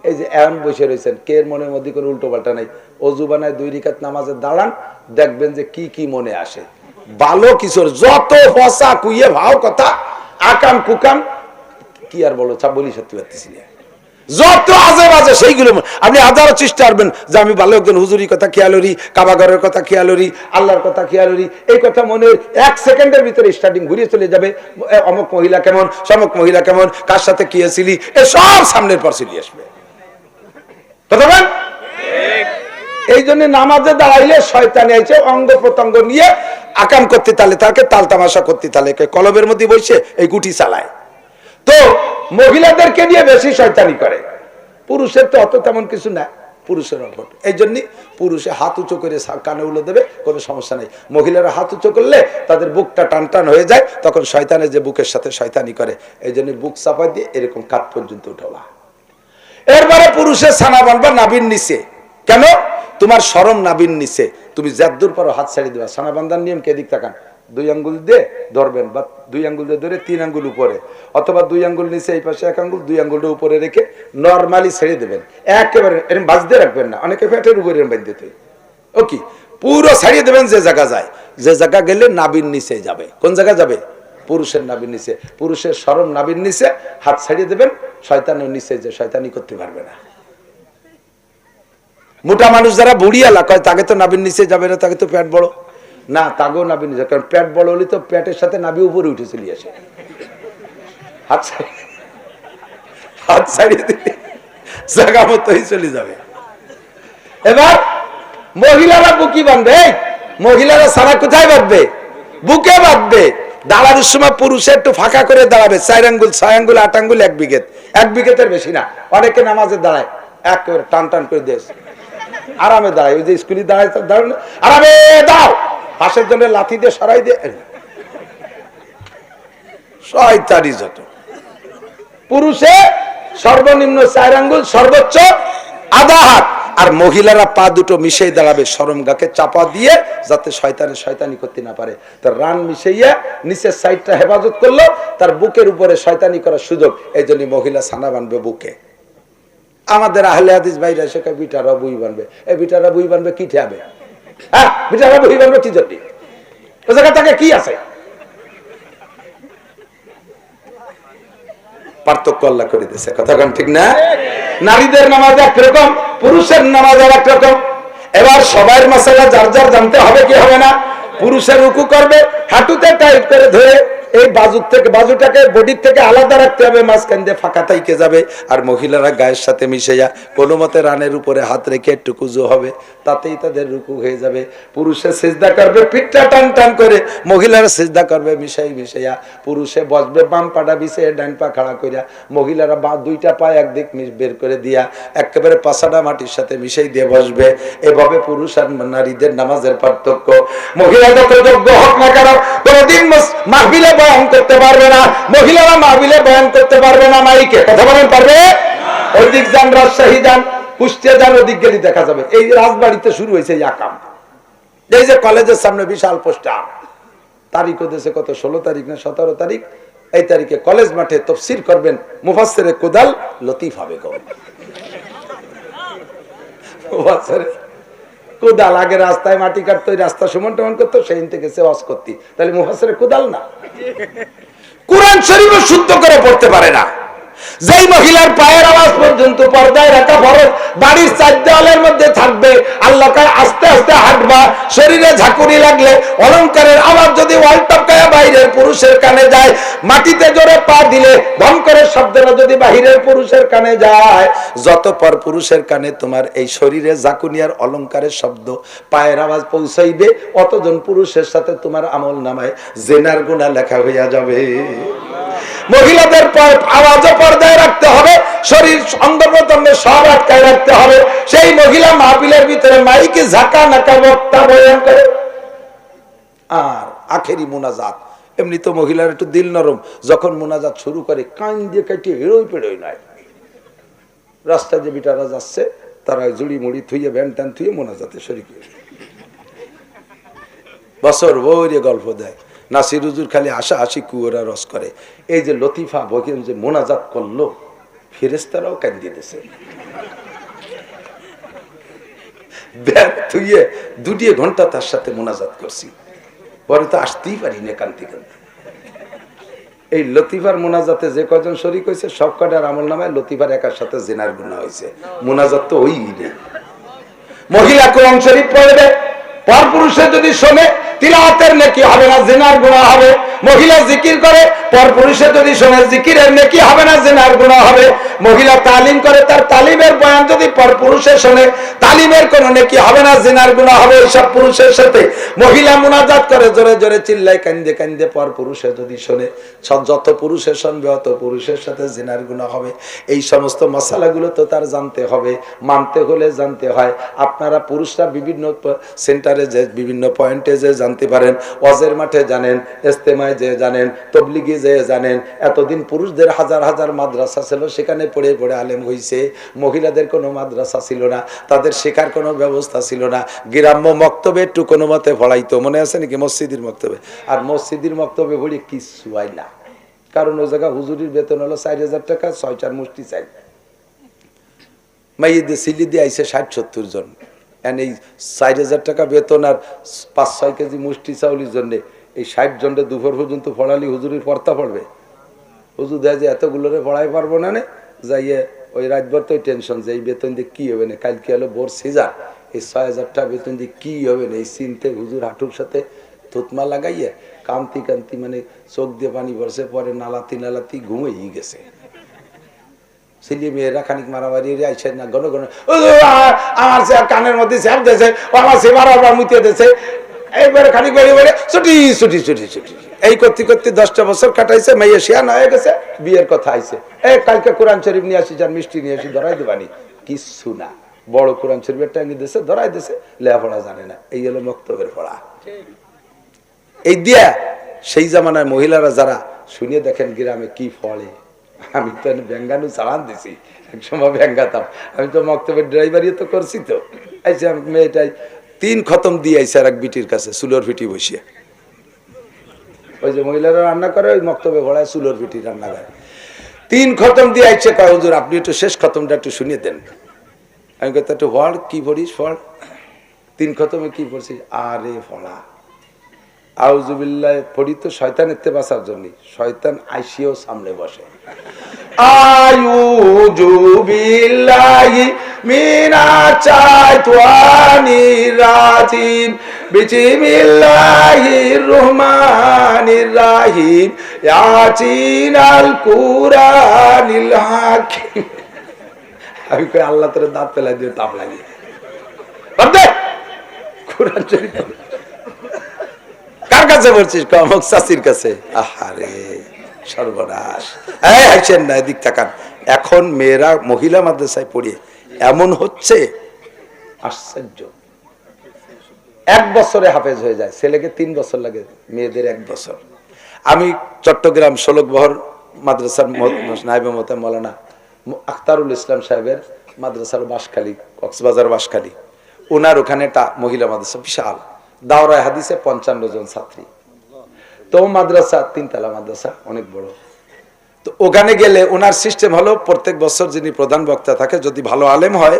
এই যে এমন বসে রয়েছেন, কে মনের মধ্যে কোনো উল্টো পাল্টা নাই, অজু বানায় 2 রাকাত নামাজে দাঁড়ান, দেখবেন যে কি কি মনে আসে। ভালো কিছুর যত ফসা কুইয়ে ভাও কথা, আকাম কুকাম কি আর বলো, বলি সত্যি পারতেছি না। যত আজে বাজে সেইগুলো আপনি হাজারো চেষ্টা করবেন যে আমি ভালো একজন হুজুরি কথা খেয়ালরি, কাবাগরের কথা খেয়ালরি, আল্লাহর কথা খেয়ালরি, এই কথা মনে 1 সেকেন্ডের ভিতরে স্টার্টিং ঘুরিয়ে চলে যাবে। অমুক মহিলা কেমন, সমক মহিলা কেমন, কার সাথে কি হয়েছিলি, এ সব সামনের পর চলে আসবে। কথা বলেন। এই জন্য নামাজে দাঁড়াইলে শয়তানি আইছে অঙ্গ প্রত্যঙ্গ নিয়ে আকাম করতে তালে, তাকে তাল তামাশা করতে তালে, কলবের মধ্যে বসে এই গুটি চালায়। তো মহিলাদেরকে নিয়ে বেশি শয়তানি করে, পুরুষের তো অত তেমন কিছু না, পুরুষের অল্প। এই জন্য পুরুষে হাত উঁচু করে কানে উলে দেবে, কোনো সমস্যা নেই। মহিলারা হাত উঁচু করলে তাদের বুকটা টান টান হয়ে যায়, তখন শয়তানে যে বুকের সাথে শয়তানি করে, এই জন্য বুক চাপা দিয়ে এরকম কাঠ পর্যন্ত উঠোলা। এরপরে পুরুষের ছানা বানবা নাবির নিচে। কেন? তোমার শরম নাবির নিচে, তুমি যদ্দূর পারো হাত ছাড়িয়ে দেবা। ছানা বান্ধার নিয়ম কে দিক তাকান, 2 আঙ্গুল দিয়ে ধরবেন, বা 2 আঙ্গুল দিয়ে ধরে 3 আঙ্গুল উপরে, অথবা 2 আঙ্গুল নিচে এই পাশে 1 আঙ্গুল, 2 আঙ্গুলটা উপরে রেখে নরমালি ছেড়ে দেবেন। একেবারে এরকম বাজতে রাখবেন না, অনেকে পেটের উপরে এরকম বাঁধতে হয়। ওকে, পুরো ছাড়িয়ে দেবেন, যে জায়গা যায়, যে জায়গা গেলে নাবির নিচে যাবে। কোন জায়গা যাবে? পুরুষের নাবির নিচে। পুরুষের শরম নাবির নিচে, হাত ছাড়িয়ে দেবেন, শয়তানের নিচে যে শয়তানি করতে পারবে না। মোটা মানুষ যারা বুড়িয়ালা কয় তাকে তো নাবির নিচে যাবে না, তাকে তো পেট বড় না, তাকেও নাবির নিচে, কারণ পেট বড় হলে তো পেটের সাথে নাবি উপরে উঠে চলে আসে। হাত ছাড়িয়ে দিলে জায়গা মতোই চলে যাবে। এবার মহিলারা বুকি বাঁধবে, মহিলারা সারা কোথায় বাঁধবে? বুকে বাঁধবে। দাঁড়ানোর সময় পুরুষের একটু ফাঁকা করে দাঁড়াবে, 4 আঙ্গুল 6 আঙ্গুল 8 আঙ্গুল 1 বিঘেত, 1 বিঘেতের বেশি না। অনেকে নামাজে দাঁড়ায় একেবারে টান টান করে দেশ, আরামে দাঁড়ায়, ওই যে স্কুলে দাঁড়ায় দাঁড়ানো, আরামে দাও, পাশের জন্য লাথি দিয়ে সরাই দিয়ে, শয়তানি যত। পুরুষে সর্বনিম্ন 4 আঙ্গুল, সর্বোচ্চ আধা হাত। আর মহিলারা পা দুটো মিশিয়ে দাঁড়াবে, শরমগাকে চাপা দিয়ে, যাতে শয়তানে শয়তানি করতে না পারে। তার রান মিশিয়ে নিচের সাইডটা হেফাজত করলো, তার বুকের উপরে শয়তানি করার সুযোগ। এই জন্য মহিলা ছানা বানবে বুকে। আমাদের আহলে হাদিস ভাইরা শেখায় বিটারা বই বানবে। এই বিটারা বই বানবে কি ঠাবে? হ্যাঁ, বিটারা বই বানবে কি জন্য? ও জায়গা থেকে কি আছে? পার্থক্য আল্লাহ করে দিয়েছে, কথা কোন ঠিক না? নারীদের নামাজ একরকম, পুরুষের নামাজ আর একরকম। এবার সবার মাসালা যার যার জানতে হবে কি হবে না। পুরুষের রুকু করবে, হাঁটুতে টাইট করে ধরে এই বাজুর থেকে, বাজুটাকে বডির থেকে আলাদা রাখতে হবে, মাঝখান দিয়ে ফাঁকা থাইকে যাবে। আর মহিলারা গায়ের সাথে মিশে যা কোনো মতে রানের উপরে হাত রেখে একটু কুজু হবে, তাতেই তাদের রুকু হয়ে যাবে। পুরুষে সিজদা করবে পিঠটা টান টান করে, মহিলারা সিজদা করবে মিশাই মিশাইয়া। পুরুষে বসবে বাম পাটা বিছে, ডান পা খাড়া করিয়া, মহিলারা বা 2টা পা একদিক বের করে দিয়া একেবারে পাছাটা মাটির সাথে মিশাই দিয়ে বসবে। এভাবে পুরুষ আর নারীদের নামাজের পার্থক্য। মহিলা যত যোগ্য হোক না কেন, কোনদিন মাহফিলে বয়ান করতে পারবে না, মহিলারা মাহফিলে বয়ান করতে পারবে না। মাইকে কথা বলেন পারবে? ওইদিক যান, রাজশাহী যান, কুষ্টিয়া যান, ওদিক গেলে দেখা যাবে। এই রাজবাড়িতে শুরু হয়েছে এই আকাম। এই যে কলেজের সামনে বিশাল পোস্টার, তারিখ হতেছে কত, 16 তারিখ না 17 তারিখ। এই তারিখে কলেজ মাঠে তাফসীর করবেন মুফাসসিরে কুদাল লতিফা বেগম। মুফাসসিরে কুদাল আগে রাস্তায় মাটি কাটতো, রাস্তা সমান টমান করতো, সেই থেকে সে ওয়াজ করতি, তাহলে মুফাসসিরে কুদাল না? কোরআন শরীফ শুদ্ধ করে পড়তে পারে না। যেই মহিলার পায়ের আওয়াজ পর্যন্ত পর্দায় রাখা ফরজ, বাড়ির 4 দেওয়ালের মধ্যে থাকবে, আল্লাহকে আস্তে আস্তে হাঁটবা, শরীরে ঝাঁকুনি লাগলে অলংকারের আওয়াজ যদি ওয়াল টপকায়া বাইরের পুরুষের কানে যায়, মাটিতে জোরে পা দিলে ধমকরের শব্দটা যদি বাহিরের পুরুষের কানে যায়, যতপর পুরুষের কানে তোমার এই শরীরে ঝাঁকুনি আর অলংকারের শব্দ, পায়ের আওয়াজ পৌঁছাইবে, অতজন পুরুষের সাথে তোমার আমল নামায় জিনার গুনাহ লেখা হইয়া যাবে। মহিলাদের আওয়াজও পর্দায় রাখতে হবে, শরীর অঙ্গ প্রত্যঙ্গ সব আটকায় রাখতে হবে। সেই মহিলা মাহফিলের ভিতরে মাইকে ঝাঁকা নাকা বক্তা বয়ান করে। আর আখেরি মুনাজাত, এমনি তো মহিলার একটু দিল নরম, যখন মুনাজাত শুরু করে কান দিয়ে কাটিয়ে হেরোই পেড়োই নয়। রাস্তায় যে বিটারা যাচ্ছে তারা জুড়ি মুড়ি থুইয়ে ভ্যান ট্যান থুইয়ে মুনাজাতে শরীক বছর ভরে গল্প দেয়। নাসির হুজুর খালি আশা হাসি কুয়োরা রস করে। এই যে লতিফা বকেন যে মোনাজাত করলো, ফেরেশতারাও কাঁদিয়ে দিয়েছে। তুইয়ে 2 ঘন্টা তার সাথে মোনাজাত করছি, পরে তো আসতেই পারি না কান্তি কান্তি। এই লতিফার মোনাজাতে যে কয়জন শরীক হয়েছে সব কয়টার আমল নামায় লতিফার একার সাথে জিনার গুনাহ হয়েছে। মোনাজাত তো ওই নেই। মহিলা কোরআন শরীফ পড়বে, পরপুরুষে যদি শোনে তিলাওয়াতের নেকি হবে না, জিনার গুনাহ হবে। মহিলা জিকির করে, পরপুরুষে যদি শোনে জিকিরের নেকি হবে না, জিনার গুনাহ হবে। মহিলা তালিম করে, তার তালিমের বয়ান যদি পরপুরুষে শোনে তালিমের কোনো নেকি হবে না, জিনার গুনাহ হবে। এইসব পুরুষের সাথে মহিলা মুনাজাত করে জোরে জোরে চিল্লাই কান্দে কান্দে, পরপুরুষে যদি শোনে, যত পুরুষের শুনবে অত পুরুষের সাথে জিনার গুনাহ হবে। এই সমস্ত মশালাগুলো তো তার জানতে হবে, মানতে হলে জানতে হয়। আপনারা পুরুষরা বিভিন্ন সেন্টারে যে বিভিন্ন পয়েন্টে যে জানতে পারেন, ওয়াজের মাঠে জানেন, ইস্তেমায় যে জানেন, তবলিগে যে জানেন। এতদিন পুরুষদের হাজার হাজার মাদ্রাসা ছিল, সেখানে পড়ে পড়ে আলেম হইছে। মহিলাদের কোনো মাদ্রাসা ছিল না, তাদের শেখার কোনো ব্যবস্থা ছিল না। গ্রাম্য মক্তবে একটু কোনো মতে পড়াইতো, মনে আছে নাকি? মসজিদের মক্তবে। আর মসজিদের মক্তবে পড়ি কিছু হয় না, কারণ ওই জায়গা হুজুরির বেতন হলো 4,000 টাকা, 6-4 মুষ্টি চাই। মাইয়েদের সিলি দিয়ে আইসে 60-70 জন, এই 4,000 টাকা বেতন আর 5-6 কেজি মুষ্টি চাউলির জন্য এই 60 জনটা দুপুর পর্যন্ত পড়ালি হুজুরির পড়তা পড়বে? হুজুর দেয় যে এতগুলোরে পড়াই পারবো না, যাইয়ে ওই রাতভর তো টেনশন যে এই বেতন দিয়ে কি হবে না, কালকে হলো বোর সিজার, এই 6,000 টাকা বেতন দিয়ে কি হবে না, এই চিনতে হুজুর হাঁটুর সাথে থুতমা লাগাইয়ে কান্তি কান্তি মানে চোখ দিয়ে পানি পড়ছে, পরে নালাতি নালাতি ঘুমিয়ে গেছে। ছেলে মেয়েরা খানিক মারামারি আইসে না, ঘন ঘন আমার কানের মধ্যে স্যাপ দিয়েছে, আমার সে বারবার মুতে দিয়েছে, এইবারে খানিক বেরিয়ে বেড়ে ছুটি ছুটি ছুটি ছুটি, এই করতে করতে 10টা বছর কাটাইছে। মেয়ে শিয়ান হয়ে গেছে, বিয়ের কথা আইছে, কালকে কোরআন শরীফ নিয়ে আসি, যার মিষ্টি নিয়ে আসি, ধরাই দেবানি, কিচ্ছু না। বড় কোরআন শরীফের টাইনি দিয়েছে, ধরাই দিয়েছে, লেখাপড়া জানে না। এই হলো মক্তবের পড়া। এই দিয়া সেই জামানায় মহিলারা যারা শুনিয়ে দেখেন গ্রামে কি ফলে। আমি তো ব্যাঙ্গানু চালান দিছি, একসময় ব্যাঙ্গাতাম। আমি তো মক্তবের ড্রাইভারি তো করছি। তো আইসে মেয়েটাই 3 খতম দিয়ে আইসে আর এক বিটির কাছে চুলোর ফিটি বসিয়ে। ওই যে মহিলারা রান্না করে, ওই মক্তবে ভরায় চুলোর ফিটি রান্না করে। 3 খতম দিয়ে আইসে, কয় হুজুর আপনি একটু শেষ খতমটা একটু শুনিয়ে দেন। আমি কত একটু পড়, কি পড়িস পড়। 3 খতমে কি পড়ছিস? আরে পড়া আউযুবিল্লাহ পড়ি তো শয়তানের থেকে বাঁচার জন্য। শয়তান আইসিও সামনে বসে। আউযুবিল্লাহি মিনাশ শাইতানির রাজিম, বিসমিল্লাহির রহমানির রহিম, ইয়াসিনাল কুরআনিল হাকিম। আমি কই আল্লাহ তোর দাঁত ফেলাই দিয়ে তাপ লাগিয়ে কোরআন শরীফ কার কাছে বলছিস? কমক চাচির কাছে। আহারে সর্বনাশ। হাসেন না, এদিক তাকান। এখন মেয়েরা মহিলা মাদ্রাসায় পড়িয়ে এমন হচ্ছে, আশ্চর্য। 1 বছরে হাফেজ হয়ে যায়, ছেলেকে 3 বছর লাগে, মেয়েদের 1 বছর। আমি চট্টগ্রাম শোলকবহর মাদ্রাসার নায়েবে মোহতামিম মাওলানা আখতারুল ইসলাম সাহেবের মাদ্রাসার বাঁশখালী, কক্সবাজার বাঁশখালী, ওনার ওখানে একটা মহিলা মাদ্রাসা বিশাল, দাওরায়ে হাদিসে 55 জন ছাত্রী। তো মাদ্রাসা 3 তলা মাদ্রাসা, অনেক বড়। তো ওখানে গেলে ওনার সিস্টেম হলো, প্রত্যেক বছর যিনি প্রধান বক্তা থাকে, যদি ভালো আলেম হয়,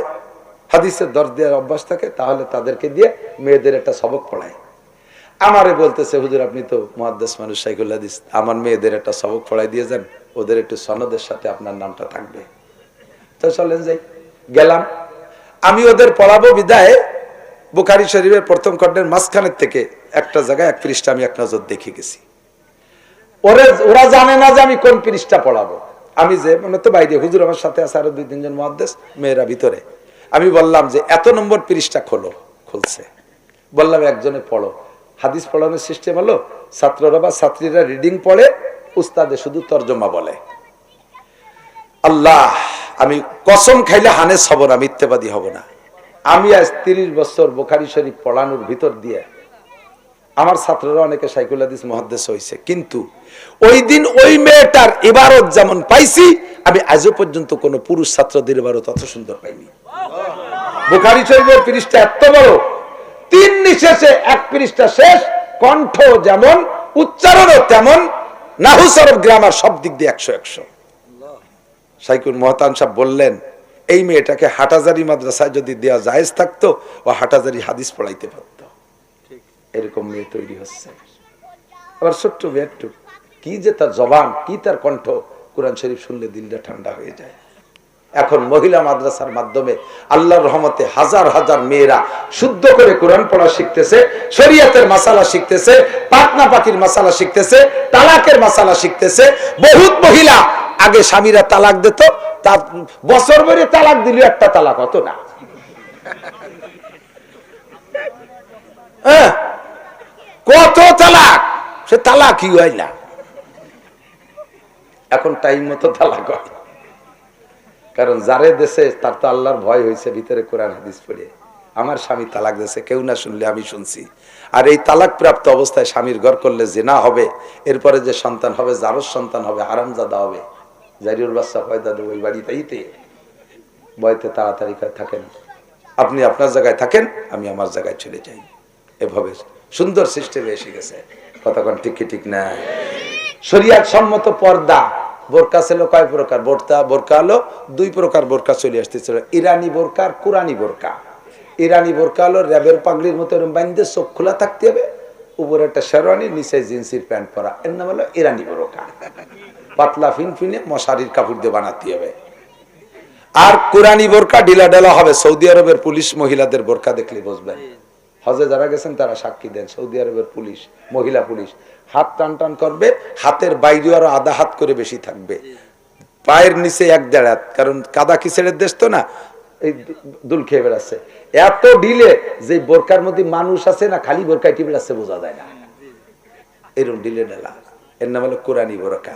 হাদিসের দর্জ দেওয়ার অভ্যাস থাকে, তাহলে তাদেরকে দিয়ে মেয়েদের একটা সবক পড়ায়। আমারে বলতেছে, হুজুর আপনি তো মুহাদ্দিস মানুষ, শাইখুল হাদিস, আমার মেয়েদের একটা সবক পড়াই দিয়ে যান, ওদের একটু সনদের সাথে আপনার নামটা থাকবে। তো চলেন যাই। গেলাম, আমি ওদের পড়াবো বিদায় বুখারী শরীফের প্রথম খণ্ডের মাঝখানের থেকে একটা জায়গায় 1 পৃষ্ঠা আমি 1 নজর দেখে গেছি। ওরা জানে না যে আমি কোন পৃষ্ঠা পড়াবো। আমি যে মনে তো বাইরে, হুজুর আমার সাথে আছে আরো 2-3 জন মুহাদ্দিস, মেয়েরা ভিতরে। আমি বললাম যে এত নম্বর পৃষ্ঠা খোলো, খুলছে। বললাম একজনে পড়ো। হাদিস পড়ানোর সিস্টেম হলো, ছাত্ররা বা ছাত্রীরা রিডিং পড়ে, উস্তাদে শুধু তর্জমা বলে। আল্লাহ, আমি কসম খাইলে হানে সবর, আমি মিথ্যাবাদী হব না। আমি আজ 30 বছর বুখারী শরীফ পড়ানোর ভিতর দিয়ে আমার ছাত্ররা অনেকে শাইখুল হাদিস মুহাদ্দিস হইছে, কিন্তু ওই দিন ওই মেয়েটার ইবারত যেমন পাইছি, আমি আজও পর্যন্ত কোন পুরুষ ছাত্রদের ইবারত অত সুন্দর পাইনি। বুখারী শরীফের পৃষ্ঠা এত বড়, 3 নিঃশেষে 1 পৃষ্ঠা শেষ, কণ্ঠ যেমন, উচ্চারণও তেমন, নাহু সরফ গ্রামার সব দিক দিয়ে 100-100। শাইখুল মুহতামিম সাহেব বললেন, এই মেয়েটাকে হাটাজারি মাদ্রাসায় যদি দেওয়া জায়েজ থাকতো, ও হাটাজারি হাদিস পড়াইতে পারতো। এরকম মেয়ে তৈরি হচ্ছে। আবার ছোট্ট মেয়েটু কি যে তার জবান, কি তার কণ্ঠ, কোরআন শরীফ শুনলে দিলটা ঠান্ডা হয়ে যায়। এখন মহিলা মাদ্রাসার মাধ্যমে আল্লাহর রহমতে হাজার হাজার মেয়েরা শুদ্ধ করে কোরআন পড়া শিখতেছে, শরীয়তের মাসালা শিখতেছে, পাকনা পাকির মাসালা শিখতেছে, তালাকের মাসালা শিখতেছে। বহুত মহিলা আগে স্বামীরা তালাক দিত, তা বছর ভরে তালাক দিল, একটা তালাক হতো না। কত তালাক, সে তালাকই হয় না। এখন টাইম মতো তালাক হয়, কারণ যারে দেশে তার তো আল্লাহর ভয় হয়েছে ভিতরে কোরআন হাদিস পড়ে। আমার স্বামী তালাক দিয়েছে, কেউ না শুনলে আমি শুনছি। আর এই তালাক প্রাপ্ত অবস্থায় স্বামীর ঘর করলে জিনা হবে, এরপরে যে সন্তান হবে জারজ সন্তান হবে, হারামজাদা হবে, জারিউর বাচ্চা পয়দা দেবো ওই বাড়িতেইতে। ভয়তে তাড়াতাড়ি থাকেন, আপনি আপনার জায়গায় থাকেন, আমি আমার জায়গায় চলে যাই। এভাবে সুন্দর সিস্টেমে এসে গেছে। কতক্ষণ ঠিক কি ঠিক না? শরিয়াত সম্মত পর্দা। বোরকা ছিল কয় প্রকার? বোরকা হলো দুই প্রকার বোরকা চলে আসতেছিল, ইরানি বোরকা আর কুরানি বোরকা। ইরানি বোরকা হলো র্যাবের পাগড়ির মতো বান্ধে চোখ খোলা থাকতে হবে, উপরে একটা শেরওয়ানি, নিচে জিন্সের প্যান্ট পরা, এর নাম হলো ইরানি বোরকা। পাতলা ফিনফিনে মশারির কাপড় দিয়ে বানাতে হবে। আর কুরানি বোরকা ঢিলা ঢালা হবে। সৌদি আরবের পুলিশ মহিলাদের বোরকা দেখলে বুঝবেন। হজে যারা গেছেন তারা সাক্ষী দেন, সৌদি আরবের পুলিশ, মহিলা পুলিশ হাত টান টান করবে, হাতের বাইরে আরো আধা হাত করে বেশি থাকবে, পায়ের নিচে 1-1.5 হাত, কারণ কাদা কিসের দেশ তো না, এই দুল খেয়ে বেড়াচ্ছে। এত ঢিলে যে বোরকার মধ্যে মানুষ আছে না, খালি বোরকায় টিপে বেড়াচ্ছে, বোঝা যায় না, এরকম ঢিলে ঢালা। এর নাম হলো কোরআনি বোরকা,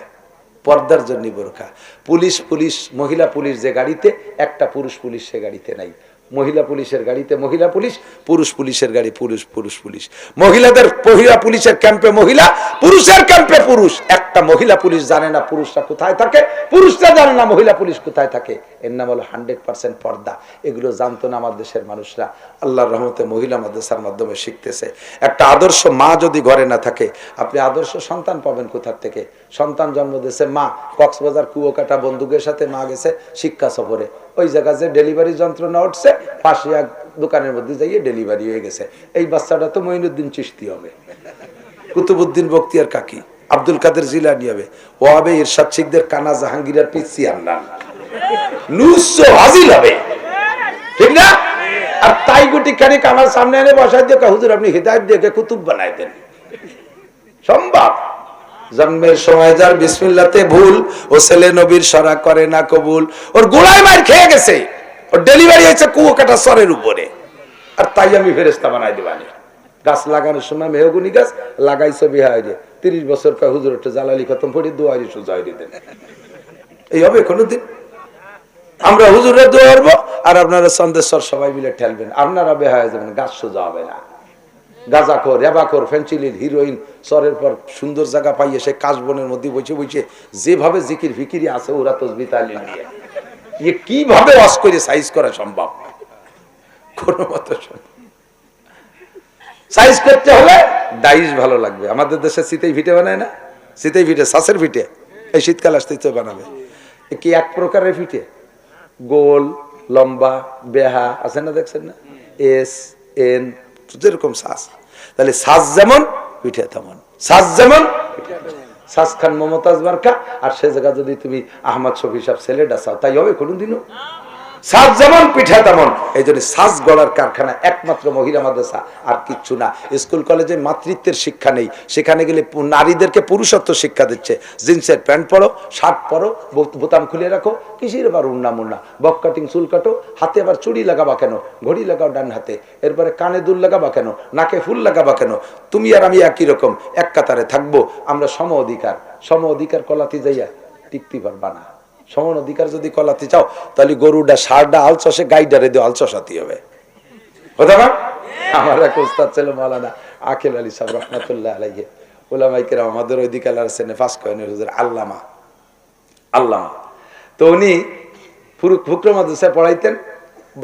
পর্দার জন্য বোরকা। পুলিশ মহিলা পুলিশ যে গাড়িতে, একটা পুরুষ পুলিশ সে গাড়িতে নাই। মহিলা পুলিশের গাড়িতে মহিলা পুলিশ, পুরুষ পুলিশের গাড়ি পুরুষ পুলিশ। মহিলাদের মহিলা পুলিশের ক্যাম্পে মহিলা, পুরুষের ক্যাম্পে পুরুষ। একটা মহিলা পুলিশ জানে না পুরুষরা কোথায় থাকে, পুরুষরা জানে না মহিলা পুলিশ কোথায় থাকে। এর নাম হলো 100% পর্দা। এগুলো জানতো না আমার দেশের মানুষরা। আল্লাহর রহমতে মহিলা মাদ্রাসার মাধ্যমে শিখতেছে। একটা আদর্শ মা যদি ঘরে না থাকে, আপনি আদর্শ সন্তান পাবেন কোথার থেকে? সন্তান জন্ম দিয়েছে মা, কক্সবাজার কুয়াকাটা বন্দুকের সাথে মা গেছে শিক্ষা সফরে, ওই জায়গায় যে ডেলিভারি যন্ত্রণা উঠছে, পাশে এক দোকানের মধ্যে যাইয়ে ডেলিভারি হয়ে গেছে। এই বাচ্চাটা তো মঈনুদ্দিন চিশতি হবে, কুতুবুদ্দিন বখতিয়ার কাকি, আব্দুল কাদের জিলানী হবে, ও হবে ইরশাদ শিখদের কানা জাহাঙ্গীরের পিসি আন্নান, নুসো হাজিল হবে, ঠিক না? আর তাই গুটি খানিক আমার সামনে এনে বসাই দিয়ে হুজুর আপনি হিদায়াত দিয়ে কুতুব বানাই দেন, সম্ভব? জন্মের সময় যার বিসমিল্লাতে ভুল, ও ছেলে নবীর সরা করে না কবুল। ওর গোলায় মার খেয়ে গেছে, ওর ডেলিভারি হয়েছে কুয়াকাটা সরের উপরে, আর তাই আমি ফেরেশতা বানাই দেবানি। গাছ লাগানোর সময় মেহগুনি গাছ লাগাইছো বিহায় 30 বছর কয় হুজুর একটা জালালি খতম করে দোয়ারি সোজা হয়ে দেন। এই হবে কোনোদিন? আমরা হুজুরের দোয়া করবো আর আপনারা সন্দেশ্বর সবাই মিলে ঠেলবেন, আপনারা বেহায় যাবেন, গাছ সোজা হবে না। গাঁজাখোর, রেবাখোর, ফেন্সিলিন, হিরোইন, সরের পর সুন্দর জায়গা পাইয়ে সে কাশবনের মধ্যে বসে যেভাবে জিকির ফিকিরি আছে ওরা তসবিহ তালিম দিয়ে, কিভাবে ওয়াজ করে সাইজ করা সম্ভব? কোন মত সাইজ করতে হলে ডাইস ভালো লাগবে। আমাদের দেশে শীতেই ভিটে বানায় না, শীতেই ভিটে, শ্বাসের ভিটে, এই শীতকাল আসতে বানাবে কি এক প্রকারের ভিটে, গোল লম্বা বেহা আছে না, দেখছেন না, এস এন যেরকম শ্বাস। তাহলে শ্বাস যেমন পিঠে তেমন, শ্বাস যেমন শ্বাস খান মমতাজ মার্কা, আর সে জায়গা যদি তুমি আহমদ শফি সাহেব ছেলেটা চাও, তাই হবে কোনোদিনও? শ্বাস যেমন পিঠা তেমন। এই জন্য শ্বাস গড়ার কারখানা একমাত্র মহিলা মাদ্রাসা, আর কিচ্ছু না। স্কুল কলেজে মাতৃত্বের শিক্ষা নেই, সেখানে গেলে নারীদেরকে পুরুষত্ব শিক্ষা দিচ্ছে। জিন্সের প্যান্ট পরো, শার্ট পরো, বোতাম খুলে রাখো, কিসের আবার উন্না মুন্না, বক কাটিং, চুল কাটো, হাতে আবার চুড়ি লাগাবা কেন, ঘড়ি লাগাও ডান হাতে, এরপরে কানে দুল লাগাবা কেন, নাকে ফুল লাগাবা কেন? তুমি আর আমি একই রকম, এক কাতারে থাকবো। আমরা সম অধিকার কলাতে যাইয়া টিকতে পারবা না। সমান অধিকার যদি কলাতে চাও, তাহলে গরুটা সারটা আল চষে গাইডারে দিয়ে আল চষাতে হবে। আমার এক উস্তাদ ছিল মাওলানা আকিল আলী সাহেব রহমাতুল্লাহ আলাইহি, ওলামায়ে কেরাম আমাদের ওইদিকে ফাঁস করেন হুজুর আল্লামা। তো উনি ফুকরা মাদ্রাসায় পড়াইতেন,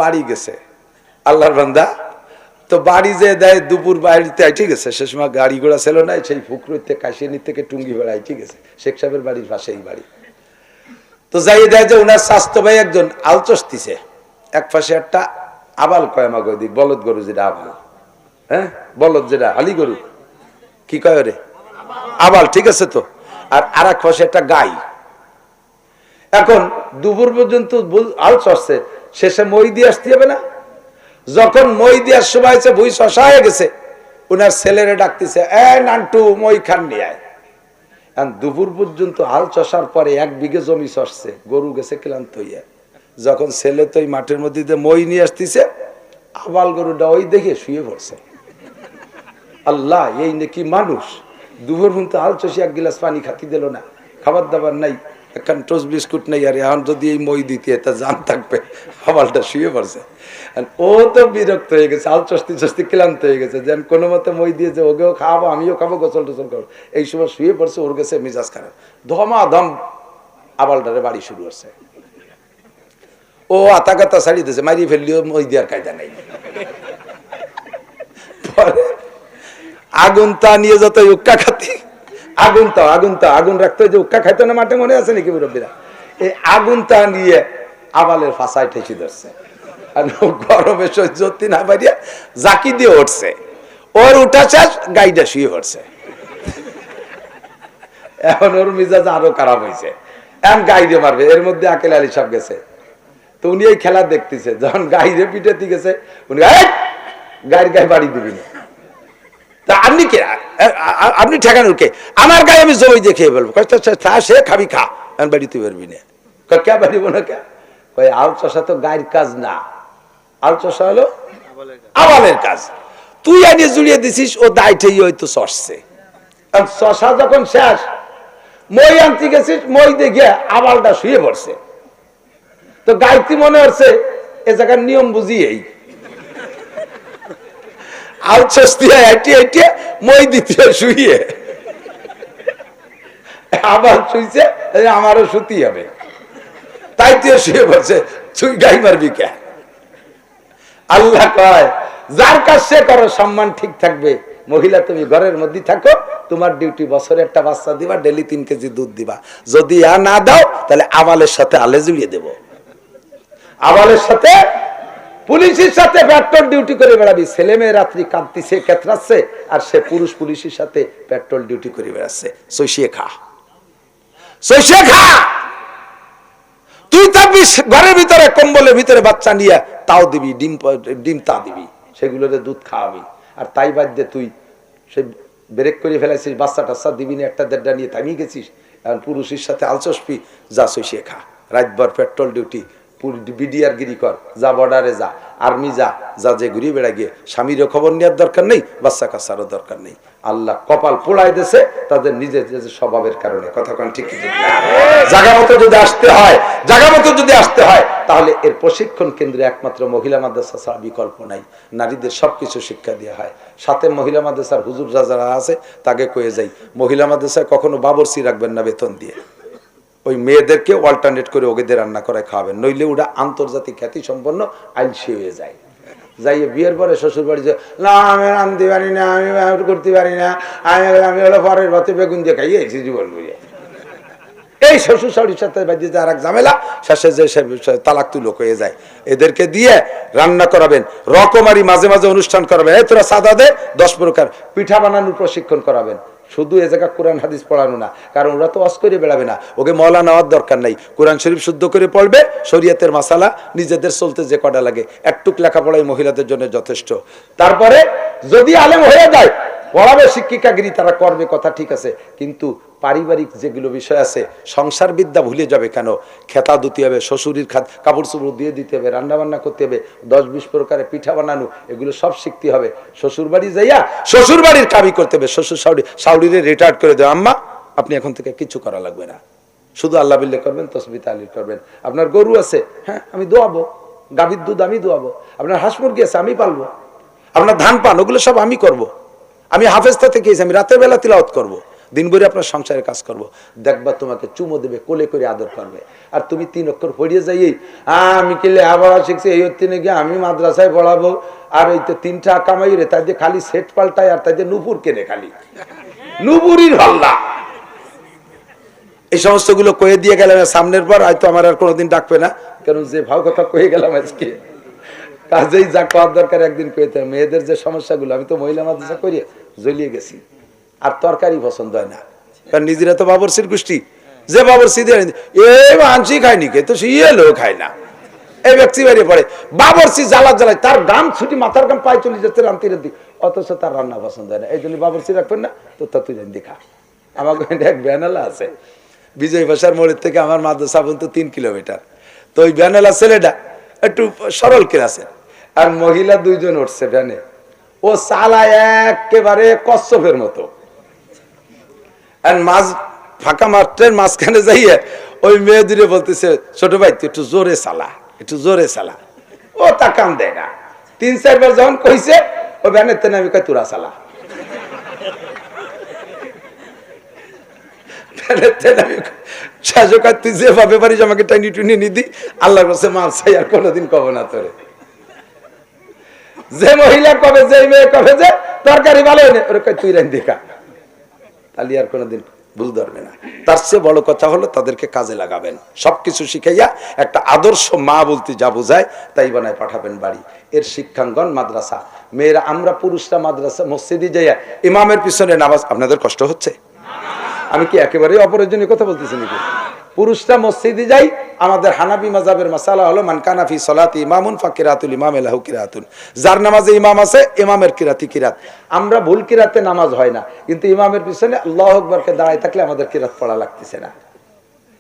বাড়ি গেছে আল্লাহর বান্দা। তো বাড়ি যে দেয় দুপুর বাড়িতে, ঠিক আছে, সে সময় গাড়ি ঘোড়া ছিল না, সেই ফুকরতে কাশিয়ানি থেকে টুঙ্গি বেড়াই, ঠিক আছে, শেখ সাহেবের বাড়ির পাশেই বাড়ি। তো যাই দেয় যে উনার স্বাস্থ্য ভাই একজন আলচস্তিছে, এক পাশে একটা আবাল কয় আমাকে ওইদিক, বলদ গরু যেটা আবাল, হ্যাঁ বলদ যেটা আলি গরু কি কয় রে আবাল, ঠিক আছে। তো আর আর এক পাশে একটা গাই। এখন দুপুর পর্যন্ত আল চড়ছে, শেষে মই দিয়ে আসতে হবে না? যখন মই দেওয়ার সময় হয়েছে, ভুই শশা হয়ে গেছে, উনার ছেলেরে ডাকতেছে, এ নান্টু মই খান নিয়ে আয়। দুপুর পর্যন্ত হাল চষার পরে 1 বিঘে জমি চষছে, গরু গেছে ক্লান্ত হইয়া। যখন ছেলে তো মাঠের মধ্যে মই নিয়ে আসতেছে, আবাল গরুটা ওই দেখে শুয়ে পড়ছে। আল্লাহ, এই নাকি মানুষ! দুপুর পর্যন্ত হাল চষি 1 গিলাস পানি খাতি দিল না, খাবার দাবার নাই, এখন টোস্ট বিস্কুট নেই। আর এখন যদি এই মই দিতে তা জান থাকবে, আবালটা শুয়ে পড়ছে। ও তো বিরক্ত হয়ে গেছে, হাল চষতে চষতে ক্লান্ত হয়ে গেছে, যেন কোনো মতে মই দিয়েছে, ওকেও খাওয়াবো, আমিও খাবো, গোসল টোসল করবো। এই সময় শুয়ে পড়ছে, ওর গেছে মেজাজ খারাপ, ধমাধম আবালটারে বাড়ি শুরু হচ্ছে। ও আতা কাতা ছাড়িয়ে দিয়েছে, মারিয়ে ফেললিও মই দেওয়ার কায়দা নেই। পরে আগুন তা নিয়ে যত উক্কা খাতি, আগুন রাখতে, যে উক্কা খাইতো না মাঠে, মনে আছে নাকি মুরব্বীরা? এই আগুন তা নিয়ে আবালের ফাঁসায় ঠেসি ধরছে। আর গরমে সহ্য না পারিয়া জাকি দিয়ে উঠছে, ওর উঠা শেষ, গাইডা শুয়ে পড়ছে। এখন ওর মিজাজ আরো খারাপ হয়েছে, এখন গাইডে মারবে। এর মধ্যে আকেল আলী সব গেছে, তো উনি এই খেলা দেখতেছে। যখন গাইরে পিটাতে গেছে, উনি গায়ের গায়ে বাড়ি দিবি না। তা আপনি কে? আপনি ঠেকানোর কে? আমার গায়ে আমি জমি দিয়ে খেয়ে বলবো। সে খাবি খা, আমি বাড়িতে পারবি না। কে বাড়িব না কে? আল চষা তো গায়ের কাজ না, আল চষা হলো আবালের কাজ। তুই আনিয়ে জুড়িয়ে দিছিস, ও দায়টাই হয়তো চষছে। চষা যখন শেষ, মই আনতে গেছিস, মই দেখে আবালটা শুয়ে পড়ছে। তো গায়ত্রী মনে হচ্ছে এ জায়গার নিয়ম বুঝিয়েই আল চষতে এটিয়ে মই দ্বিতীয় শুয়ে আবার শুইছে, আমারও শুতি হবে, তাই তুই শুয়ে পড়ছে। তুই গাই মারবি কে? আল্লাহ কয়, যার কাজ সে করো, সম্মান ঠিক থাকবে। মহিলা, তুমি ঘরের মধ্যে থাকো, তোমার ডিউটি বছরে একটা বাচ্চা দিবা, ডেলি 3 কেজি দুধ দিবা। যদি না দাও, তাহলে আবালের সাথে আলে জুড়িয়ে দেব। আবালের সাথে, পুলিশের সাথে পেট্রোল ডিউটি করে বেড়াবি। ছেলে মেয়ে রাত্রি কাঁদতেছে, কেতরাচ্ছে, আর সে পুরুষ পুলিশের সাথে পেট্রোল ডিউটি করে বেড়াচ্ছে। সইসিয়ে খা, সইসিয়ে খা। তুই থাকবি ঘরের ভিতরে, কম্বলের ভিতরে বাচ্চা নিয়ে, তাও দিবি, ডিম তা দিবি, সেগুলোতে দুধ খাওয়াবি। আর তাই বাদ দিয়ে তুই সে ব্রেক করে ফেলাইছিস, বাচ্চা টাচ্চা দিবি না, 1-1.5 নিয়ে থামিয়ে গেছিস। এখন পুরুষের সাথে আলচসপি, যা সইসিয়ে খা। রাতভর পেট্রোল ডিউটি, বিডিআর গিরি কর, যা বর্ডারে যা, আর্মি যা, যে ঘুরে বেড়া গিয়ে স্বামীরও খবর নেওয়ার দরকার নেই, বাচ্চা কাচ্চারও দরকার নেই। আল্লাহ কপাল পোড়াই দিয়েছে তাদের নিজের স্বভাবের কারণে। কথা কোন ঠিক না? জায়গা মতো যদি আসতে হয়, তাহলে এর প্রশিক্ষণ কেন্দ্রে একমাত্র মহিলা মাদ্রাসা ছাড়া বিকল্প নাই। নারীদের সবকিছু শিক্ষা দেওয়া হয়। সাথে মহিলা মাদ্রাসার হুজুর যারা আছে, তাকে কয়ে যাই, মহিলা মাদ্রাসায় কখনো বাবরচি রাখবেন না বেতন দিয়ে। ওই মেয়েদেরকে অল্টারনেট করে ওদের রান্না করে খাওয়াবেন, নইলে ওরা আন্তর্জাতিক খ্যাতি সম্পন্ন আইলসি হয়ে যায়। যাইয়ে বিয়ের পরে শ্বশুর বাড়ি যে, না আমি রাঁধতে পারি না, আমি করতে পারি না, আমি হলো পরের ভাতে বেগুন দিয়ে খাইয়েছি জীবন বুঝে। এই শ্বশুর শাশুড়ির সাথে বাজিয়ে আর এক ঝামেলা, শেষে যে তালাক তুলক হয়ে যায়। এদেরকে দিয়ে রান্না করাবেন, রকমারি মাঝে মাঝে অনুষ্ঠান করাবেন। এই তোরা সাদা দে, 10 প্রকার পিঠা বানানোর প্রশিক্ষণ করাবেন। শুধু এ জায়গা কোরআন হাদিস পড়ানো না, কারণ ওরা তো ওয়াজ করে বেড়াবে না, ওকে মওলা নেওয়ার দরকার নাই। কোরআন শরীফ শুদ্ধ করে পড়বে, শরীয়তের মাসালা নিজেদের চলতে যে কটা লাগে, একটুক লেখাপড়াই মহিলাদের জন্য যথেষ্ট। তারপরে যদি আলেম হয়ে যায়, পড়াবে, শিক্ষিকাগিরি তারা করবে, কথা ঠিক আছে, কিন্তু পারিবারিক যেগুলো বিষয় আছে, সংসার বিদ্যা ভুলে যাবে কেন? খেতা ধুতে হবে, শ্বশুরির কাপড় চোপড় দিয়ে দিতে হবে, রান্না বান্না করতে হবে, 10-20 প্রকারের পিঠা বানানো, এগুলো সব শিখতে হবে। শ্বশুর বাড়ি যাইয়া শ্বশুর বাড়ির কাবি করতে হবে। শ্বশুর শাউরিরে রিটায়ার্ড করে দেবে, আম্মা আপনি এখন থেকে কিছু করা লাগবে না, শুধু আল্লাহ বিল্লাহ করবেন, তসবিহ তাহলিল করবেন। আপনার গরু আছে, হ্যাঁ আমি দোয়াবো, গাভীর দুধ আমি দোয়াবো। আপনার হাঁস মুরগি আছে, আমি পালবো। আপনার ধান পান, ওগুলো সব আমি করব। আমি হাফেজতা থেকে এসে আমি রাতের বেলা তিলাওয়াত করবো, দিন ভরে আপনার সংসারের কাজ করব। দেখবা তোমাকে চুমো দেবে, কোলে করে আদর করবে। আর তুমি 3 অক্ষর পড়িয়ে যাই, আমি কি লেখাপড়া শিখছি, এই হচ্ছে নাকি আমি মাদ্রাসায় পড়াবো, আর ওই তো 3 টাকা কামাই রে, তাই দিয়ে খালি সেট পাল্টায়, আর তাই দিয়ে নুপুর কেনে, খালি নুপুরির হল্লা। এই সমস্ত গুলো কয়ে দিয়ে গেলাম, সামনের পর হয়তো আমার আর কোনোদিন ডাকবে না, কারণ যে ভাও কথা কয়ে গেলাম আজকে, কাজেই যা করার দরকার একদিন কইতে। মেয়েদের যে সমস্যাগুলো, আমি তো মহিলা মাদ্রাসা করিয়ে জ্বলিয়ে গেছি, আর তরকারি পছন্দ হয় না, কারণ নিজেরা তো বাবরসির গোষ্ঠী, যে বাবরসি দিয়ে এই মানসি খায়নি কে তো শিয়েলো খায় না, এই ব্যক্তি বেরিয়ে পড়ে বাবরসি জ্বালা জ্বালায়, তার গাম ছুটি মাথার গাম পায়ে চলে যাচ্ছে রান্তির দিক, অথচ তার রান্না পছন্দ হয় না, এই জন্য বাবরসি রাখবেন না তো তা তুই দেখা। আমাকে এক ব্যানালা আছে বিজয় ভাষার মোড়ের থেকে আমার মাদ্রাসা পর্যন্ত 3 কিলোমিটার, তো ওই ব্যানালা ছেলেটা একটু সরল ক্লাসের, আর মহিলা 2 জন উঠছে ভ্যানে, ও চালায় একেবারে কচ্ছপের মতো, আর মাঝ ফাঁকা মাঠের মাঝখানে যাইয়ে ওই মেয়ে দূরে বলতেছে ছোট ভাই তুই একটু জোরে চালা, একটু জোরে চালা, ও তা কাম দেয় না। 3-4 বার যখন কইছে ও ভ্যানের তেনে আমি কই তোরা চালা, তুই যেভাবে পারিস আমাকে টাইনি টুনি নিদি, আল্লাহ কাছে মাল চাই আর কোনোদিন কব না তোরে। যে মহিলা কবে, যে মেয়ে কবে যে তরকারি ভালো ওরে কই তুই রান দেখা, তাহলে আর কোনোদিন ভুল ধরবে না। তার চেয়ে বড় কথা হলো তাদেরকে কাজে লাগাবেন, সবকিছু শিখাইয়া একটা আদর্শ মা বলতে যা বোঝায় তাই বানায় পাঠাবেন বাড়ি। এর শিক্ষাঙ্গন মাদ্রাসা, মেয়েরা আমরা পুরুষরা মাদ্রাসা মসজিদে যাইয়া ইমামের পিছনে নামাজ, আপনাদের কষ্ট হচ্ছে? আমি কি একেবারে অপ্রয়োজনীয় কথা বলতেছি নাকি? পুরুষরা মসজিদে যাই, আমাদের হানাফি মাযহাবের মাসালা হলো মান কানা ফি সলাতি ইমামুন ফাকিরাতুল ইমাম লাহু কিরাতুন, যার নামাজে ইমাম আছে ইমামের কিরাতি কিরাত। আমরা ভুল কিরাতে নামাজ হয় না, কিন্তু ইমামের পিছনে আল্লাহু আকবারকে দাঁড়ায় থাকলে আমাদের কিরাত পড়া লাগতেছে না,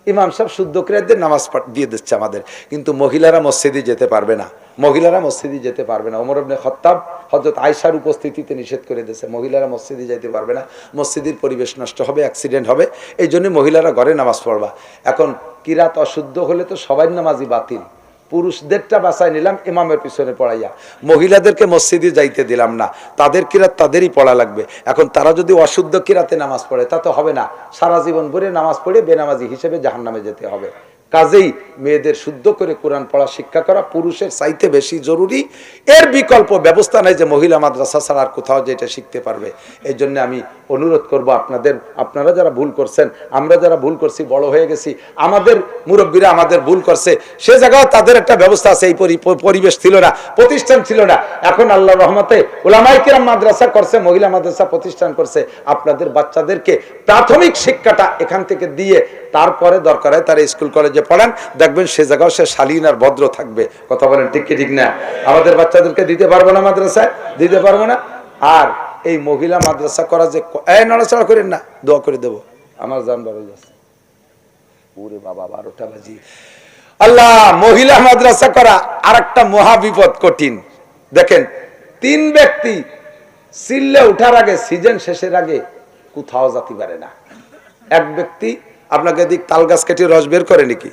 ইমাম সাহেব শুদ্ধ কিরাতদের নামাজ দিয়ে দিচ্ছে আমাদের। কিন্তু মহিলারা মসজিদে যেতে পারবে না, মহিলারা মসজিদে যেতে পারবে না। ওমর ইবনে খাত্তাব হযরত আয়েশার উপস্থিতিতে নিষেধ করে দিয়েছে, মহিলারা মসজিদে যেতে পারবে না, মসজিদের পরিবেশ নষ্ট হবে, অ্যাক্সিডেন্ট হবে, এই জন্য মহিলারা ঘরে নামাজ পড়বা। এখন কিরাত অশুদ্ধ হলে তো সবাই নামাজই বাতিল, পুরুষদেরটা বাঁচাই নিলাম ইমামের পিছনে পড়াইয়া, মহিলাদেরকে মসজিদে যাইতে দিলাম না, তাদের কিরাত তাদেরই পড়া লাগবে। এখন তারা যদি অশুদ্ধ কিরাতে নামাজ পড়ে তা তো হবে না, সারা জীবন ভরে নামাজ পড়ে বেনামাজি হিসেবে জাহান্নামে যেতে হবে। কাজেই মেয়েদের শুদ্ধ করে কোরআন পড়া শিক্ষা করা পুরুষের চাইতে বেশি জরুরি। এর বিকল্প ব্যবস্থা নাই যে মহিলা মাদ্রাসা ছাড়া আর কোথাও যেটা শিখতে পারবে। এই জন্য আমি অনুরোধ করব আপনারা যারা ভুল করছেন, আমরা যারা ভুল করছি, বড় হয়ে গেছি, আমাদের মুরব্বীরা আমাদের ভুল করছে, সে জায়গায় তাদের একটা ব্যবস্থা আছে। এই পরিবেশ ছিল না, প্রতিষ্ঠান ছিল না, এখন আল্লাহর রহমতে উলামায়ে কিরাম মাদ্রাসা করছে, মহিলা মাদ্রাসা প্রতিষ্ঠান করছে। আপনাদের বাচ্চাদেরকে প্রাথমিক শিক্ষাটা এখান থেকে দিয়ে তারপরে দরকার হয় তারা স্কুল কলেজে পড়ান, দেখবেন সে জায়গাও সে শালীন আর ভদ্র থাকবে। কথা বলেন ঠিক কি ঠিক না? আমাদের বাচ্চাদেরকে দিতে পারবো না মাদ্রাসায়, দিতে পারবো না। আর এই মহিলা মাদ্রাসা করা যে নড়াচড়া করেন না, দোয়া করে দেবো, আমার জান বাড়ি যাচ্ছে, ওরে বাবা 12টা বাজি। আল্লাহ, মহিলা মাদ্রাসা করা আর একটা মহা বিপদ, কঠিন। দেখেন 3 ব্যক্তি সিল্লে উঠার আগে, সিজন শেষের আগে কোথাও যেতে পারে না। এক ব্যক্তি আপনাকে দিক তাল গাছ কেটে রস বের করে নাকি?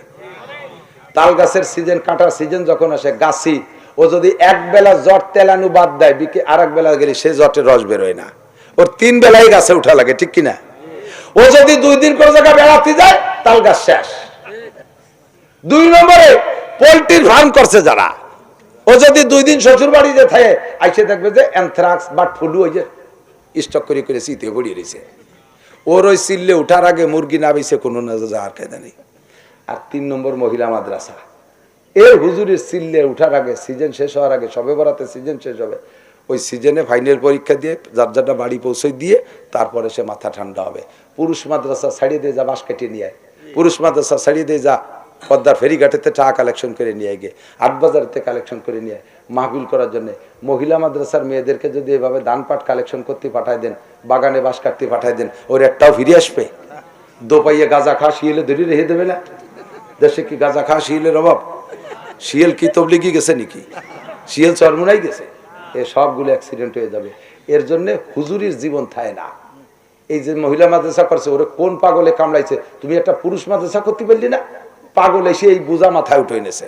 তাল গাছের সিজন, কাটার সিজন যখন আসে গাছি, ও যদি এক বেলা জট তেলানু বাদ দেয়, বিকে আর এক বেলা গেলে সে জটের রস বেরোয় না, ওর 3 বেলায় গাছে উঠা লাগে, ঠিক কিনা? ও যদি 2 দিন করে জায়গা বেড়াতে যায়, তাল গাছ শেষ। 2 নম্বরে পোল্ট্রির ফার্ম করছে যারা, ও যদি 2 দিন শ্বশুর বাড়িতে থাকে, আইসে দেখবে যে অ্যানথ্রাক্স বা ফ্লু ওই যে স্টক করে করে শীতে পড়িয়ে রয়েছে। ওর ওই সিল্লে উঠার আগে মুরগি না বেছে কোনো যাওয়ার কায়দা নেই। আর 3 নম্বর মহিলা মাদ্রাসা, এর হুজুরের সিল্লে উঠার আগে, সিজন শেষ হওয়ার আগে, সবে বরাতে সিজন শেষ হবে, ওই সিজনে ফাইনাল পরীক্ষা দিয়ে যার যারটা বাড়ি পৌঁছে দিয়ে তারপরে সে মাথা ঠান্ডা হবে। পুরুষ মাদ্রাসা ছাড়িয়ে দিয়ে যা বাঁশ কেটে নিয়ে, পুরুষ মাদ্রাসা ছাড়িয়ে দিয়ে যা পদ্মার ফেরিঘাটেতে টাকা কালেকশন করে নিয়ে গিয়ে, আটবাজারতে কালেকশন করে নিয়ে মাহফিল করার জন্য। মহিলা মাদ্রাসার মেয়েদেরকে যদি এভাবে দান পাট কালেকশন করতে পাঠায় দেন, বাগানে বাঁশ কাটতে পাঠায় দেন, ওর একটাও ফিরে আসবে? দোপাইয়ে গাঁজা খা শিয়েলে ধরে রেখে দেবে না? দেশে কি গাঁজা খা শিয়েলের অভাব? শিয়েল কি তবলিগি গেছে নাকি? শিয়েল চরমুনাই গেছে? এ সবগুলো অ্যাক্সিডেন্ট হয়ে যাবে। এর জন্য হুজুরির জীবন থাকে না। এই যে মহিলা মাদ্রাসা করছে, ওরে কোন পাগলে কামড়াইছে? তুমি একটা পুরুষ মাদ্রাসা করতে পারলি না? পাগল এসে এই বোঝা মাথায় উঠে এনেছে।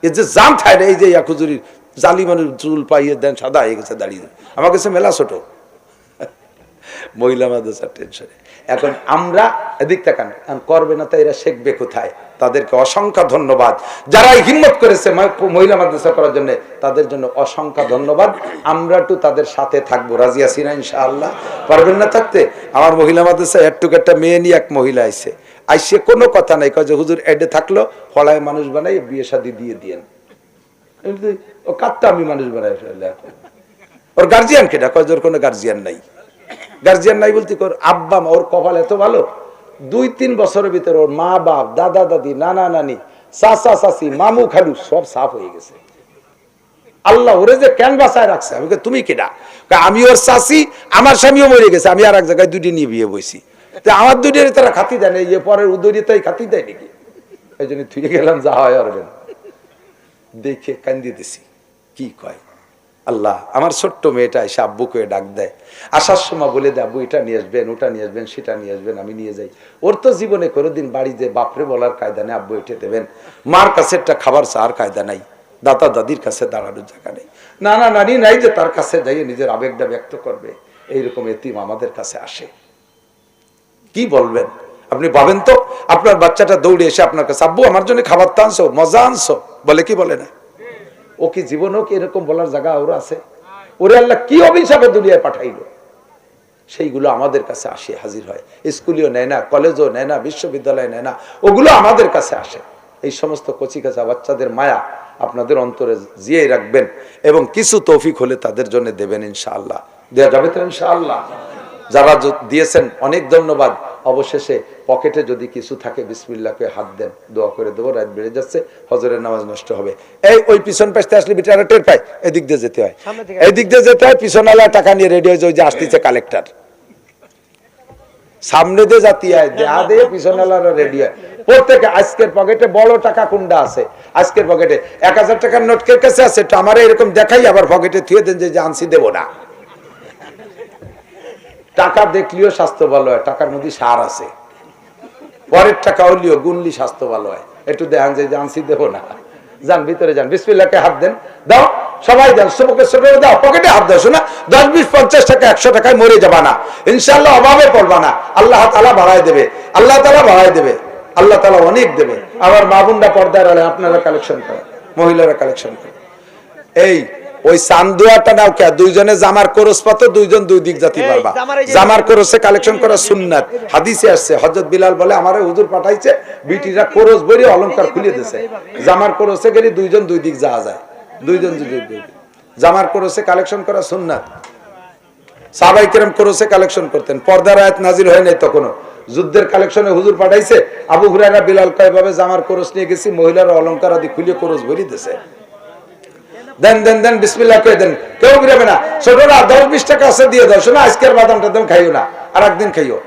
এর যে জাম থায় না, এই যে হুজুরির জালি মানুষ চুল পাইয়ে দেন, সাদা হয়ে গেছে, দাঁড়িয়ে আমার কাছে মেলা ছোট মহিলা মাদ্রাসার টেনশনে। এখন আমরা এদিক তাকান, করবে না, তাই এরা শিখবে কোথায়? তাদেরকে অসংখ্য ধন্যবাদ। যারা হিম্মত করেছে মহিলা মাদ্রাসা করার জন্য, তাদের জন্য অসংখ্য ধন্যবাদ। আমরা একটু তাদের সাথে থাকবো, রাজি আছি না ইনশাআল্লাহ? পারবেন না থাকতে? আমার মহিলা মাদ্রাসা একটুকু একটা মেয়ে নিয়ে এক মহিলা আইসে কোনো কথা নাই, কয় যে হুজুর এডে থাকলো ফলায় মানুষ বানাই বিয়ে শাদী দিয়ে দিয়েন। ও কাটটা আমি মানুষ বানাই ফেলে। ওর গার্জিয়ান কেটা? কয় যে ওর কোনো গার্জিয়ান নাই। গার্জিয়ান নাই বলতে কর আব্বা মা, ওর কপাল এত ভালো 2-3 বছরের ভিতরে ওর মা বাপ, দাদা দাদি, নানা নানি, চাচা চাচি, মামু খালু সব সাফ হয়ে গেছে। আল্লাহ ওরে যে কেন বাঁচায় রাখছে। আমি তুমি কেডা? আমি ওর চাচি, আমার স্বামীও মরে গেছে, আমি আর এক জায়গায় দুটি নিয়ে বিয়ে বইছি, আমার দুটির তারা খাতি দেয় না, ইয়ে পরের উদরি তাই খাতি দেয় নাকি? এই জন্য থুয়ে গেলাম, যা হয় আর দেখে কান্দি দিছি। কি কয় আল্লাহ, আমার ছোট্ট মেয়েটা এসে আব্বুকে ডাক দেয়, আসার সময় বলে দেয় আব্বু এটা নিয়ে আসবেন, ওটা নিয়ে আসবেন, সেটা নিয়ে আসবেন, আমি নিয়ে যাই। ওর তো জীবনে কোনোদিন বাড়িতে বাপরে বলার কায়দা নেই, আব্বু এটা দেবেন। মার কাছে একটা খাবার চাওয়ার কায়দা নাই, দাদা দাদির কাছে দাঁড়ানোর জায়গা নেই, নানা নানি নাই যে তার কাছে যাইয়ে নিজের আবেগটা ব্যক্ত করবে। এইরকম এতিম আমাদের কাছে আসে। কি বলবেন আপনি? ভাবেন তো, আপনার বাচ্চাটা দৌড়ে এসে আপনার কাছে, আব্বু আমার জন্য খাবার তো আনছো, মজা আনছো, বলে কি বলে না? ও কি জীবনেও কি এরকম বলার জায়গা ওরা আছে? ওরে আল্লাহ কি অভিশাপে দুনিয়ায় পাঠাইলো, সেইগুলো আমাদের কাছে আসে, হাজির হয়। স্কুলেও নেয় না, কলেজও নেয় না, বিশ্ববিদ্যালয়ে নেয় না, ওগুলো আমাদের কাছে আসে। এই সমস্ত কচিকাচা বাচ্চাদের মায়া আপনাদের অন্তরে জিয়ে রাখবেন এবং কিছু তৌফিক হলে তাদের জন্য দেবেন ইনশাআল্লাহ। দেওয়া যাবে তো ইনশাআল্লাহ? যারা দিয়েছেন অনেক ধন্যবাদ। অবশেষে পকেটে যদি কিছু থাকে বিসমিল্লাহকে হাত দেন, দোয়া করে দেবো। রাত বেড়ে যাচ্ছে, হজরের নামাজ নষ্ট হবে। এই ওই পিছন পাশে আসলে বিটারা টের পায়, এদিক দিয়ে যেতে হয়, এদিক দিয়ে যেতে হয়। পিছনওয়ালা টাকা নিয়ে রেডি হয়েছে, ওই যে আসতেছে কালেক্টর, সামনে দিয়ে জাতি হয়, দেহা দিয়ে পিছনওয়ালারা রেডি হয়। প্রত্যেকে আজকের পকেটে বড় টাকা কুন্ডা আছে, আজকের পকেটে 1000 টাকার নোট কে কাছে আছে, তো আমার এরকম দেখাই, আবার পকেটে থুয়ে দেন যে আনছি দেবো না। টাকা দেখলিও স্বাস্থ্য ভালো হয়, টাকার মধ্যে সার আছে। পরের টাকা হলিও গুনলি স্বাস্থ্য ভালো হয়। একটু দেখান যে আনছি দেবো না, যান ভিতরে যান, বিসমিল্লাহকে হাত দেন, দাও সবাই দেন, সবকে সব দাও, পকেটে হাত দাও। শোনা 10, 20, 50 টাকা 100 টাকায় মরে যাবা না ইনশাআল্লাহ, অভাবে পড়বা না। আল্লাহ তাআলা বাড়ায় দেবে, আল্লাহ তাআলা বাড়ায় দেবে, আল্লাহ তাআলা অনেক দেবে। আবার মা বোনরা পর্দার আড়ালে আপনারা কালেকশন করেন, মহিলারা কালেকশন করেন। এই ওই চান্দুয়াটা নাও কে, দুইজনে জামার কোরস পাতো, দুইজন দুই দিক জাতি পারবা। জামার কোরসে কালেকশন করা সুন্নাত, হাদিসে আসছে। হযরত বিলাল বলে আমারে হুজুর পাঠাইছে, বিটিরা কোরস বইরে অলংকার খুলিয়ে দিয়েছে। জামার কোরসে গেলে দুইজন দুই দিক যাওয়া যায়, দুইজন দুই দিক। জামার কোরসে কালেকশন করা সুন্নাত। সাহাবায়ে কেরাম কোরসে কালেকশন করতেন, পর্দার আয়াত নাজিল হয় নাই তখনো। যুদ্ধের কালেকশনে হুজুর পাঠাইছে, আবু হুরায়রা বিলাল কয় ভাবে জামার কোরস নিয়ে গেছি, মহিলারা অলংকার আদি খুলিয়ে কোরস ভরি দিয়েছে। দেন দেন দেন, বিসমিল্লাহ করে দেন, কেউ বেরোবে না। ছোটরা 10, 20 টাকা আছে দিয়ে দাও, শোনা আজকের বাদামটা দেন, খাইও না, আর একদিন খাইও।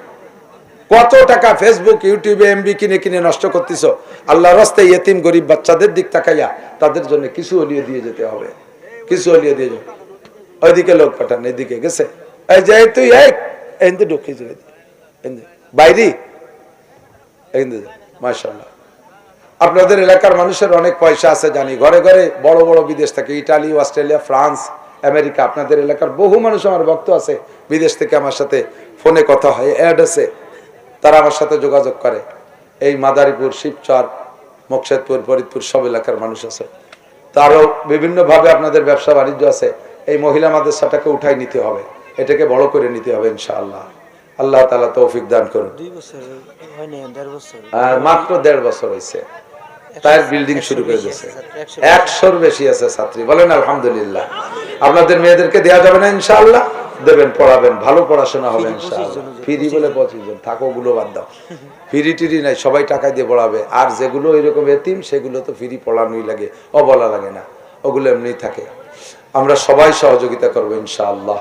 কত টাকা ফেসবুক ইউটিউবে এমবি কিনে কিনে নষ্ট করতেছ। আল্লাহর রাস্তায় ইয়েতিম গরিব বাচ্চাদের দিক তাকাইয়া তাদের জন্য কিছু হলিয়ে দিয়ে যেতে হবে, কিছু হলিয়ে দিয়ে যাবে। ওইদিকে লোক পাঠান, এদিকে গেছে, এই যে তুই এনতে ঢুকে যাবে বাইরে, মাশাআল্লাহ। আপনাদের এলাকার মানুষের অনেক পয়সা আছে জানি, ঘরে ঘরে বড় বড় বিদেশ থেকে, ইটালি, অস্ট্রেলিয়া, ফ্রান্স, আমেরিকা, আপনাদের এলাকার বহু মানুষ আমার ভক্ত আছে, বিদেশ থেকে আমার সাথে ফোনে কথা হয়, অ্যাড আছে, তারা আমার সাথে যোগাযোগ করে। এই মাদারীপুর, শিবচর, মোকশেদপুর, ফরিদপুর সব এলাকার মানুষ আছে। তারও বিভিন্নভাবে আপনাদের ব্যবসা বাণিজ্য আছে। এই মহিলা মাদ্রাসাটাকে উঠাই নিতে হবে, এটাকে বড় করে নিতে হবে ইনশাআল্লাহ। আল্লাহ তাআলা তৌফিক দান করুন। 2 বছর হয়নি, 1.5 বছর, মাত্র 1.5 বছর হয়েছে, তার বিল্ডিং শুরু করে দিয়েছে। 100-র বেশি আছে ছাত্রী, বলেন আলহামদুলিল্লাহ। আপনাদের মেয়েদেরকে দেওয়া যাবে না ইনশাআল্লাহ? দেবেন, পড়াবেন, ভালো পড়াশোনা হবে ইনশাআল্লাহ। ফ্রি বলে 25 জন থাকো, ওগুলো বাদ দাও, ফ্রি টিরি নাই, সবাই টাকা দিয়ে পড়াবে। আর যেগুলো এরকম এতিম সেগুলো তো ফ্রি পড়ানোই লাগে, অবলা লাগে না, ওগুলো এমনিই থাকে। আমরা সবাই সহযোগিতা করবো ইনশাআল্লাহ।